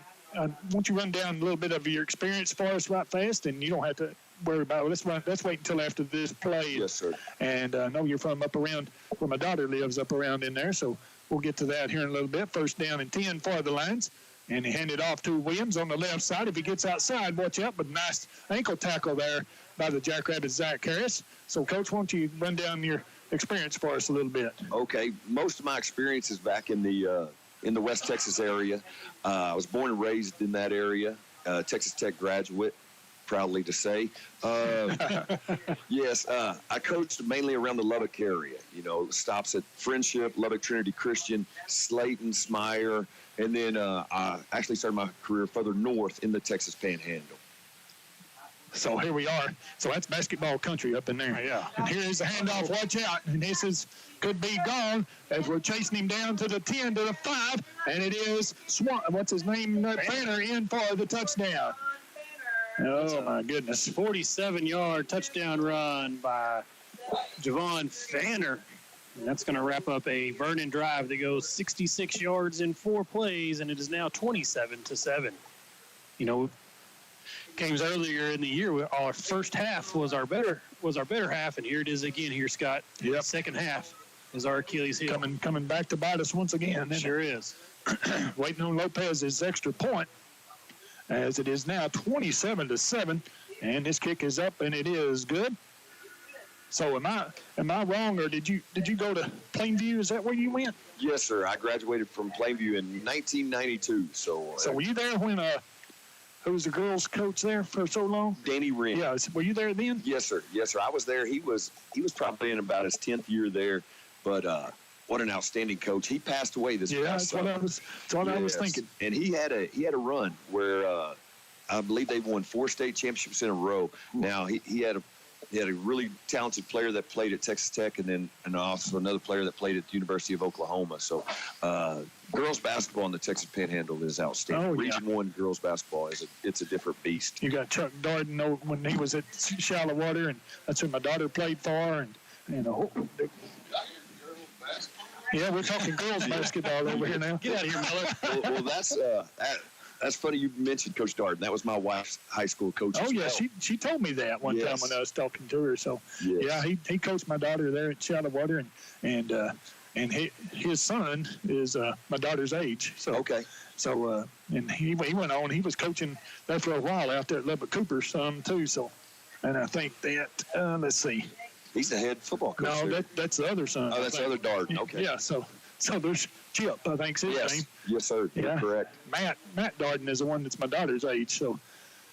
don't you run down a little bit of your experience for us right fast, and you don't have to worry about it. Let's wait until after this play. Yes, sir. And I know you're from up around where my daughter lives, up around in there, so we'll get to that here in a little bit. First down and 10 for the Lions. And he handed off to Williams on the left side. If he gets outside, watch out, but nice ankle tackle there by the Jackrabbits, Zach Harris. So, Coach, why don't you run down your experience for us a little bit? Okay. Most of my experience is back in the West Texas area. I was born and raised in that area, Texas Tech graduate, proudly to say. Yes, I coached mainly around the Lubbock area, stops at Friendship, Lubbock Trinity Christian, Slayton, Smyer, and then I actually started my career further north in the Texas Panhandle. So here we are. So that's basketball country up in there. Yeah. And here's the handoff. Watch out. And this could be gone as we're chasing him down to the 10 to the 5. And it is what's his name? Banner in for the touchdown. Oh, my goodness. 47-yard touchdown run by Javon Fanner. And that's going to wrap up a Vernon drive that goes 66 yards in 4 plays, and it is now 27-7. Games earlier in the year, our first half was our better half, and here it is again. Here, Scott. Yep. Second half is our Achilles heel. Coming back to bite us once again. Sure is. Waiting on Lopez's extra point, as it is now 27-7, and this kick is up, and it is good. So am I wrong, or did you go to Plainview? Is that where you went? Yes, sir. I graduated from Plainview in 1992. So were you there when who was the girls' coach there for so long? Danny Wren. Yeah, were you there then? Yes, sir. I was there. He was probably in about his 10th year there, but what an outstanding coach. He passed away this past summer. That's what I was thinking. And he had a run where I believe they won 4 state championships in a row. Now he had a really talented player that played at Texas Tech, and also another player that played at the University of Oklahoma. So girls basketball in the Texas Panhandle is outstanding. Oh, yeah. Region 1 girls basketball it's a different beast. You got Chuck Darden when he was at Shallow Water, and that's who my daughter played for. Yeah, we're talking girls basketball over here now. Get out of here, Miller. Well, that's That's funny you mentioned Coach Darden. That was my wife's high school coach. Oh, as yeah, well. she told me that one time when I was talking to her. So, yeah, he coached my daughter there at Shallowater, and his son is my daughter's age. So, okay. So, and he went on. He was coaching there for a while out there at Lubbock Cooper some too. So, and I think that let's see. He's the head football coach. No, that's the other son. Oh, that's the other Darden. Okay. Yeah. So there's Chip. I think's his name. Yes, sir. You're correct. Matt Darden is the one that's my daughter's age.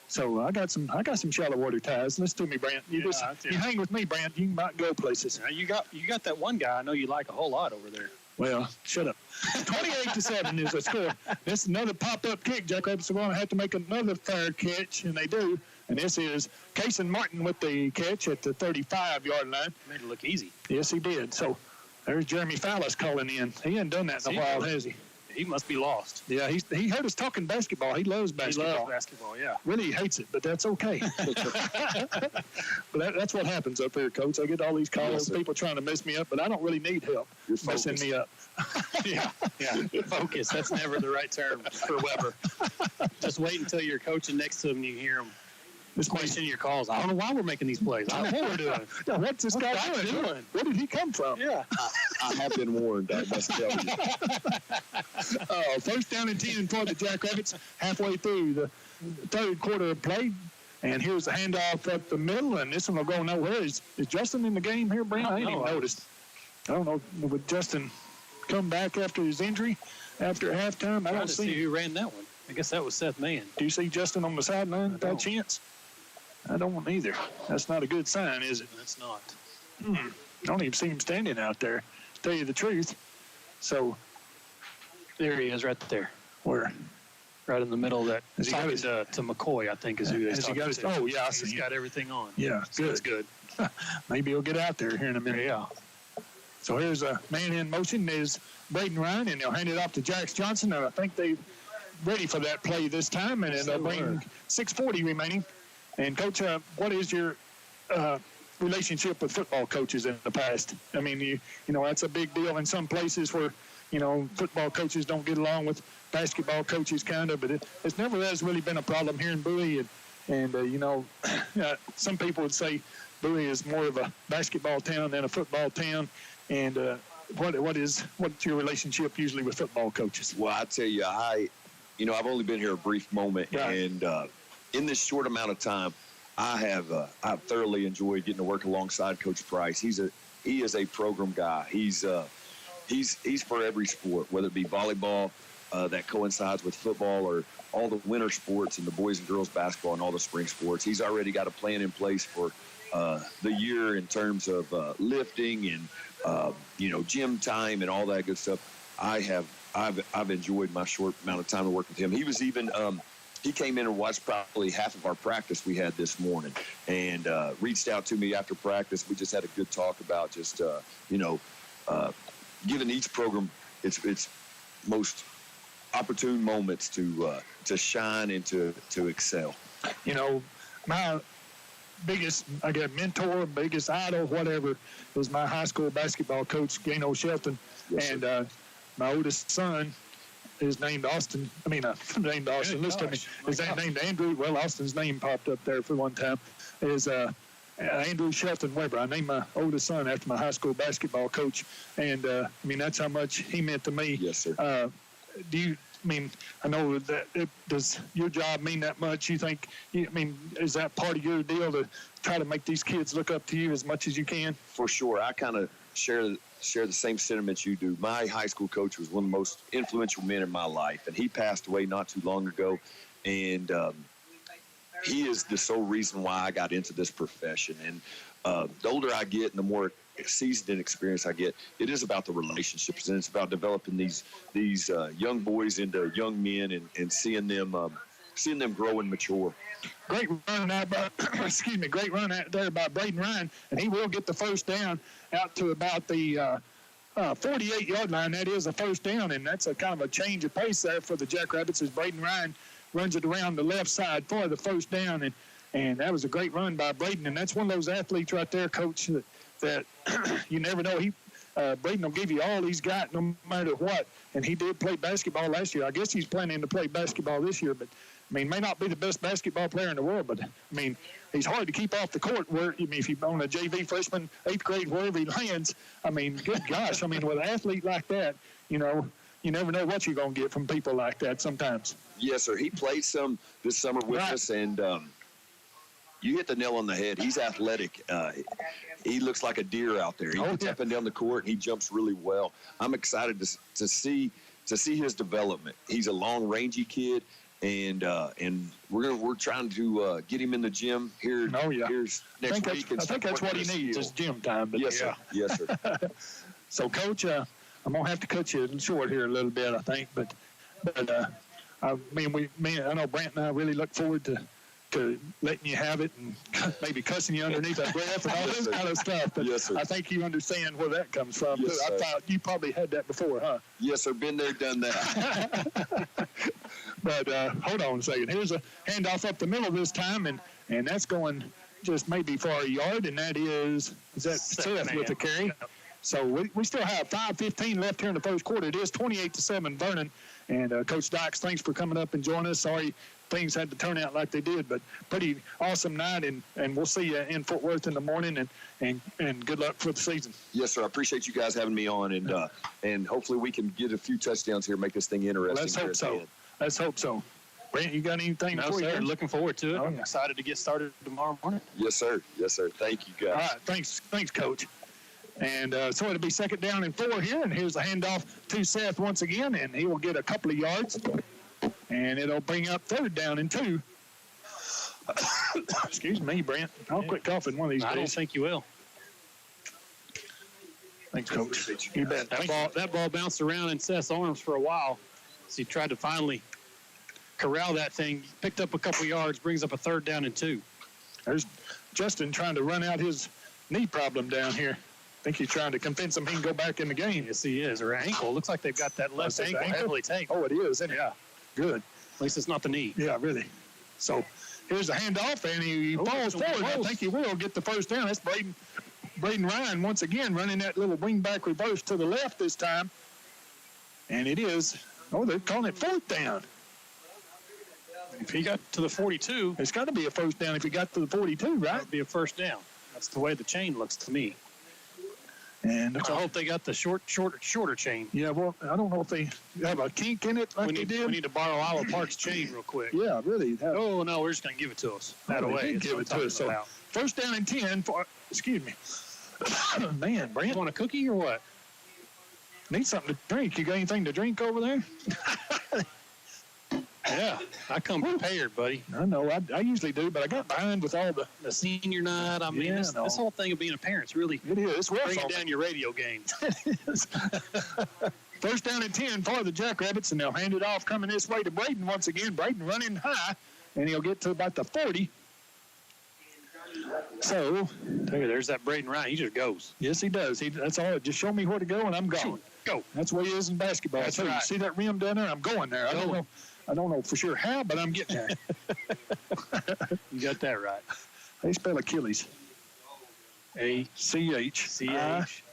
So I got some Shallowater ties. Listen to me, Brant. You hang with me, Brant. You might go places. You got that one guy I know you like a whole lot over there. Well, shut up. 28-7 is the score. This is another pop-up kick. Jackrabbits are going to have to make another fair catch, and they do. And this is Kason Martin with the catch at the 35-yard line. Made it look easy. Yes, he did. So there's Jeremy Fallis calling in. He hasn't done that in a while, has he? He must be lost. Yeah, he heard us talking basketball. He loves basketball. He loves basketball, yeah. Really, he hates it, but that's okay. But that's what happens up here, Coach. I get all these calls, people trying to mess me up, but I don't really need help messing me up. yeah. Focus. That's never the right term for Weber. Just wait until you're coaching next to him and you hear him question your calls. I don't know why we're making these plays. I don't know what we're doing. Yeah, what's this guy doing? Where did he come from? Yeah. I have been warned, I must tell you. First down and 10 for the Jackrabbits halfway through the third quarter of play. And here's the handoff up the middle, and this one will go nowhere. Is Justin in the game here, Brent? I ain't even noticed. I don't know. Would Justin come back after his injury after halftime? I don't see who ran that one. I guess that was Seth Mann. Do you see Justin on the sideline by chance? I don't either. That's not a good sign, is it? That's not. I don't even see him standing out there, to tell you the truth. So there he is right there. Where? Right in the middle of that. He's talking to McCoy, I think, is who he's talking to. Oh, yeah, I see. He's got everything on. Yeah, so good. That's good. Maybe he'll get out there here in a minute. Yeah. So here's a man in motion is Braden Ryan, and they'll hand it off to Jax Johnson, and I think they're ready for that play this time, and they'll bring 6:40 remaining. And, Coach, what is your relationship with football coaches in the past? I mean, you know, that's a big deal in some places where, you know, football coaches don't get along with basketball coaches kind of, but it's never has really been a problem here in Bowie. And you know, some people would say Bowie is more of a basketball town than a football town. And what's your relationship usually with football coaches? Well, I tell you, I've only been here a brief moment, and in this short amount of time, I've thoroughly enjoyed getting to work alongside Coach Price. He is a program guy. He's for every sport, whether it be volleyball that coincides with football, or all the winter sports and the boys and girls basketball and all the spring sports. He's already got a plan in place for the year in terms of lifting and gym time and all that good stuff. I've enjoyed my short amount of time to work with him. He was even he came in and watched probably half of our practice we had this morning, and reached out to me after practice. We just had a good talk about just giving each program its most opportune moments to shine and to excel. You know, my biggest, I guess, mentor, biggest idol, whatever, was my high school basketball coach, Gano Shelton. Yes, and my oldest son is named Austin. Named Austin. Listen to me. Is that named Andrew? Well, Austin's name popped up there for one time. Is Andrew Shelton Weber. I named my oldest son after my high school basketball coach. And, that's how much he meant to me. Yes, sir. I know that does your job mean that much? You think, is that part of your deal to try to make these kids look up to you as much as you can? For sure. I kind of share the same sentiments you do. My high school coach was one of the most influential men in my life, and he passed away not too long ago. And he is the sole reason why I got into this profession. And the older I get and the more seasoned and experience I get, it is about the relationships, and it's about developing these young boys into young men and seeing them grow and mature. Great run out by, great run out there by Braden Ryan, and he will get the first down out to about the 48-yard line. That is a first down, and that's a kind of a change of pace there for the Jackrabbits as Braden Ryan runs it around the left side for the first down, and that was a great run by Braden, and that's one of those athletes right there, Coach, that you never know. Braden will give you all he's got no matter what. And he did play basketball last year. I guess he's planning to play basketball this year, but, I mean, may not be the best basketball player in the world, but, I mean, he's hard to keep off the court. Where, I mean, if you're on a JV freshman, 8th grade, wherever he lands, I mean, good gosh. I mean, with an athlete like that, you know, you never know what you're going to get from people like that sometimes. Yes, sir. He played some this summer with us, and you hit the nail on the head. He's athletic. He looks like a deer out there. He gets up and down the court, and he jumps really well. I'm excited to see his development. He's a long, rangy kid, and we're trying to get him in the gym here. Here's next week. I think that's what he needs is gym time. But yes, sir. Yes, sir. So, Coach, I'm gonna have to cut you short here a little bit, I think. But I know Brant and I really look forward to letting you have it and maybe cussing you underneath our breath and all this kind of stuff. But I think you understand where that comes from. Yes, I thought you probably had that before, huh? Yes, sir. Been there, done that. But hold on a second. Here's a handoff up the middle this time, and that's going just maybe for a yard, and that is that Seth with the carry. So we still have 5:15 left here in the first quarter. It is 28-7 Vernon. And Coach Dykes, thanks for coming up and joining us. Sorry things had to turn out like they did, but pretty awesome night, and we'll see you in Fort Worth in the morning, and good luck for the season. Yes, sir. I appreciate you guys having me on, and hopefully we can get a few touchdowns here, make this thing interesting. Let's hope so. Let's hope so. Brent, you got anything? No, sir. Looking forward to it. I'm excited to get started tomorrow morning. Yes, sir. Yes, sir. Thank you, guys. All right. Thanks, Coach. And so it'll be 2nd down and 4 here, and here's a handoff to Seth once again, and he will get a couple of yards, and it'll bring up 3rd down and 2. Excuse me, Brent. I'll quit coughing one of these days. I don't think you will. Thanks, Coach. You bet. That ball bounced around in Seth's arms for a while, so he tried to finally corral that thing, picked up a couple yards, brings up a 3rd down and 2. There's Justin trying to run out his knee problem down here. I think he's trying to convince him he can go back in the game. Yes, he is. Or ankle. Looks like they've got that left ankle heavily taped. Oh, it is, isn't it? Yeah. Good. At least it's not the knee. Yeah, really. So here's a handoff, and he falls forward. I think he will get the 1st down. That's Braden Ryan once again running that little wingback reverse to the left this time. And it is, they're calling it 4th down. If he got to the 42. It's got to be a 1st down if he got to the 42, right? That would be a 1st down. That's the way the chain looks to me. And I hope they got the shorter chain. Yeah, well, I don't know if they have a kink in it like they did. We need to borrow Iowa Park's chain real quick. Yeah, really. Oh, no, we're just going to give it to us. That way. Give it to us. So 1st down and 10 for, excuse me. Man, Brent. You want a cookie or what? Need something to drink. You got anything to drink over there? Yeah, I come prepared, buddy. I know. I usually do, but I got behind with all the senior night. I mean, this whole thing of being a parent's really it's bringing down your radio game. 1st down and 10 for the Jackrabbits, and they'll hand it off coming this way to Braden once again. Braden running high, and he'll get to about the 40. So, there's that Braden Ryan. He just goes. Yes, he does. That's all. Just show me where to go, and I'm going. Shoot, go. That's the way he is in basketball. That's right. You see that rim down there? I'm going there. I don't know for sure how, but I'm getting there. You got that right. They spell Achilles. A-C-H. C-H.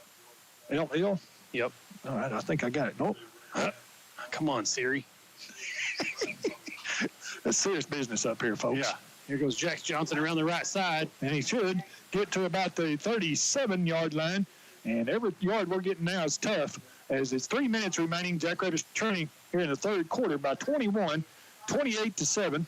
L-L? Yep. All right, I think I got it. Nope. Come on, Siri. That's serious business up here, folks. Yeah. Here goes Jax Johnson around the right side. And he should get to about the 37-yard line. And every yard we're getting now is tough, as it's 3 minutes remaining. Jackrabbits turning here in the 3rd quarter by 21, 28-7.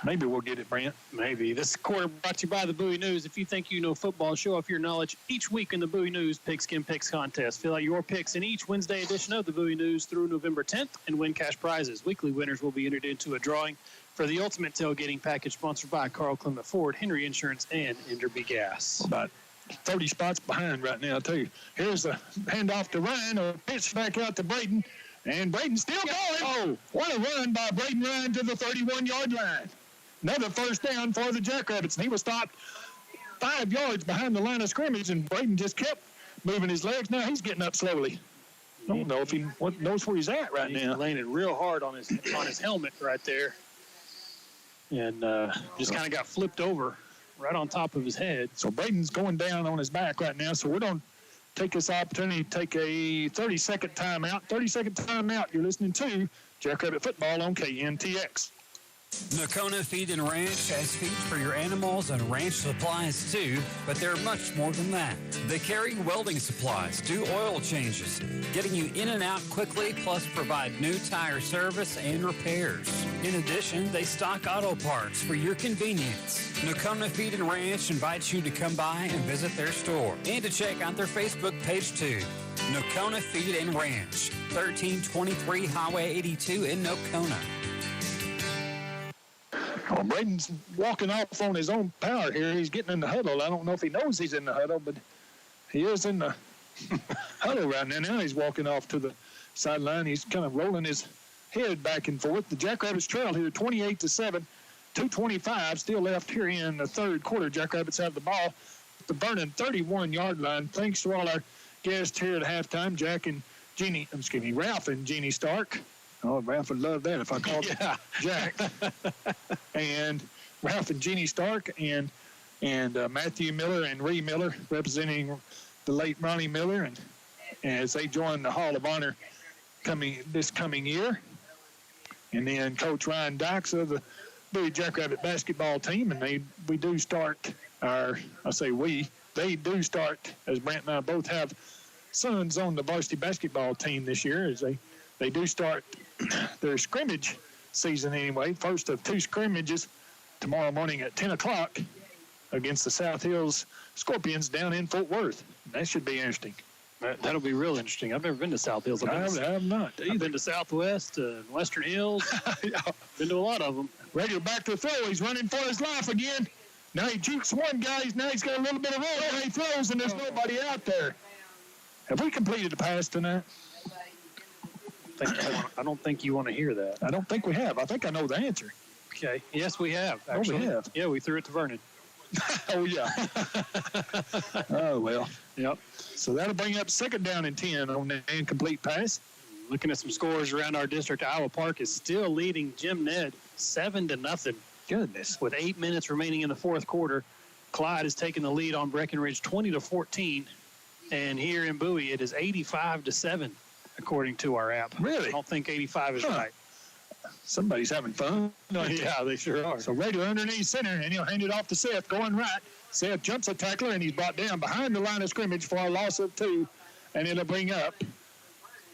Maybe we'll get it, Brent. Maybe. This quarter brought to you by the Bowie News. If you think you know football, show off your knowledge each week in the Bowie News Pigskin Picks contest. Fill out your picks in each Wednesday edition of the Bowie News through November 10th and win cash prizes. Weekly winners will be entered into a drawing for the ultimate tailgating package sponsored by Carl Clement Ford, Henry Insurance, and Enderby Gas. About 30 spots behind right now, too. Here's the handoff to Ryan, or pitch back out to Braden, and Braden still going. Oh, what a run by Braden Ryan to the 31-yard line. Another 1st down for the Jackrabbits, and he was stopped 5 yards behind the line of scrimmage, and Braden just kept moving his legs. Now he's getting up slowly. I don't know if he knows where he's at right now. He's landed real hard on his helmet right there, and just kind of got flipped over right on top of his head. So Braden's going down on his back right now, so we're going to take this opportunity to take a 30-second timeout. 30-second timeout. You're listening to Jackrabbit Football on KNTX. Nocona Feed and Ranch has feed for your animals and ranch supplies too, but they're much more than that. They carry welding supplies, do oil changes, getting you in and out quickly, plus provide new tire service and repairs. In addition, they stock auto parts for your convenience. Nocona Feed and Ranch invites you to come by and visit their store and to check out their Facebook page too. Nocona Feed and Ranch, 1323 Highway 82 in Nocona. Well, Braden's walking off on his own power here. He's getting in the huddle. I don't know if he knows he's in the huddle, but he is in the huddle right now. Now he's walking off to the sideline. He's kind of rolling his head back and forth. The Jackrabbits trail here 28-7, 2:25 still left here in the third quarter. Jackrabbits have the ball at the Vernon 31-yard line. Thanks to all our guests here at halftime, Ralph and Jeannie Stark. Oh, Ralph would love that if I called him Jack. And Ralph and Jeannie Stark and Matthew Miller and Ree Miller representing the late Ronnie Miller, and as they join the Hall of Honor this coming year. And then Coach Ryan Dykes of the Bowie Jackrabbit basketball team, and they do start, as Brent and I both have sons on the varsity basketball team this year, as they do start their scrimmage season anyway. First of two scrimmages tomorrow morning at 10 o'clock against the South Hills Scorpions down in Fort Worth. That should be interesting. That'll be real interesting. I've never been to South Hills. I have not either. I've been to Southwest and Western Hills. Been to a lot of them. Ready to back to the throw. He's running for his life again. Now he jukes one guy. Now he's got a little bit of room. He throws, and there's nobody out there. Have we completed the pass tonight? I don't think you want to hear that. I don't think we have. I think I know the answer. Okay. Yes, we have, actually. Oh, we have. Yeah, we threw it to Vernon. Oh, yeah. Oh, well. Yep. So that'll bring up second down and 10 on the incomplete pass. Looking at some scores around our district, Iowa Park is still leading Jim Ned 7-0. Goodness. With 8 minutes remaining in the fourth quarter, Clyde has taken the lead on Breckenridge 20-14. And here in Bowie, it is 85-7. According to our app. Really? I don't think 85 is right. Somebody's having fun. Yeah, they sure are. So Raider underneath center, and he'll hand it off to Seth going right. Seth jumps a tackler, and he's brought down behind the line of scrimmage for a loss of 2. And it'll bring up,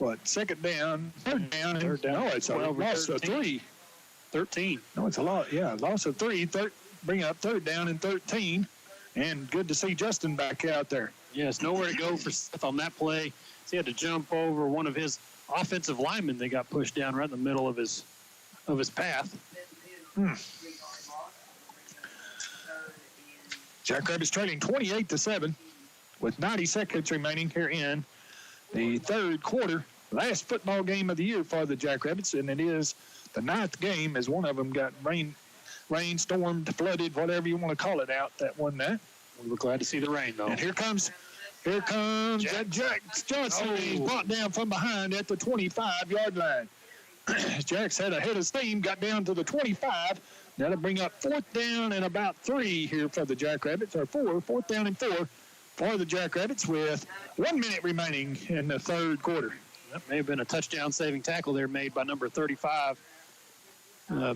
third down. No, it's a loss of 3. 13. No, it's a lot. Yeah, loss of 3. Bring up third down and 13. And good to see Justin back out there. Yes, nowhere to go for Seth on that play. He had to jump over one of his offensive linemen that got pushed down right in the middle of his path. Jackrabbits trailing 28-7 with 90 seconds remaining here in the third quarter. Last football game of the year for the Jackrabbits, and it is the 9th game as one of them got rainstormed, flooded, whatever you want to call it out that one night. We were glad to see the rain, though. And here comes Jack Johnson. He's brought down from behind at the 25-yard line. Jack's had a head of steam, got down to the 25. That'll bring up fourth down and about 3 here for the Jackrabbits, or 4th down and 4 for the Jackrabbits with 1 minute remaining in the third quarter. That may have been a touchdown-saving tackle there made by number 35,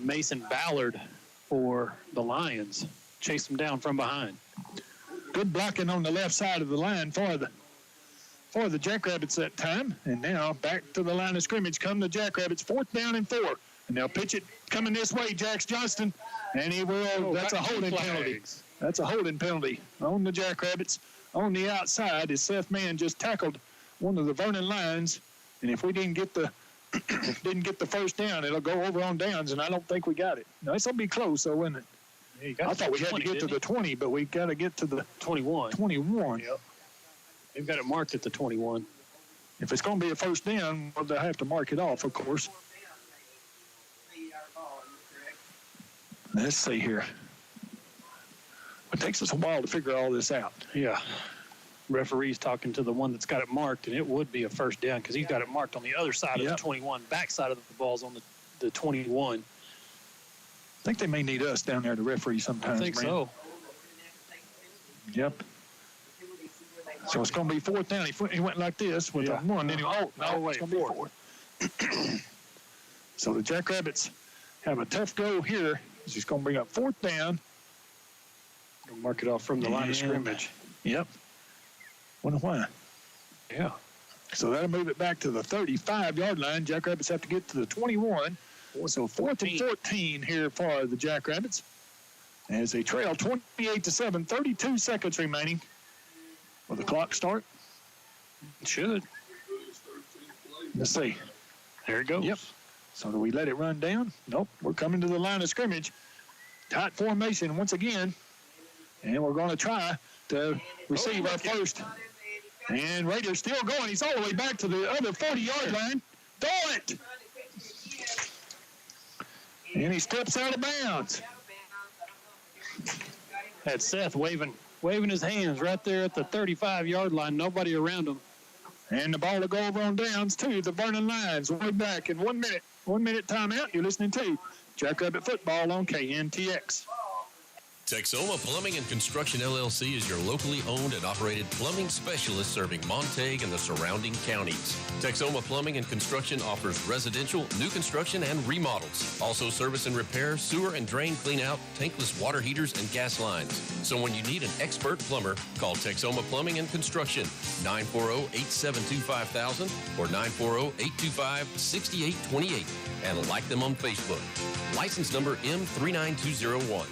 Mason Ballard for the Lions. Chased him down from behind. Good blocking on the left side of the line for the Jackrabbits that time. And now back to the line of scrimmage come the Jackrabbits, 4th down and 4. And they'll pitch it coming this way, Jax Johnston. And he will. That's a holding penalty. That's a holding penalty on the Jackrabbits. On the outside, as Seth Mann just tackled one of the Vernon lines. And if we didn't get the first down, it'll go over on downs, and I don't think we got it. No, it's going to be close, though, isn't it? I thought we had to get to the 20, but we got to get to the 21. 21. Yep. They've got it marked at the 21. If it's going to be a first down, well, they'll have to mark it off, of course. Let's see here. It takes us a while to figure all this out. Yeah. Referee's talking to the one that's got it marked, and it would be a first down because he's got it marked on the other side of the 21. Back side of the ball's on the 21. I think they may need us down there to referee sometimes. I think so. Yep. So it's going to be fourth down. He went like this with a one. Then it's going to be fourth. So the Jackrabbits have a tough go here. He's going to bring up fourth down. Mark it off from the line of scrimmage. Yep. Wonder why. Yeah. So that'll move it back to the 35-yard line. Jackrabbits have to get to the 21. So 4th and 14 here for the Jackrabbits. As they trail 28-7, 32 seconds remaining. Will the clock start? It should. Let's see. There it goes. Yep. So do we let it run down? Nope. We're coming to the line of scrimmage. Tight formation once again. And we're going to try to receive our first. And Rader's still going. He's all the way back to the other 40-yard line. Throw it! And he steps out of bounds. That's Seth waving his hands right there at the 35-yard line. Nobody around him. And the ball to go over on downs to the Vernon Lions. Way back in 1 minute. 1 minute timeout. You're listening to Jackrabbit Football on KNTX. Texoma Plumbing and Construction LLC is your locally owned and operated plumbing specialist serving Montague and the surrounding counties. Texoma Plumbing and Construction offers residential, new construction, and remodels. Also service and repair, sewer and drain cleanout, tankless water heaters, and gas lines. So when you need an expert plumber, call Texoma Plumbing and Construction, 940-872-5000 or 940-825-6828, and like them on Facebook. License number M39201.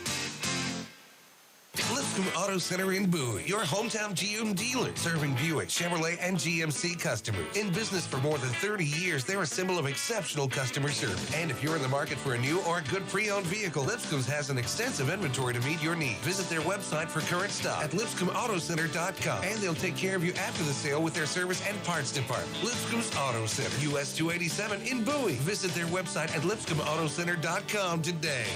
Lipscomb Auto Center in Bowie, your hometown GM dealer, serving Buick, Chevrolet, and GMC customers. In business for more than 30 years, they're a symbol of exceptional customer service. And if you're in the market for a new or good pre-owned vehicle, Lipscomb's has an extensive inventory to meet your needs. Visit their website for current stock at lipscombautocenter.com, and they'll take care of you after the sale with their service and parts department. Lipscomb's Auto Center, US 287 in Bowie. Visit their website at lipscombautocenter.com today.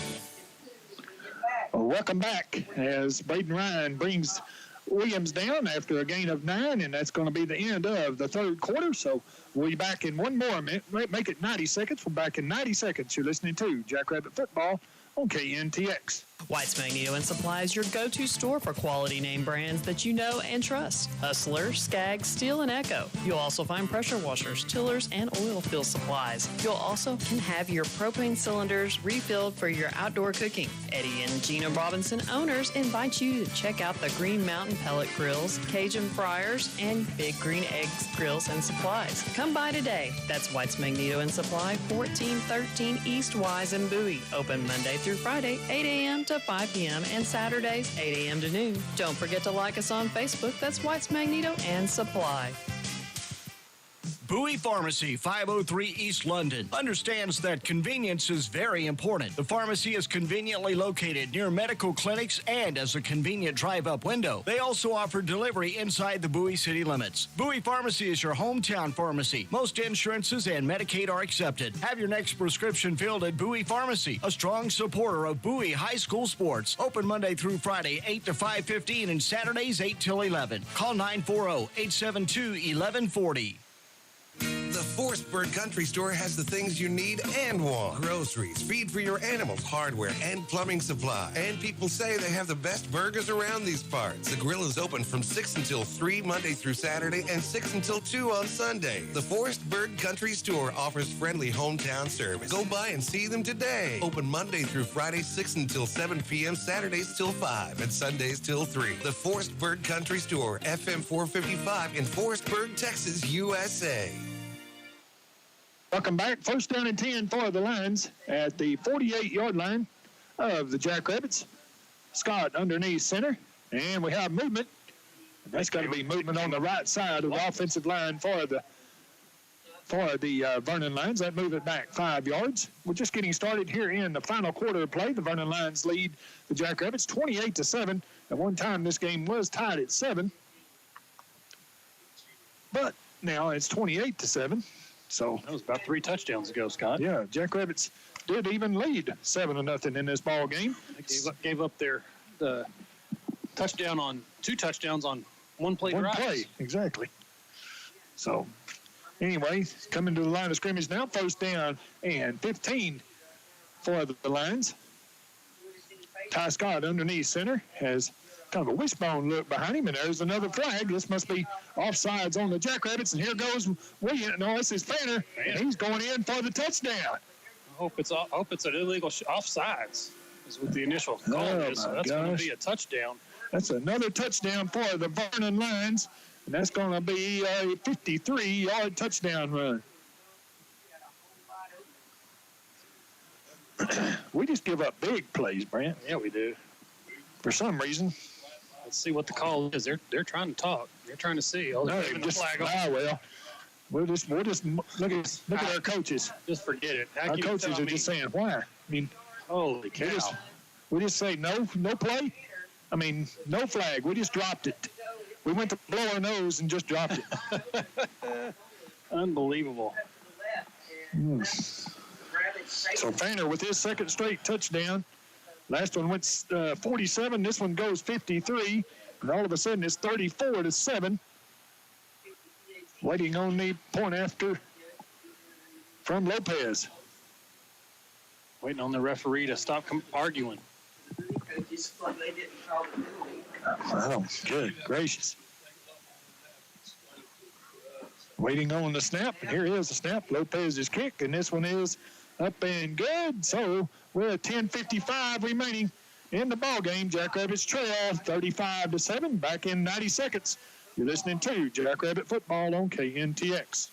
Well, welcome back as Braden Ryan brings Williams down after a gain of 9, and that's going to be the end of the third quarter. So we'll be back in one more minute. Make it 90 seconds. We're back in 90 seconds. You're listening to Jackrabbit Football on KNTX. White's Magneto and Supply is your go-to store for quality name brands that you know and trust. Hustler, Skag, Steel, and Echo. You'll also find pressure washers, tillers, and oil fill supplies. You'll also can have your propane cylinders refilled for your outdoor cooking. Eddie and Gina Robinson owners invite you to check out the Green Mountain pellet grills, Cajun fryers, and Big Green Eggs grills and supplies. Come by today. That's White's Magneto and Supply, 1413 East Wise in Bowie. Open Monday through Friday, 8 a.m. to 5 p.m. and Saturdays, 8 a.m. to noon. Don't forget to like us on Facebook. That's White's Magneto and Supply. Bowie Pharmacy, 503 East London, understands that convenience is very important. The pharmacy is conveniently located near medical clinics and as a convenient drive-up window. They also offer delivery inside the Bowie city limits. Bowie Pharmacy is your hometown pharmacy. Most insurances and Medicaid are accepted. Have your next prescription filled at Bowie Pharmacy, a strong supporter of Bowie High School sports. Open Monday through Friday, 8 to 5:15 and Saturdays, 8 till 11. Call 940-872-1140. The Forestburg Country Store has the things you need and want. Groceries, feed for your animals, hardware, and plumbing supply. And people say they have the best burgers around these parts. The grill is open from 6 until 3 Monday through Saturday and 6 until 2 on Sunday. The Forestburg Country Store offers friendly hometown service. Go by and see them today. Open Monday through Friday, 6 until 7 p.m., Saturdays till 5, and Sundays till 3. The Forestburg Country Store, FM 455 in Forestburg, Texas, USA. Welcome back. First down and 10 for the Lions at the 48-yard line of the Jackrabbits. Scott underneath center, and we have movement. That's got to be movement on the right side of the offensive line for the Vernon Lions. That move it back 5 yards. We're just getting started here in the final quarter of play. The Vernon Lions lead the Jackrabbits 28-7. At one time, this game was tied at 7, but now it's 28-7. So that was about 3 touchdowns ago, Scott. Yeah, Jackrabbits did even lead 7-0 in this ball game. They gave up their the touchdown on 2 touchdowns on one play drive. Play, exactly. So anyway, coming to the line of scrimmage now, first down and 15 for the Lions. Ty Scott underneath center has kind of a wishbone look behind him, and there's another flag. This must be offsides on the Jackrabbits, and here goes William. No, this is Fanner, and he's going in for the touchdown. I hope it's an illegal offsides, is what the initial call is. So that's going to be a touchdown. That's another touchdown for the Vernon Lions, and that's going to be a 53-yard touchdown run. We just give up big plays, Brent. Yeah, we do. For some reason. Let's see what the call is. They're trying to talk. They're trying to see. Oh, they're just, the flag. Well, we'll just look at our coaches. Just forget it. Our coaches are just saying why. I mean, holy cow. We just say no play. I mean, no flag. We just dropped it. We went to blow our nose and just dropped it. Unbelievable. So Fanner with his second straight touchdown. Last one went 47. This one goes 53. And all of a sudden it's 34-7. Waiting on the point after from Lopez. Waiting on the referee to stop arguing. Oh, good gracious. Waiting on the snap, and here is the snap. Lopez's kick, and this one is up and good. So we're at 10:55 remaining in the ball game. Jackrabbits trail 35-7. Back in 90 seconds. You're listening to Jackrabbit Football on KNTX.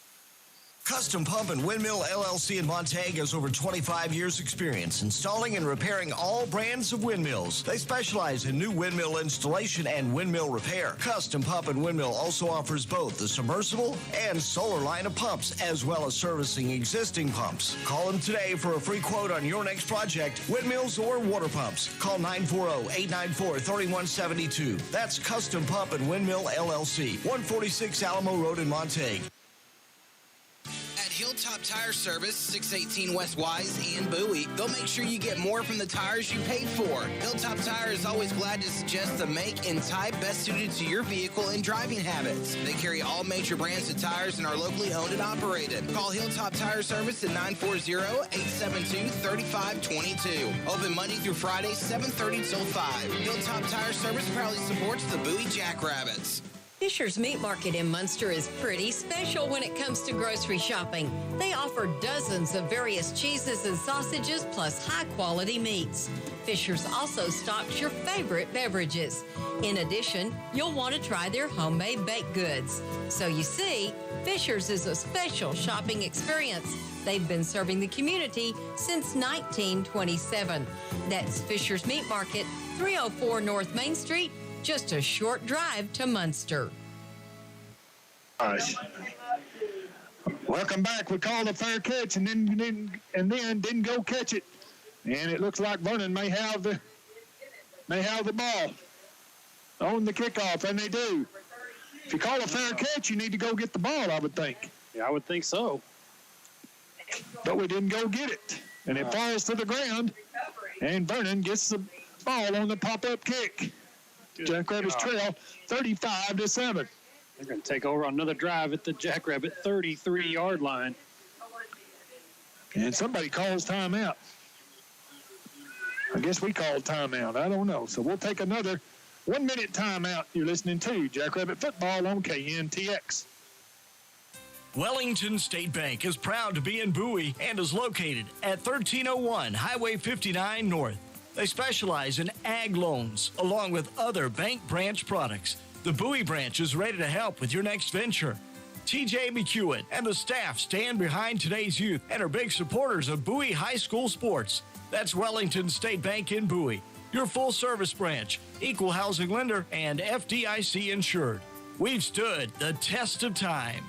Custom Pump and Windmill LLC in Montague has over 25 years experience installing and repairing all brands of windmills. They specialize in new windmill installation and windmill repair. Custom Pump and Windmill also offers both the submersible and solar line of pumps, as well as servicing existing pumps. Call them today for a free quote on your next project, windmills or water pumps. Call 940-894-3172. That's Custom Pump and Windmill LLC, 146 Alamo Road in Montague. At Hilltop Tire Service, 618 West Wise and Bowie, they'll make sure you get more from the tires you paid for. Hilltop Tire is always glad to suggest the make and type best suited to your vehicle and driving habits. They carry all major brands of tires and are locally owned and operated. Call Hilltop Tire Service at 940-872-3522. Open Monday through Friday, 7:30 till 5. Hilltop Tire Service proudly supports the Bowie Jackrabbits. Fisher's Meat Market in Munster is pretty special when it comes to grocery shopping. They offer dozens of various cheeses and sausages, plus high-quality meats. Fisher's also stocks your favorite beverages. In addition, you'll want to try their homemade baked goods. So you see, Fisher's is a special shopping experience. They've been serving the community since 1927. That's Fisher's Meat Market, 304 North Main Street, just a short drive to Munster. Nice. Welcome back. We called a fair catch and then didn't go catch it. And it looks like Vernon may have the ball on the kickoff, and they do. If you call a fair catch, you need to go get the ball, I would think. Yeah, I would think so. But we didn't go get it. And it falls to the ground, and Vernon gets the ball on the pop-up kick. Jackrabbits trail 35-7. They're going to take over on another drive at the Jackrabbit 33-yard line. And somebody calls timeout. I guess we called timeout. I don't know. So we'll take another 1-minute timeout. You're listening to Jackrabbit Football on KNTX. Wellington State Bank is proud to be in Bowie and is located at 1301 Highway 59 North. They specialize in ag loans, along with other bank branch products. The Bowie branch is ready to help with your next venture. TJ McEwen and the staff stand behind today's youth and are big supporters of Bowie High School sports. That's Wellington State Bank in Bowie, your full-service branch, equal housing lender, and FDIC insured. We've stood the test of time.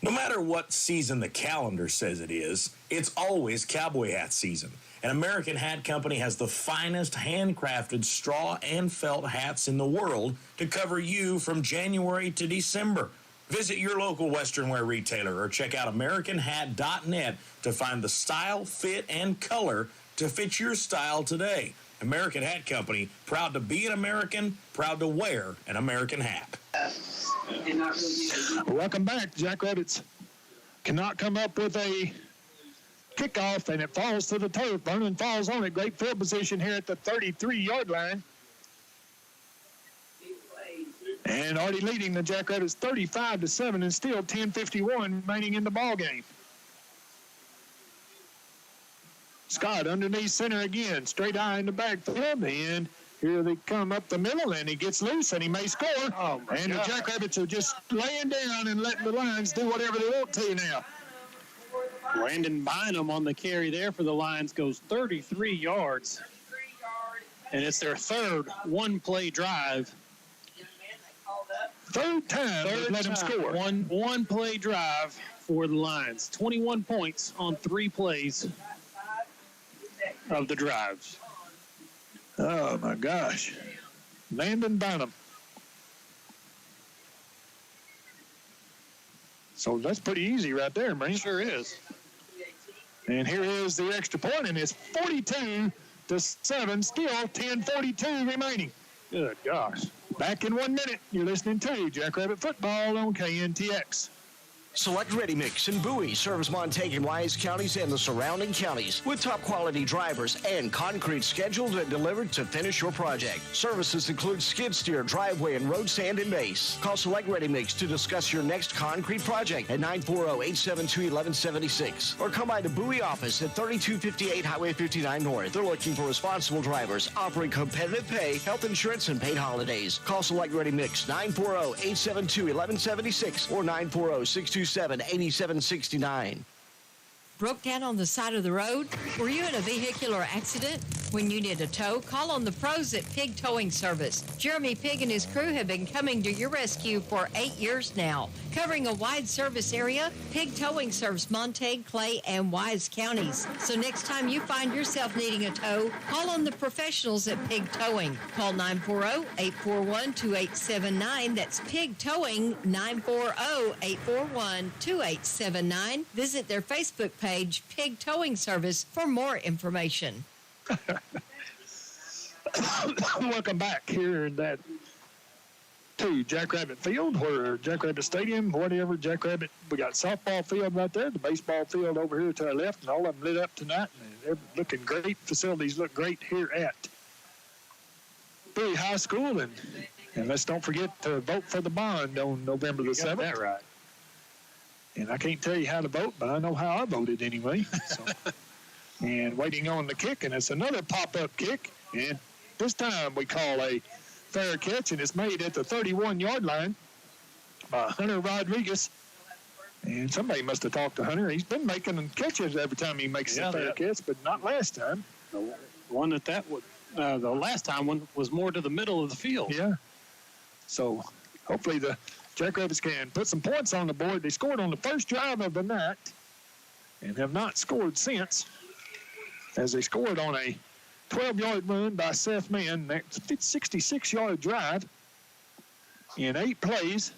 No matter what season the calendar says it is, it's always cowboy hat season. An American Hat Company has the finest handcrafted straw and felt hats in the world to cover you from January to December. Visit your local Western wear retailer or check out AmericanHat.net to find the style, fit, and color to fit your style today. American Hat Company, proud to be an American, proud to wear an American hat. Welcome back. Jackrabbits cannot come up with a kickoff, and it falls to the turf. Vernon falls on it. Great field position here at the 33-yard line. And already leading the Jackrabbits 35-7 and still 10:51 remaining in the ball game. Scott underneath center again, straight eye in the backfield, and here they come up the middle, and he gets loose, and he may score. And the Jackrabbits are just laying down and letting the Lions do whatever they want to now. Landon Bynum on the carry there for the Lions goes 33 yards. And it's their third one-play drive. Third time they've let him score. One-play drive for the Lions. 21 points on 3 plays of the drives. Oh, my gosh. Landon Bynum. So that's pretty easy right there, man. Sure is. And here is the extra point, and it's 42-7, still 10:42 remaining. Good gosh. Back in 1 minute, you're listening to Jackrabbit Football on KNTX. Select Ready Mix in Bowie serves Montague and Wise counties and the surrounding counties with top quality drivers and concrete scheduled and delivered to finish your project. Services include skid steer, driveway, and road sand and base. Call Select Ready Mix to discuss your next concrete project at 940-872-1176 or come by the Bowie office at 3258 Highway 59 North. They're looking for responsible drivers offering competitive pay, health insurance, and paid holidays. Call Select Ready Mix 940-872-1176 or 940-627-8769. Broke down on the side of the road? Were you in a vehicular accident? When you need a tow, call on the pros at Pig Towing Service. Jeremy Pig and his crew have been coming to your rescue for 8 years now. Covering a wide service area, Pig Towing serves Montague, Clay, and Wise counties. So next time you find yourself needing a tow, call on the professionals at Pig Towing. Call 940-841-2879. That's Pig Towing, 940-841-2879. Visit their Facebook page, Pig Towing Service, for more information. Welcome back here to Jackrabbit Field, or Jackrabbit Stadium, whatever. Jackrabbit, we got softball field right there, the baseball field over here to our left, and all of them lit up tonight. And they're looking great. Facilities look great here at Bowie High School, and let's don't forget to vote for the bond on November the 7th. Got that right. And I can't tell you how to vote, but I know how I voted anyway. So. And waiting on the kick, and it's another pop-up kick, and this time we call a fair catch, and it's made at the 31-yard line by Hunter Rodriguez. And somebody must have talked to Hunter. He's been making catches every time he makes a fair catch, but not last time. The last time one was more to the middle of the field. Yeah. So hopefully the Jackrabbits can put some points on the board. They scored on the first drive of the night and have not scored since, as they scored on a 12-yard run by Seth Mann. That's a 66-yard drive in 8 plays,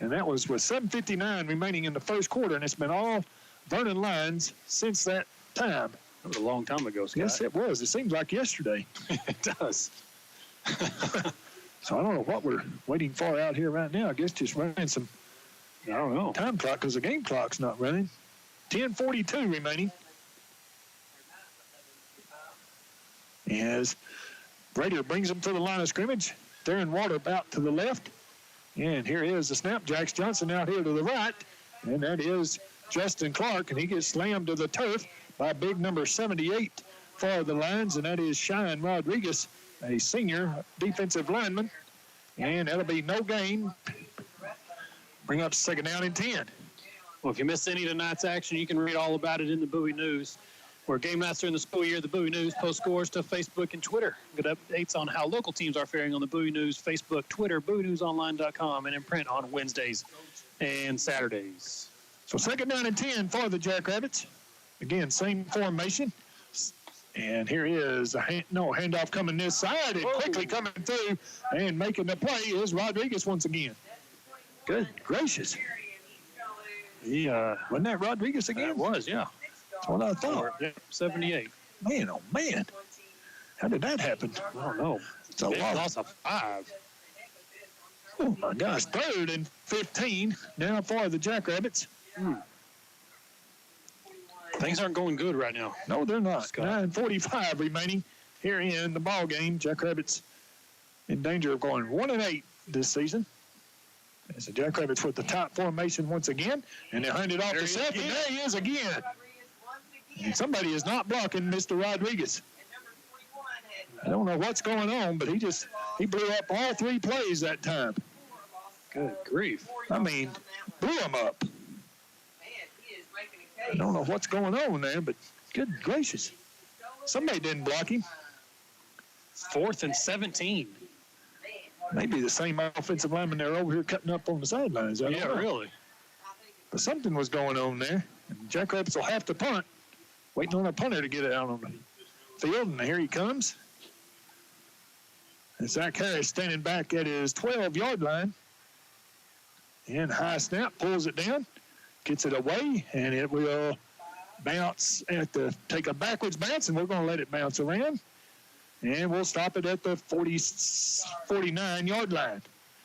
and that was with 7:59 remaining in the first quarter, and it's been all Vernon Lions since that time. That was a long time ago, Scott. Yes, it was. It seems like yesterday. It does. So I don't know what we're waiting for out here right now. I guess just running some time clock, because the game clock's not running. 10:42 remaining. As Brader brings them to the line of scrimmage. Darren Water out to the left. And here is the snap. Jax Johnson out here to the right. And that is Justin Clark. And he gets slammed to the turf by big number 78 for the Lions. And that is Cheyenne Rodriguez, a senior defensive lineman. And that'll be no gain. Bring up second down and 10. Well, if you missed any of tonight's action, you can read all about it in the Bowie News. Where game nights during the school year, the Bowie News posts scores to Facebook and Twitter. Good updates on how local teams are faring on the Bowie News, Facebook, Twitter, BowieNewsOnline.com, and in print on Wednesdays and Saturdays. So second down and 10 for the Jackrabbits. Again, same formation. And here is a handoff coming this side, and quickly coming through and making the play is Rodriguez once again. Good gracious. Wasn't that Rodriguez again? It was, yeah. That's what I thought. Yeah, 78. Man, oh, man. How did that happen? I don't know. It's a lot. Loss of 5. Oh, my gosh. Third and 15 now for the Jackrabbits. Things aren't going good right now. No, they're not. 9:45 remaining here in the ball game. Jackrabbits in danger of going 1-8 this season. As the Jackrabbits with the top formation once again, and they'll hand it off to Seth, and there he is again. And somebody is not blocking Mr. Rodriguez. I don't know what's going on, but he blew up all 3 plays that time. Good grief. I mean, blew them up. I don't know what's going on there, but good gracious. Somebody didn't block him. 4th and 17. Maybe the same offensive lineman they're over here cutting up on the sidelines. I don't know. Really. But something was going on there. And Jackrabbits will have to punt. Waiting on a punter to get it out on the field, and here he comes. And Zach Harris standing back at his 12-yard line. And high snap, pulls it down, gets it away, and it will bounce take a backwards bounce, and we're going to let it bounce around. And we'll stop it at the 49-yard line.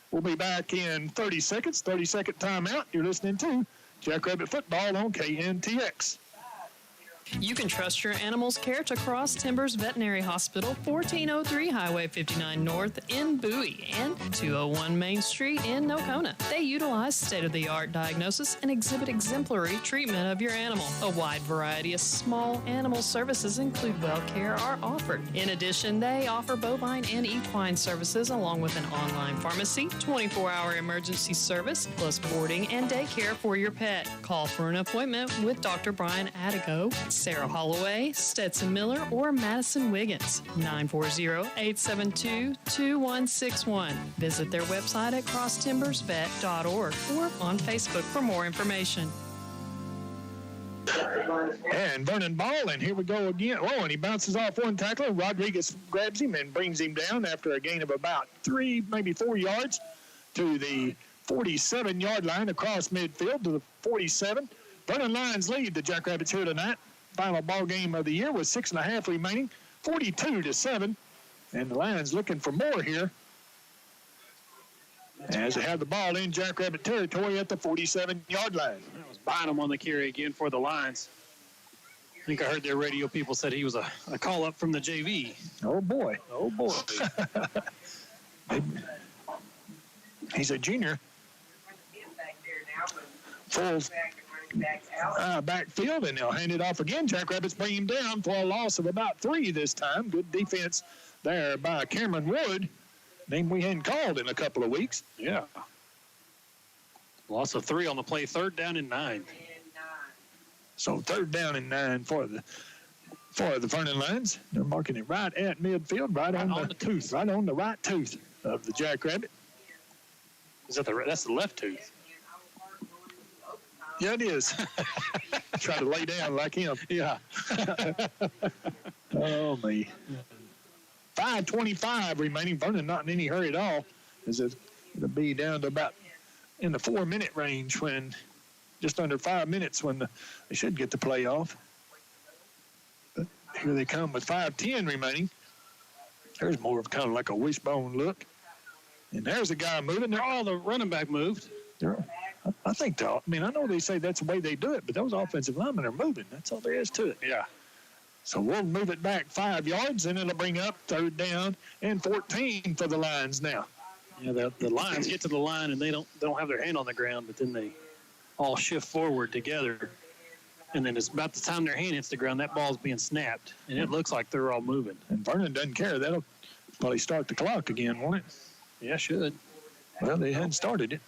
We'll be back in 30 seconds, 30-second timeout. You're listening to Jackrabbit Football on KNTX. You can trust your animal's care to Cross Timbers Veterinary Hospital, 1403 Highway 59 North in Bowie and 201 Main Street in Nocona. They utilize state-of-the-art diagnosis and exhibit exemplary treatment of your animal. A wide variety of small animal services, include well care, are offered. In addition, they offer bovine and equine services along with an online pharmacy, 24-hour emergency service, plus boarding and daycare for your pet. Call for an appointment with Dr. Brian Adigo, Sarah Holloway, Stetson Miller, or Madison Wiggins. 940-872-2161. Visit their website at crosstimbersvet.org or on Facebook for more information. And Vernon ball, and here we go again. Oh, and he bounces off one tackler. Rodriguez grabs him and brings him down after a gain of about 3, maybe 4 yards to the 47-yard line across midfield to the 47. Vernon Lions lead the Jackrabbits here tonight. Final ball game of the year with 6.5 remaining, 42-7. And the Lions looking for more here as they have the ball in Jackrabbit territory at the 47-yard line. That was Bynum on the carry again for the Lions. I think I heard their radio people said he was a call-up from the JV. Oh, boy. Oh, boy. He's a junior. Full backfield, and they'll hand it off again. Jackrabbits bring him down for a loss of about 3 this time. Good defense there by Cameron Wood, name we hadn't called in a couple of weeks. Yeah. Loss of 3 on the play, 3rd down and 9. So 3rd down and 9 for the Vernon Lions. They're marking it right at midfield, right on the tooth, right on the right tooth of the Jackrabbit. Is that that's the left tooth? Yeah, it is. Try to lay down like him. Yeah. Oh, me. 5:25 remaining. Vernon not in any hurry at all. It'll be down to about in the 4-minute range when just under 5 minutes when they should get the play off. But here they come with 5:10 remaining. There's more of kind of like a wishbone look. And there's a guy moving. The running back moved. I think, I know they say that's the way they do it, but those offensive linemen are moving. That's all there is to it. Yeah. So we'll move it back 5 yards, and it'll bring up 3rd down and 14 for the Lions now. Yeah, the Lions get to the line, and they don't have their hand on the ground, but then they all shift forward together. And then it's about the time their hand hits the ground, that ball's being snapped, and it looks like they're all moving. And Vernon doesn't care. That'll probably start the clock again, won't it? Yeah, should. Well, they hadn't started it,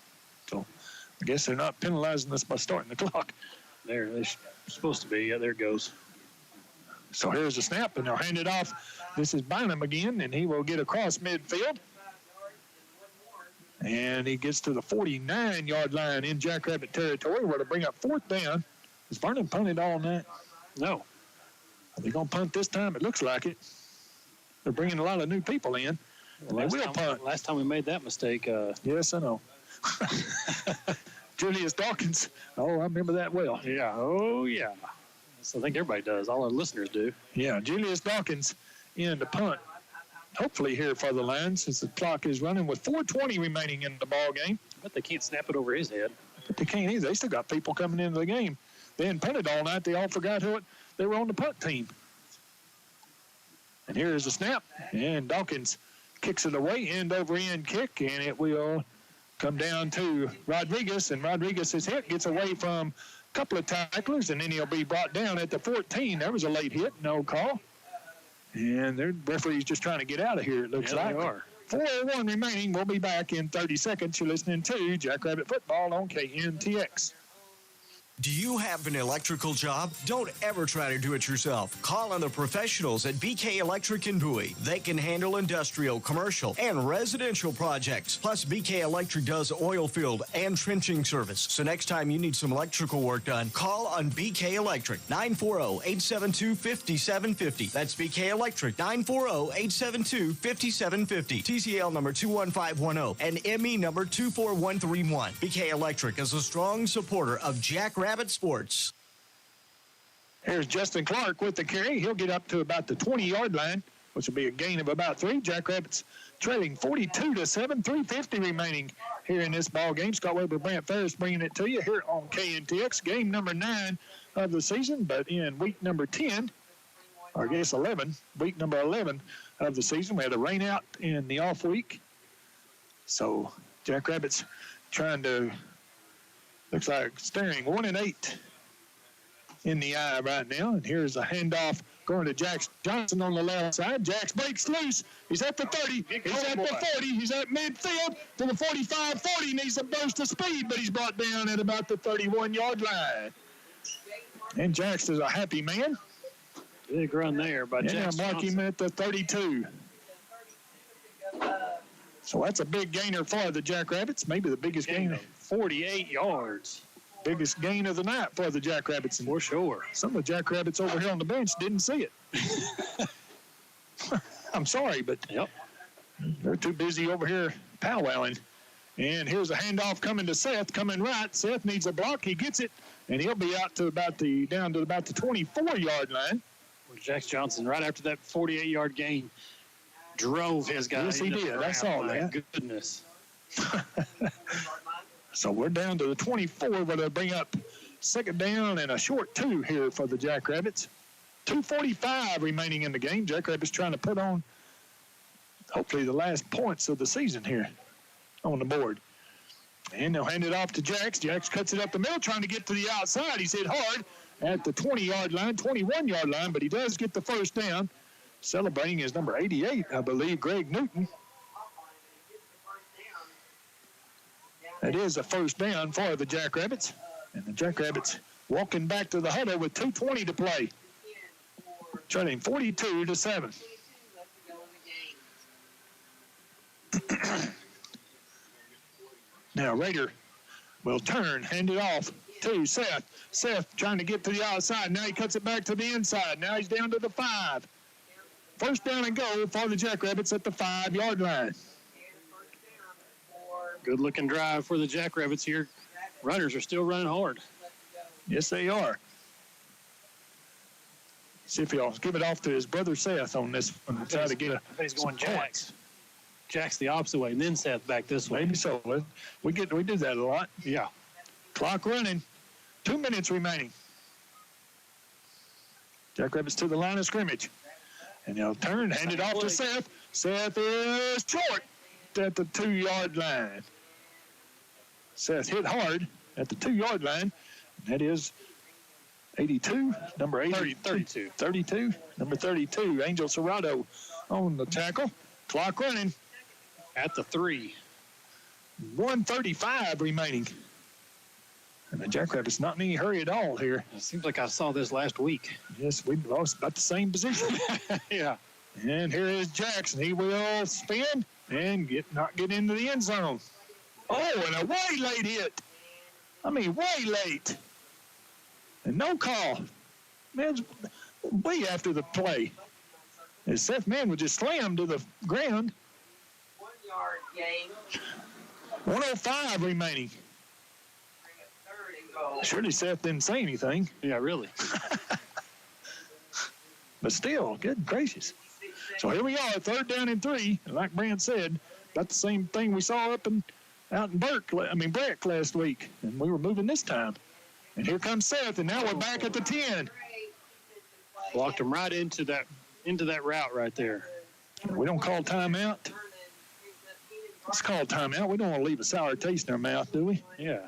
so I guess they're not penalizing us by starting the clock. They're supposed to be. Yeah, there it goes. So here's the snap, and they'll hand it off. This is Bynum again, and he will get across midfield. And he gets to the 49-yard line in Jackrabbit territory where to bring up 4th down. Has Vernon punted all night? No. Are they going to punt this time? It looks like it. They're bringing a lot of new people in. They will punt. Last time we made that mistake. Yes, I know. Julius Dawkins. Oh, I remember that well. Yeah. Oh, yeah. So I think everybody does. All our listeners do. Yeah, Julius Dawkins in the punt. Hopefully here for the Lions since the clock is running with 4:20 remaining in the ball game. But they can't snap it over his head. But they can't either. They still got people coming into the game. They hadn't punted all night. They all forgot they were on the punt team. And here is the snap. And Dawkins kicks it away, end-over-end kick, and it will come down to Rodriguez, and Rodriguez's hit gets away from a couple of tacklers, and then he'll be brought down at the 14. There was a late hit, no call. And the referee's just trying to get out of here, it looks like. They are. 4:01 remaining. We'll be back in 30 seconds. You're listening to Jackrabbit Football on KNTX. Do you have an electrical job? Don't ever try to do it yourself. Call on the professionals at BK Electric in Bowie. They can handle industrial, commercial, and residential projects. Plus, BK Electric does oil field and trenching service. So next time you need some electrical work done, call on BK Electric, 940-872-5750. That's BK Electric, 940-872-5750. TCL number 21510 and ME number 24131. BK Electric is a strong supporter of Jackrabbit Sports. Here's Justin Clark with the carry. He'll get up to about the 20-yard line, which will be a gain of about 3. Jackrabbits trailing 42-7, 3:50 remaining here in this ball game. Scott Weber, Brant Ferris bringing it to you here on KNTX. Game number 9 of the season, but in week number 10, or I guess 11, week number 11 of the season. We had a rain out in the off week. So Jackrabbits trying to, looks like staring 1-8 in the eye right now. And here's a handoff going to Jax Johnson on the left side. Jax breaks loose. He's at the 30. He's at the 40. He's at midfield to the 45-40. Needs a burst of speed, but he's brought down at about the 31-yard line. And Jax is a happy man. Big run there by Jax mark Johnson. him at the 32. So that's a big gainer for the Jackrabbits. Maybe the biggest gainer. 48 yards. Biggest gain of the night for the Jackrabbits. For sure. Some of the Jackrabbits over here on the bench didn't see it. I'm sorry, but they're too busy over here powwowing. And here's a handoff coming to Seth, coming right. Seth needs a block. He gets it, and he'll be out to down to about the 24-yard line. Jax Johnson, right after that 48-yard gain, drove his guy. Yes, he did. I saw that. Goodness. So we're down to the 24, where they'll bring up second down and a short 2 here for the Jackrabbits. 2:45 remaining in the game. Jackrabbits trying to put on, hopefully, the last points of the season here on the board. And they'll hand it off to Jax. Jax cuts it up the middle, trying to get to the outside. He's hit hard at the 20-yard line, 21-yard line, but he does get the first down. Celebrating his number 88, I believe, Greg Newton. That is a first down for the Jackrabbits. And the Jackrabbits walking back to the huddle with 2:20 to play. Trailing 42-7. Now Rader will turn, hand it off to Seth. Seth trying to get to the outside. Now he cuts it back to the inside. Now he's down to the 5. First down and goal for the Jackrabbits at the 5-yard line. Good-looking drive for the Jackrabbits here. Runners are still running hard. Yes, they are. See if he'll give it off to his brother Seth on this one. Try to get he's going Jax. Jax the opposite way, and then Seth back this way. Maybe so. We do that a lot. Yeah. Clock running. 2 minutes remaining. Jackrabbits to the line of scrimmage. And they'll turn, hand it off to Seth. Seth is short at the 2-yard line. Seth hit hard at the 2-yard line. And that is 82, number 80. 32. Number 32, Angel Serrato on the tackle. Clock running. At the 3. 1:35 remaining. And the Jackrabbits not in any hurry at all here. It seems like I saw this last week. Yes, we lost about the same position. Yeah. And here is Jackson. He will spin and not get into the end zone. Oh, and a way late hit. I mean, way late. And no call. Man's way after the play. As Seth Mann was just slammed to the ground. 1-yard gain. 1:05 remaining. Surely Seth didn't say anything. Yeah, really. But still, good gracious. So here we are, third down and 3. And like Brant said, about the same thing we saw out in Breck last week. And we were moving this time. And here comes Seth, and now we're back at the 10. Blocked him right into that route right there. We don't call timeout. Let's call timeout. We don't want to leave a sour taste in our mouth, do we? Yeah.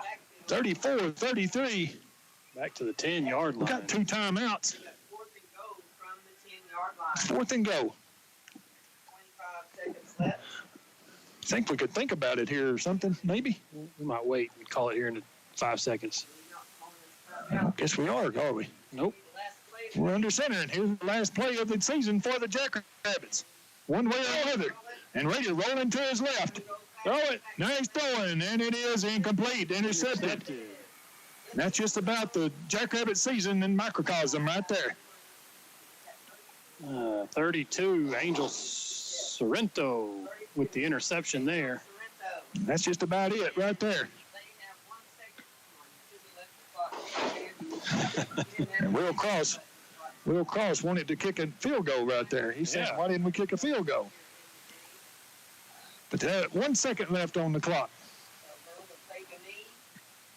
34-33. Back to the 10-yard line. We got 2 timeouts. 4th and go. I think we could think about it here or something, maybe. We might wait and call it here in 5 seconds. I guess we are we? Nope. We're under center, and here's the last play of the season for the Jackrabbits. One way or another. And Raider rolling to his left. Throw it. Nice throwing, and it is incomplete. Intercepted. That's just about the Jackrabbit season in microcosm right there. 32, Angel Sorrento with the interception there. That's just about it right there. And Will Cross wanted to kick a field goal right there. He says, why didn't we kick a field goal? But 1 second left on the clock.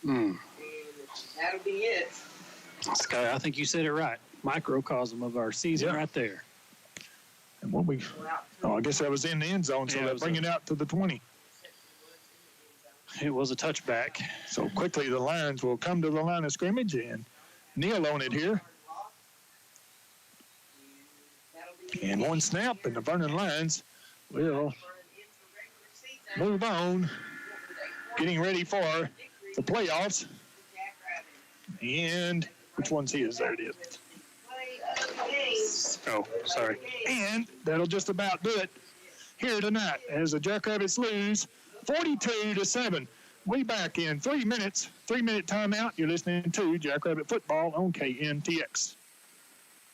That'll be it. Sky, I think you said it right. Microcosm of our season right there. And what I guess that was in the end zone, so they'll bring it out to the 20. It was a touchback. So quickly the Lions will come to the line of scrimmage and kneel on it here. And 1 snap, and the Vernon Lions will move on, getting ready for the playoffs. And which one's his? There it is. Oh, sorry. And that'll just about do it here tonight as the Jackrabbits lose 42-7. We back in 3 minutes, 3-minute timeout. You're listening to Jackrabbit Football on KNTX.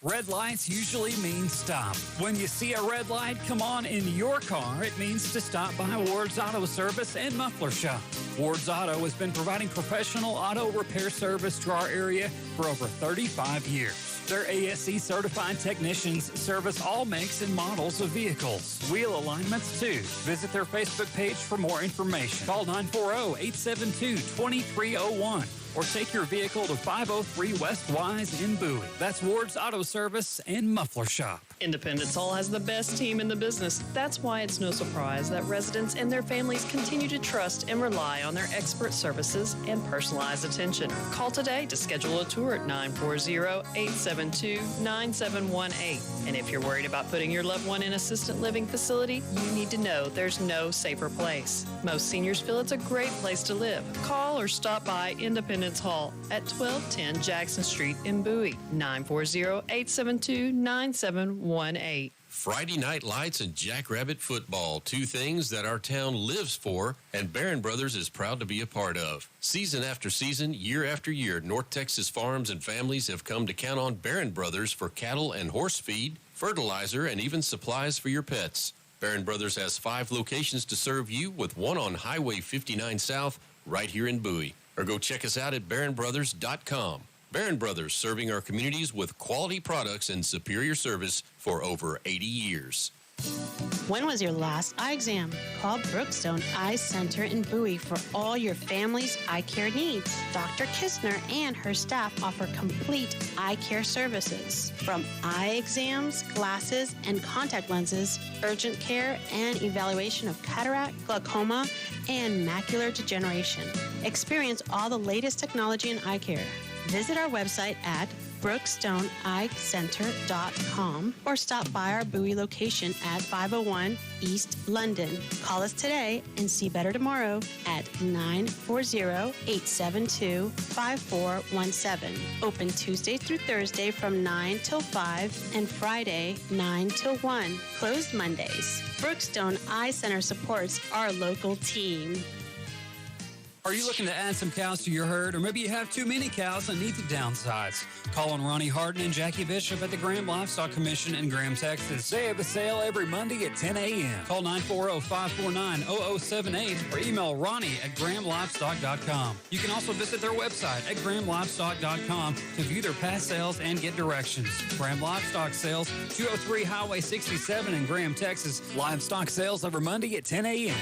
Red lights usually mean stop. When you see a red light come on in your car, it means to stop by Ward's Auto Service and Muffler Shop. Ward's Auto has been providing professional auto repair service to our area for over 35 years. Their ASE certified technicians service all makes and models of vehicles. Wheel alignments too. Visit their Facebook page for more information. Call 940-872-2301 or take your vehicle to 503 West Wise in Bowie. That's Ward's Auto Service and Muffler Shop. Independence Hall has the best team in the business. That's why it's no surprise that residents and their families continue to trust and rely on their expert services and personalized attention. Call today to schedule a tour at 940-872-9718. And if you're worried about putting your loved one in assisted living facility, you need to know there's no safer place. Most seniors feel it's a great place to live. Call or stop by Independence Hall at 1210 Jackson Street in Bowie, 940-872-9718. Friday Night Lights and Jackrabbit Football, 2 things that our town lives for and Barron Brothers is proud to be a part of. Season after season, year after year, North Texas farms and families have come to count on Barron Brothers for cattle and horse feed, fertilizer, and even supplies for your pets. Barron Brothers has 5 locations to serve you, with one on Highway 59 South right here in Bowie. Or go check us out at barronbrothers.com. Barron Brothers, serving our communities with quality products and superior service for over 80 years. When was your last eye exam? Call Brookstone Eye Center in Bowie for all your family's eye care needs. Dr. Kistner and her staff offer complete eye care services, from eye exams, glasses, and contact lenses, urgent care, and evaluation of cataract, glaucoma, and macular degeneration. Experience all the latest technology in eye care. Visit our website at brookstoneeyecenter.com or stop by our Bowie location at 501 East London. Call us today and see better tomorrow at 940-872-5417. Open Tuesday through Thursday from 9 till 5 and Friday 9 till 1. Closed Mondays. Brookstone Eye Center supports our local team. Are you looking to add some cows to your herd, or maybe you have too many cows and need to downsize? Call on Ronnie Harden and Jackie Bishop at the Graham Livestock Commission in Graham, Texas. They have a sale every Monday at 10 a.m. Call 940-549-0078 or email Ronnie at grahamlivestock.com. You can also visit their website at grahamlivestock.com to view their past sales and get directions. Graham Livestock Sales, 203 Highway 67 in Graham, Texas. Livestock sales every Monday at 10 a.m.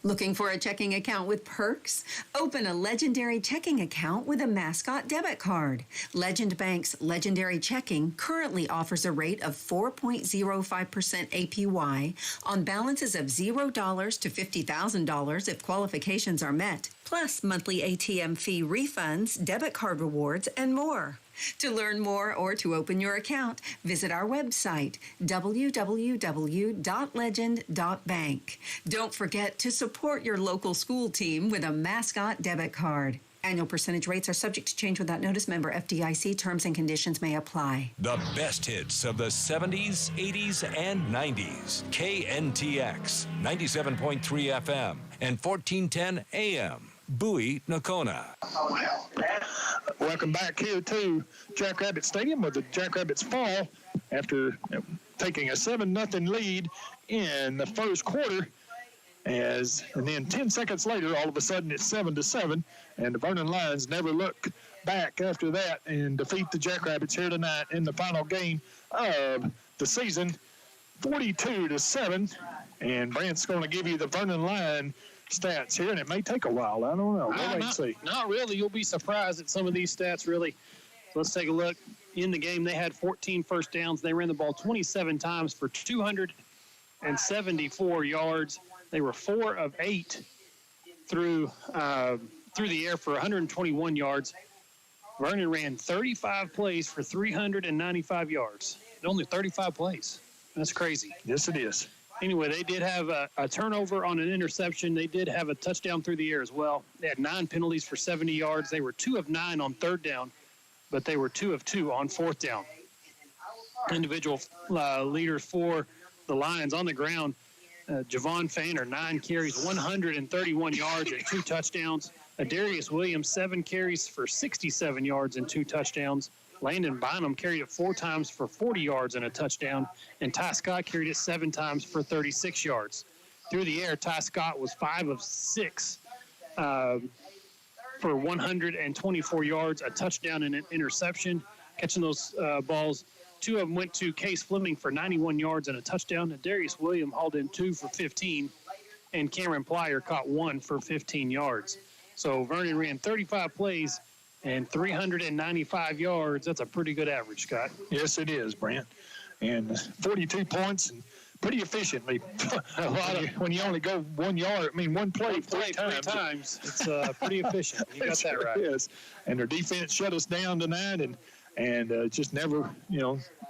Looking for a checking account with perks? Open a legendary checking account with a mascot debit card. Legend Bank's Legendary Checking currently offers a rate of 4.05% APY on balances of $0 to $50,000 if qualifications are met, plus monthly ATM fee refunds, debit card rewards, and more. To learn more or to open your account, visit our website, www.legend.bank. Don't forget to support your local school team with a mascot debit card. Annual percentage rates are subject to change without notice. Member FDIC. Terms and conditions may apply. The best hits of the 70s, 80s, and 90s. KNTX, 97.3 FM and 1410 AM. Bowie, Nocona. Welcome back here to Jackrabbit Stadium where the Jackrabbits fall after taking a 7-0 lead in the first quarter. And then 10 seconds later, all of a sudden it's 7-7, and the Vernon Lions never look back after that and defeat the Jackrabbits here tonight in the final game of the season, 42-7. And Brant's going to give you the Vernon Lion stats here, and it may take a while. I don't know. We'll wait and see. Not really. You'll be surprised at some of these stats, really. So let's take a look. In the game, they had 14 first downs. They ran the ball 27 times for 274 yards. They were 4 of 8 through the air for 121 yards. Vernon ran 35 plays for 395 yards. Only 35 plays. That's crazy. Yes, it is. Anyway, they did have a turnover on an interception. They did have a touchdown through the air as well. They had 9 penalties for 70 yards. They were 2 of 9 on third down, but they were 2 of 2 on fourth down. Individual leaders for the Lions on the ground. Javon Fainer, 9 carries, 131 yards and 2 touchdowns. Darius Williams, 7 carries for 67 yards and 2 touchdowns. Landon Bynum carried it 4 times for 40 yards and a touchdown. And Ty Scott carried it 7 times for 36 yards. Through the air, Ty Scott was 5 of 6 for 124 yards, a touchdown and an interception. Catching those balls, 2 of them went to Case Fleming for 91 yards and a touchdown. And Darius Williams hauled in 2 for 15. And Cameron Plyer caught 1 for 15 yards. So Vernon ran 35 plays and 395 yards. That's a pretty good average, Scott. Yes, it is, Brant. And 42 points and pretty efficiently. When you only go 1 yard, one play three times. It's pretty efficient. You got that right. Yes. And their defense shut us down tonight, and just never,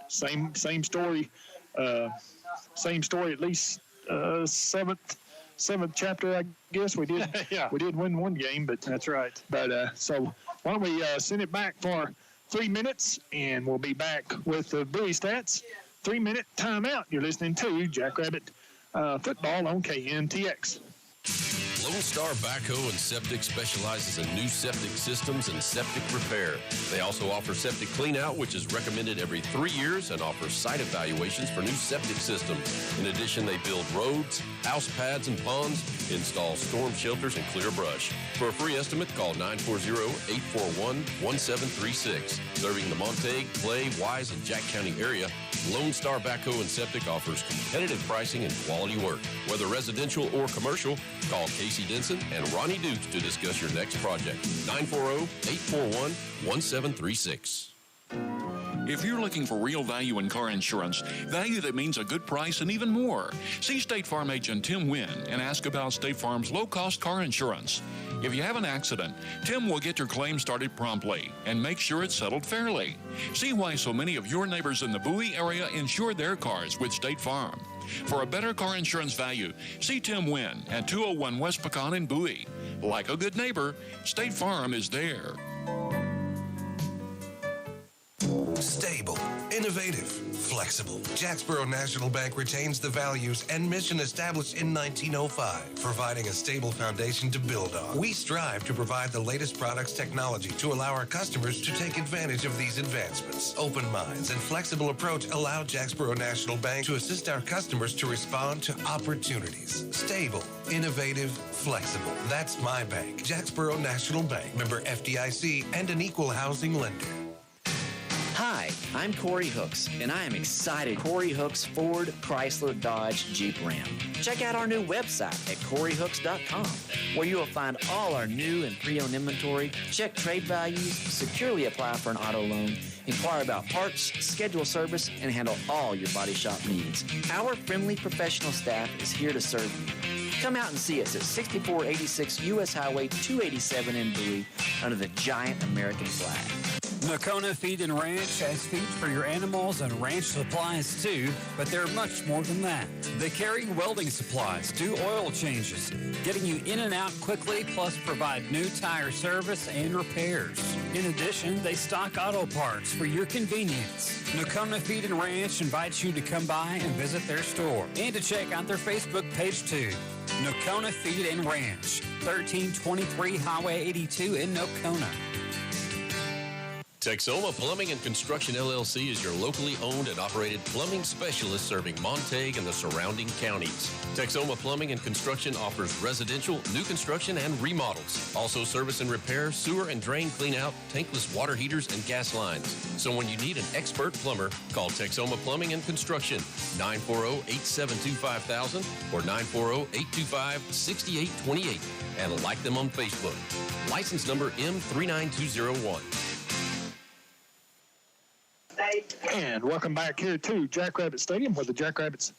same story. Same story at least seventh chapter, I guess. We did we did win one game, but that's right. But so why don't we send it back for 3 minutes, and we'll be back with the Bowie stats. 3-minute timeout. You're listening to Jackrabbit Football on KNTX. Lone Star Backhoe and Septic specializes in new septic systems and septic repair. They also offer septic cleanout, which is recommended every 3 years, and offers site evaluations for new septic systems. In addition, they build roads, house pads and ponds, install storm shelters, and clear brush. For a free estimate, call 940-841-1736. Serving the Montague, Clay, Wise, and Jack County area, Lone Star Backhoe and Septic offers competitive pricing and quality work. Whether residential or commercial, call Casey Denson and Ronnie Dukes to discuss your next project. 940-841-1736. If you're looking for real value in car insurance, value that means a good price and even more, see State Farm agent Tim Wynn and ask about State Farm's low-cost car insurance. If you have an accident, Tim will get your claim started promptly and make sure it's settled fairly. See why so many of your neighbors in the Bowie area insure their cars with State Farm. For a better car insurance value, see Tim Wynn at 201 West Pecan in Bowie. Like a good neighbor, State Farm is there. Stable, innovative, flexible. Jacksboro National Bank retains the values and mission established in 1905, providing a stable foundation to build on. We strive to provide the latest products technology to allow our customers to take advantage of these advancements. Open minds and flexible approach allow Jacksboro National Bank to assist our customers to respond to opportunities. Stable, innovative, flexible. That's my bank. Jacksboro National Bank, member FDIC, and an equal housing lender. Hi, I'm Corey Hooks, and I am excited. Corey Hooks Ford, Chrysler, Dodge, Jeep, Ram. Check out our new website at CoreyHooks.com, where you will find all our new and pre-owned inventory, check trade values, securely apply for an auto loan, inquire about parts, schedule service, and handle all your body shop needs. Our friendly professional staff is here to serve you. Come out and see us at 6486 U.S. Highway 287 in Bowie under the giant American flag. Nocona Feed and Ranch has feed for your animals and ranch supplies too, but they're much more than that. They carry welding supplies, do oil changes, getting you in and out quickly, plus provide new tire service and repairs. In addition, they stock auto parts for your convenience. Nocona Feed and Ranch invites you to come by and visit their store and to check out their Facebook page too. Nocona Feed and Ranch, 1323 Highway 82 in Nocona. Texoma Plumbing and Construction LLC is your locally owned and operated plumbing specialist serving Montague and the surrounding counties. Texoma Plumbing and Construction offers residential, new construction, and remodels. Also service and repair, sewer and drain cleanout, tankless water heaters, and gas lines. So when you need an expert plumber, call Texoma Plumbing and Construction, 940-872-5000 or 940-825-6828, and like them on Facebook. License number M39201. And welcome back here to Jackrabbit Stadium, where the Jackrabbits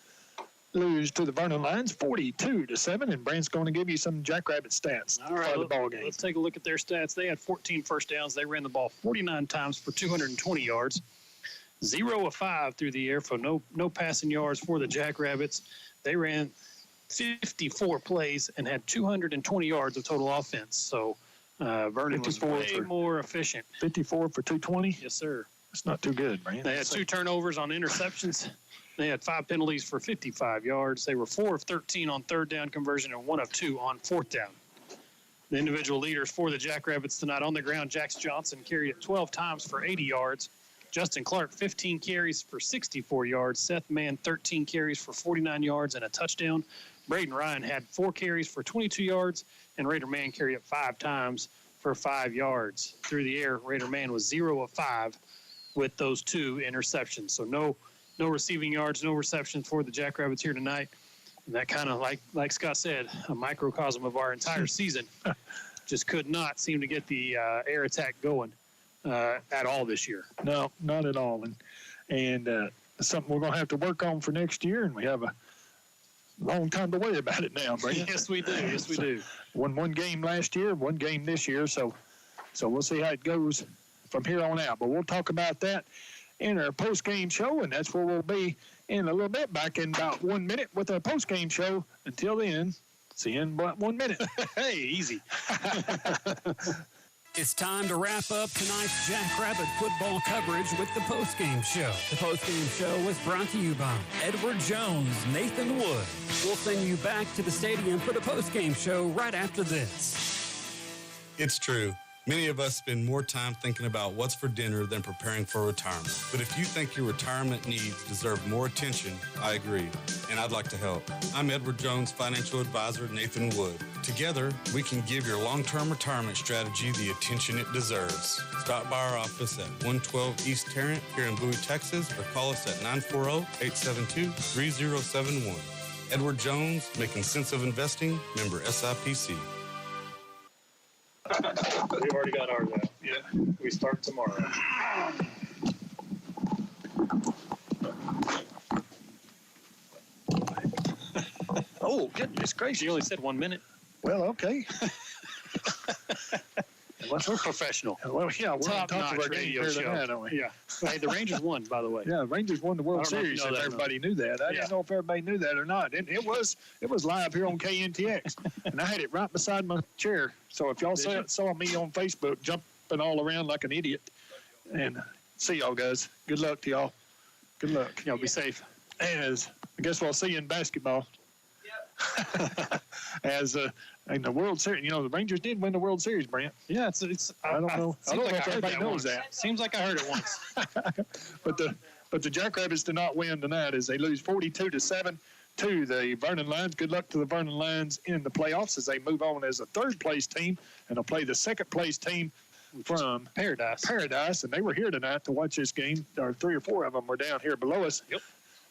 lose to the Vernon Lions 42-7, and Brent's going to give you some Jackrabbit stats All right, for the ball game. Let's take a look at their stats. They had 14 first downs. They ran the ball 49 times for 220 yards. 0 of 5 through the air for no passing yards for the Jackrabbits. They ran 54 plays and had 220 yards of total offense. So Vernon was way more efficient. 54 for 220? Yes, sir. That's not too good, man. They had 2 turnovers on interceptions. They had 5 penalties for 55 yards. They were 4 of 13 on third down conversion and 1 of 2 on fourth down. The individual leaders for the Jackrabbits tonight on the ground, Jax Johnson carried it 12 times for 80 yards. Justin Clark, 15 carries for 64 yards. Seth Mann, 13 carries for 49 yards and a touchdown. Braden Ryan had 4 carries for 22 yards, and Raider Man carried it 5 times for 5 yards. Through the air, Raider Man was 0 of 5 with those 2 interceptions. So no receiving yards, no receptions for the Jackrabbits here tonight. And that kind of, like Scott said, a microcosm of our entire season. Just could not seem to get the air attack going at all this year. No, not at all. And something we're going to have to work on for next year, and we have a long time to worry about it now, Brent. Yes, we do. Yes, we do. Won 1 game last year, 1 game this year, so we'll see how it goes from here on out. But we'll talk about that in our post-game show, and that's where we'll be in a little bit, back in about 1 minute with our post-game show. Until then, see you in about 1 minute. Hey, easy. It's time to wrap up tonight's Jackrabbit football coverage with the postgame show. The postgame show was brought to you by Edward Jones, Nathan Wood. We'll send you back to the stadium for the postgame show right after this. It's true. Many of us spend more time thinking about what's for dinner than preparing for retirement. But if you think your retirement needs deserve more attention, I agree, and I'd like to help. I'm Edward Jones financial advisor Nathan Wood. Together, we can give your long-term retirement strategy the attention it deserves. Stop by our office at 112 East Tarrant here in Bowie, Texas, or call us at 940-872-3071. Edward Jones, making sense of investing, member SIPC. We've already got ours out. Yeah. We start tomorrow. Oh, goodness gracious. You only said 1 minute. Well, okay. We're professional. Well, yeah, we're on top of Top-notch our game radio here show. tonight, aren't we? Yeah. Hey, the Rangers won, by the way. Yeah, Rangers won the World I don't know if you Series. know If that or everybody knew that, I didn't know if everybody knew that or not. It was live here on KNTX, and I had it right beside my chair. So if y'all saw me on Facebook jumping all around like an idiot, and see y'all guys. Good luck to y'all. Good luck. Y'all be safe. As I guess we'll see you in basketball. As in the World Series, the Rangers did win the World Series, Brent. Yeah, it's. I don't know. I don't know if everybody knows that. Seems like I heard it once. But the Jackrabbits did not win tonight, as they lose 42-7 to the Vernon Lions. Good luck to the Vernon Lions in the playoffs as they move on as a third-place team, and they'll play the second-place team from Paradise, and they were here tonight to watch this game. Or 3 or 4 of them were down here below us. Yep.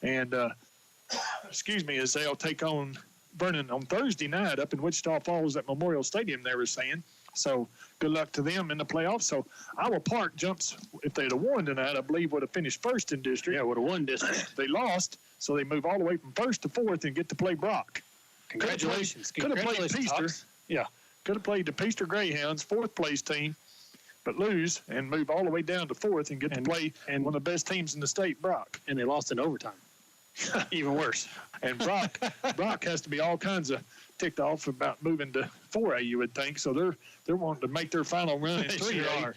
And as they'll take on Vernon on Thursday night up in Wichita Falls at Memorial Stadium, they were saying. So good luck to them in the playoffs. So Iowa Park jumps, if they'd have won tonight, I believe would have finished first in district. Yeah, would have won district. They lost, so they move all the way from first to fourth and get to play Brock. Congratulations. Could have played Peaster. Hawks. Yeah. Could have played the Peaster Greyhounds, 4th place team, but lose and move all the way down to 4th and get to play one of the best teams in the state, Brock. And they lost in overtime. Even worse. And Brock has to be all kinds of ticked off about moving to 4A, you would think. So they're wanting to make their final run in 3A,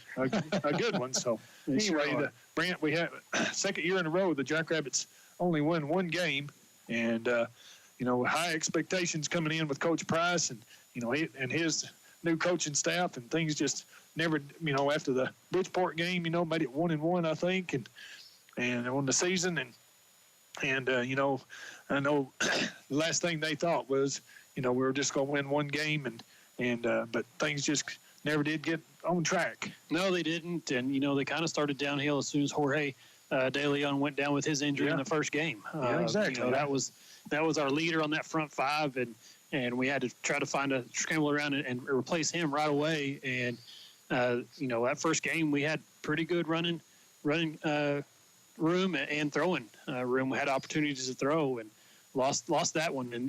a good one. So anyway, Brant, we have second year in a row the Jackrabbits only won 1 game, and high expectations coming in with Coach Price and and his new coaching staff, and things just never after the Bridgeport game made it 1-1 I think, and on the season and I know the last thing they thought was we were just going to win 1 game but things just never did get on track. No, they didn't, and they kind of started downhill as soon as Jorge De Leon went down with his injury in the first game. Yeah, exactly. That was our leader on that front 5, and we had to try to scramble around and replace him right away. And that first game we had pretty good running room and throwing room. We had opportunities to throw and lost that one. And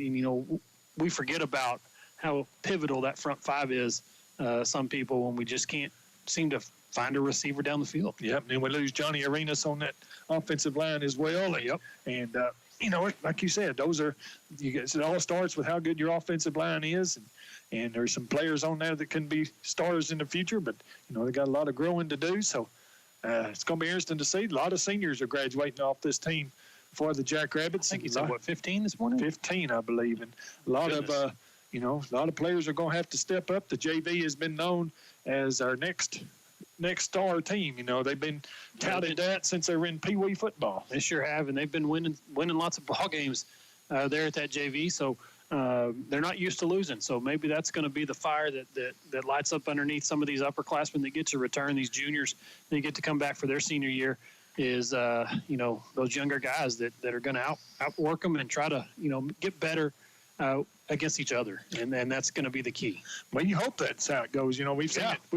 we forget about how pivotal that front 5 is. Some people, when we just can't seem to find a receiver down the field. Yep, and we lose Johnny Arenas on that offensive line as well. Yep. And like you said, it all starts with how good your offensive line is, and there's some players on there that can be stars in the future, but they got a lot of growing to do. So it's going to be interesting to see. A lot of seniors are graduating off this team for the Jackrabbits. I think you said 15 this morning. 15, I believe, and a lot of players are going to have to step up. The JV has been known as our next star team. They've been touted that since they were in Pee Wee football. They sure have, and they've been winning lots of ball games there at that JV. So they're not used to losing. So maybe that's going to be the fire that lights up underneath some of these upperclassmen that get to return. These juniors that get to come back for their senior year is those younger guys that are going to outwork them and try to get better against each other, and that's going to be the key. Well, you hope that's how it goes. We've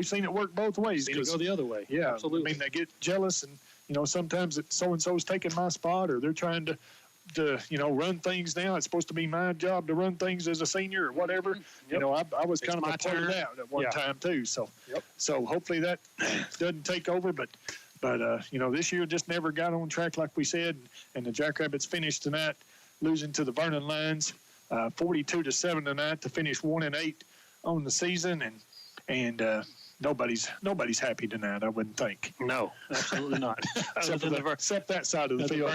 seen it work both ways. Seen it go the other way. Yeah, absolutely. I mean, they get jealous, and sometimes it's so and so's taking my spot, or they're trying to run things now. It's supposed to be my job to run things as a senior or whatever. Yep. I was kind of a part of that at one time too. So, so hopefully that doesn't take over, but this year just never got on track like we said, and the Jackrabbits finished tonight losing to the Vernon Lions 42-7 tonight to finish 1-8 on the season, and nobody's happy tonight, I wouldn't think. No, absolutely not. Except that side of the field.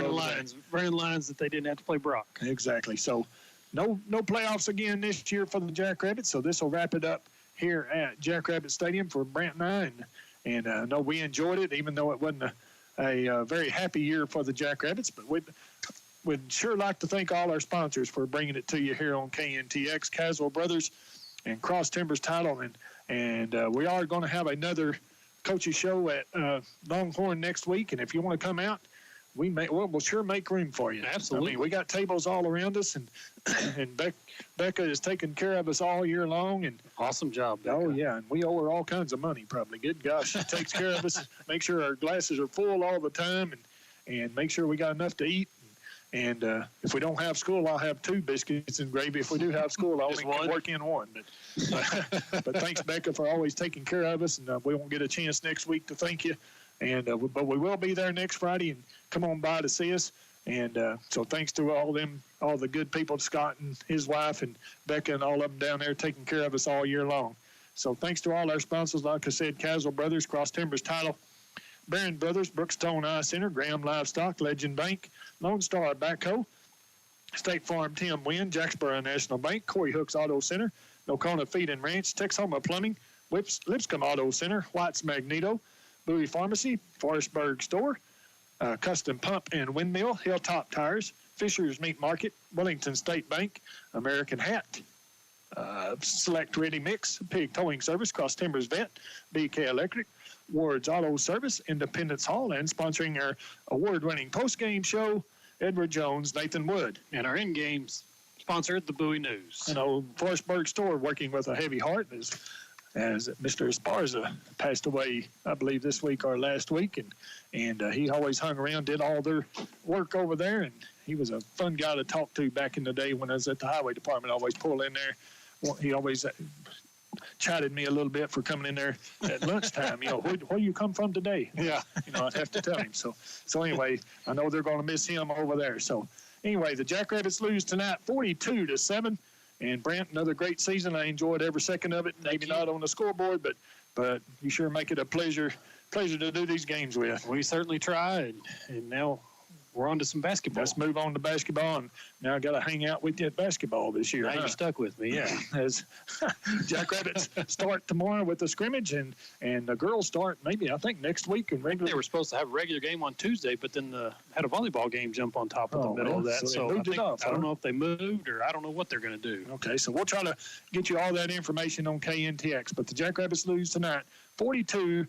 Vernon Lions that they didn't have to play Brock. Exactly. So no playoffs again this year for the Jackrabbits. So this will wrap it up here at Jackrabbit Stadium for Brant and I. And I know we enjoyed it, even though it wasn't a very happy year for the Jackrabbits. But we'd sure like to thank all our sponsors for bringing it to you here on KNTX, Caswell Brothers and Cross Timbers Title. And we are going to have another coaches show at Longhorn next week. And if you want to come out, we'll sure make room for you. Absolutely. I mean, we got tables all around us, and Becca is taking care of us all year long. And awesome job, Becca. Oh, yeah, and we owe her all kinds of money probably. Good gosh, she takes care of us, make sure our glasses are full all the time, and make sure we got enough to eat. And if we don't have school, I'll have 2 biscuits and gravy. If we do have school, I'll only work in 1. But thanks, Becca, for always taking care of us. And we won't get a chance next week to thank you. And but we will be there next Friday, and come on by to see us. And so thanks to all the good people, Scott and his wife and Becca and all of them down there taking care of us all year long. So thanks to all our sponsors, like I said, Caswell Brothers, Cross Timbers Title, Barron Brothers, Brookstone Eye Center, Graham Livestock, Legend Bank, Lone Star Backhoe, State Farm Tim Wynn, Jacksboro National Bank, Corey Hooks Auto Center, Nocona Feed and Ranch, Texoma Plumbing, Lipscomb Auto Center, White's Magneto, Bowie Pharmacy, Forestburg Store, Custom Pump and Windmill, Hilltop Tires, Fisher's Meat Market, Wellington State Bank, American Hat, Select Ready Mix, Pig Towing Service, Cross Timbers Vet, BK Electric, Ward's Auto Service, Independence Hall, and sponsoring our award-winning post-game show, Edward Jones, Nathan Wood. And our in-game sponsor, the Bowie News. An old Forestburg store working with a heavy heart as Mr. Esparza passed away, I believe, this week or last week. And he always hung around, did all their work over there. And he was a fun guy to talk to back in the day when I was at the highway department. I always pull in there. He always chided me a little bit for coming in there at lunchtime. Where you come from today? Yeah. I'd have to tell him. So anyway, I know they're going to miss him over there. So anyway, the Jackrabbits lose tonight 42-7. And Brant, another great season. I enjoyed every second of it. Maybe not on the scoreboard, but you sure make it a pleasure to do these games with. We certainly try, and now we're on to some basketball. Let's move on to basketball, and now I got to hang out with you at basketball this year. Now you're stuck with me, yeah. As Jackrabbits start tomorrow with the scrimmage, and the girls start maybe, I think, next week. And they were supposed to have a regular game on Tuesday, but then had a volleyball game jump on top of the middle of that. So I don't know if they moved, or I don't know what they're going to do. Okay, so we'll try to get you all that information on KNTX. But the Jackrabbits lose tonight 42-7.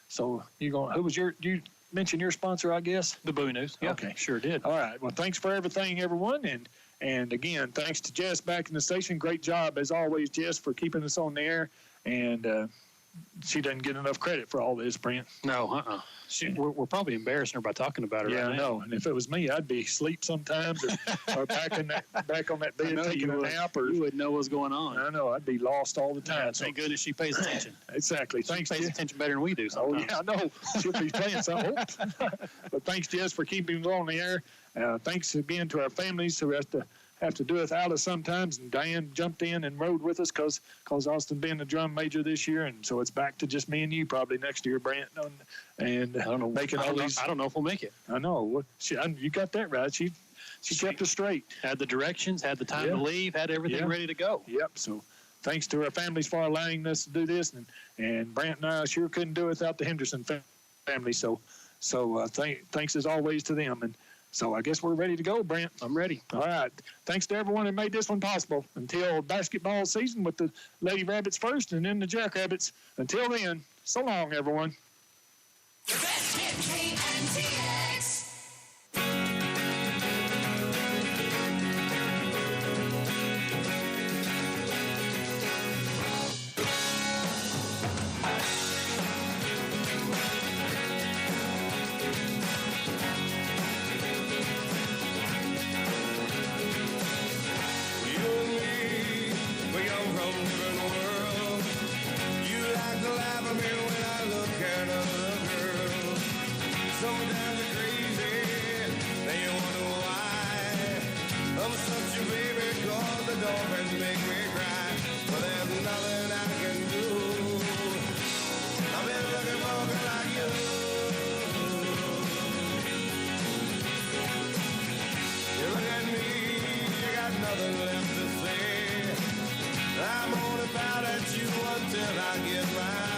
So you mention your sponsor, I guess? The Bowie News. Yeah, okay. Sure did. All right. Well, thanks for everything, everyone. And again, thanks to Jess back in the station. Great job, as always, Jess, for keeping us on the air. And she doesn't get enough credit for all this, Brent. No, we're probably embarrassing her by talking about her. Yeah, right I now. know. And if it was me, I'd be asleep sometimes or back on that bed taking a nap. Or you wouldn't know what's going on. I know. I'd be lost all the time. Yeah, thank goodness she pays attention. Exactly. She pays attention better than we do sometimes. Oh, yeah, I know. She'll be playing something. But thanks, Jess, for keeping us on the air. Thanks again to our families who have to do without us sometimes. And Diane jumped in and rode with us because Austin being the drum major this year, and so it's back to just me and you probably next year, Brant. And I don't know. I don't know if we'll make it. I know. You got that right. She kept us straight. Had the directions, had the time to leave, had everything ready to go. Yep. So thanks to our families for allowing us to do this, and Brant and I sure couldn't do it without the Henderson family. So thanks as always to them. And so I guess we're ready to go, Brent. I'm ready. All right. Thanks to everyone that made this one possible. Until basketball season with the Lady Rabbits first and then the Jackrabbits. Until then, so long, everyone. The best hit KNTX. Sometimes you're crazy, then you wonder why. I'm such a baby, 'cause the dolphins make me cry. But there's nothing I can do. I've been looking for a girl like you. You look at me, you got nothing left to say. I'm gonna pout at you until I get mine.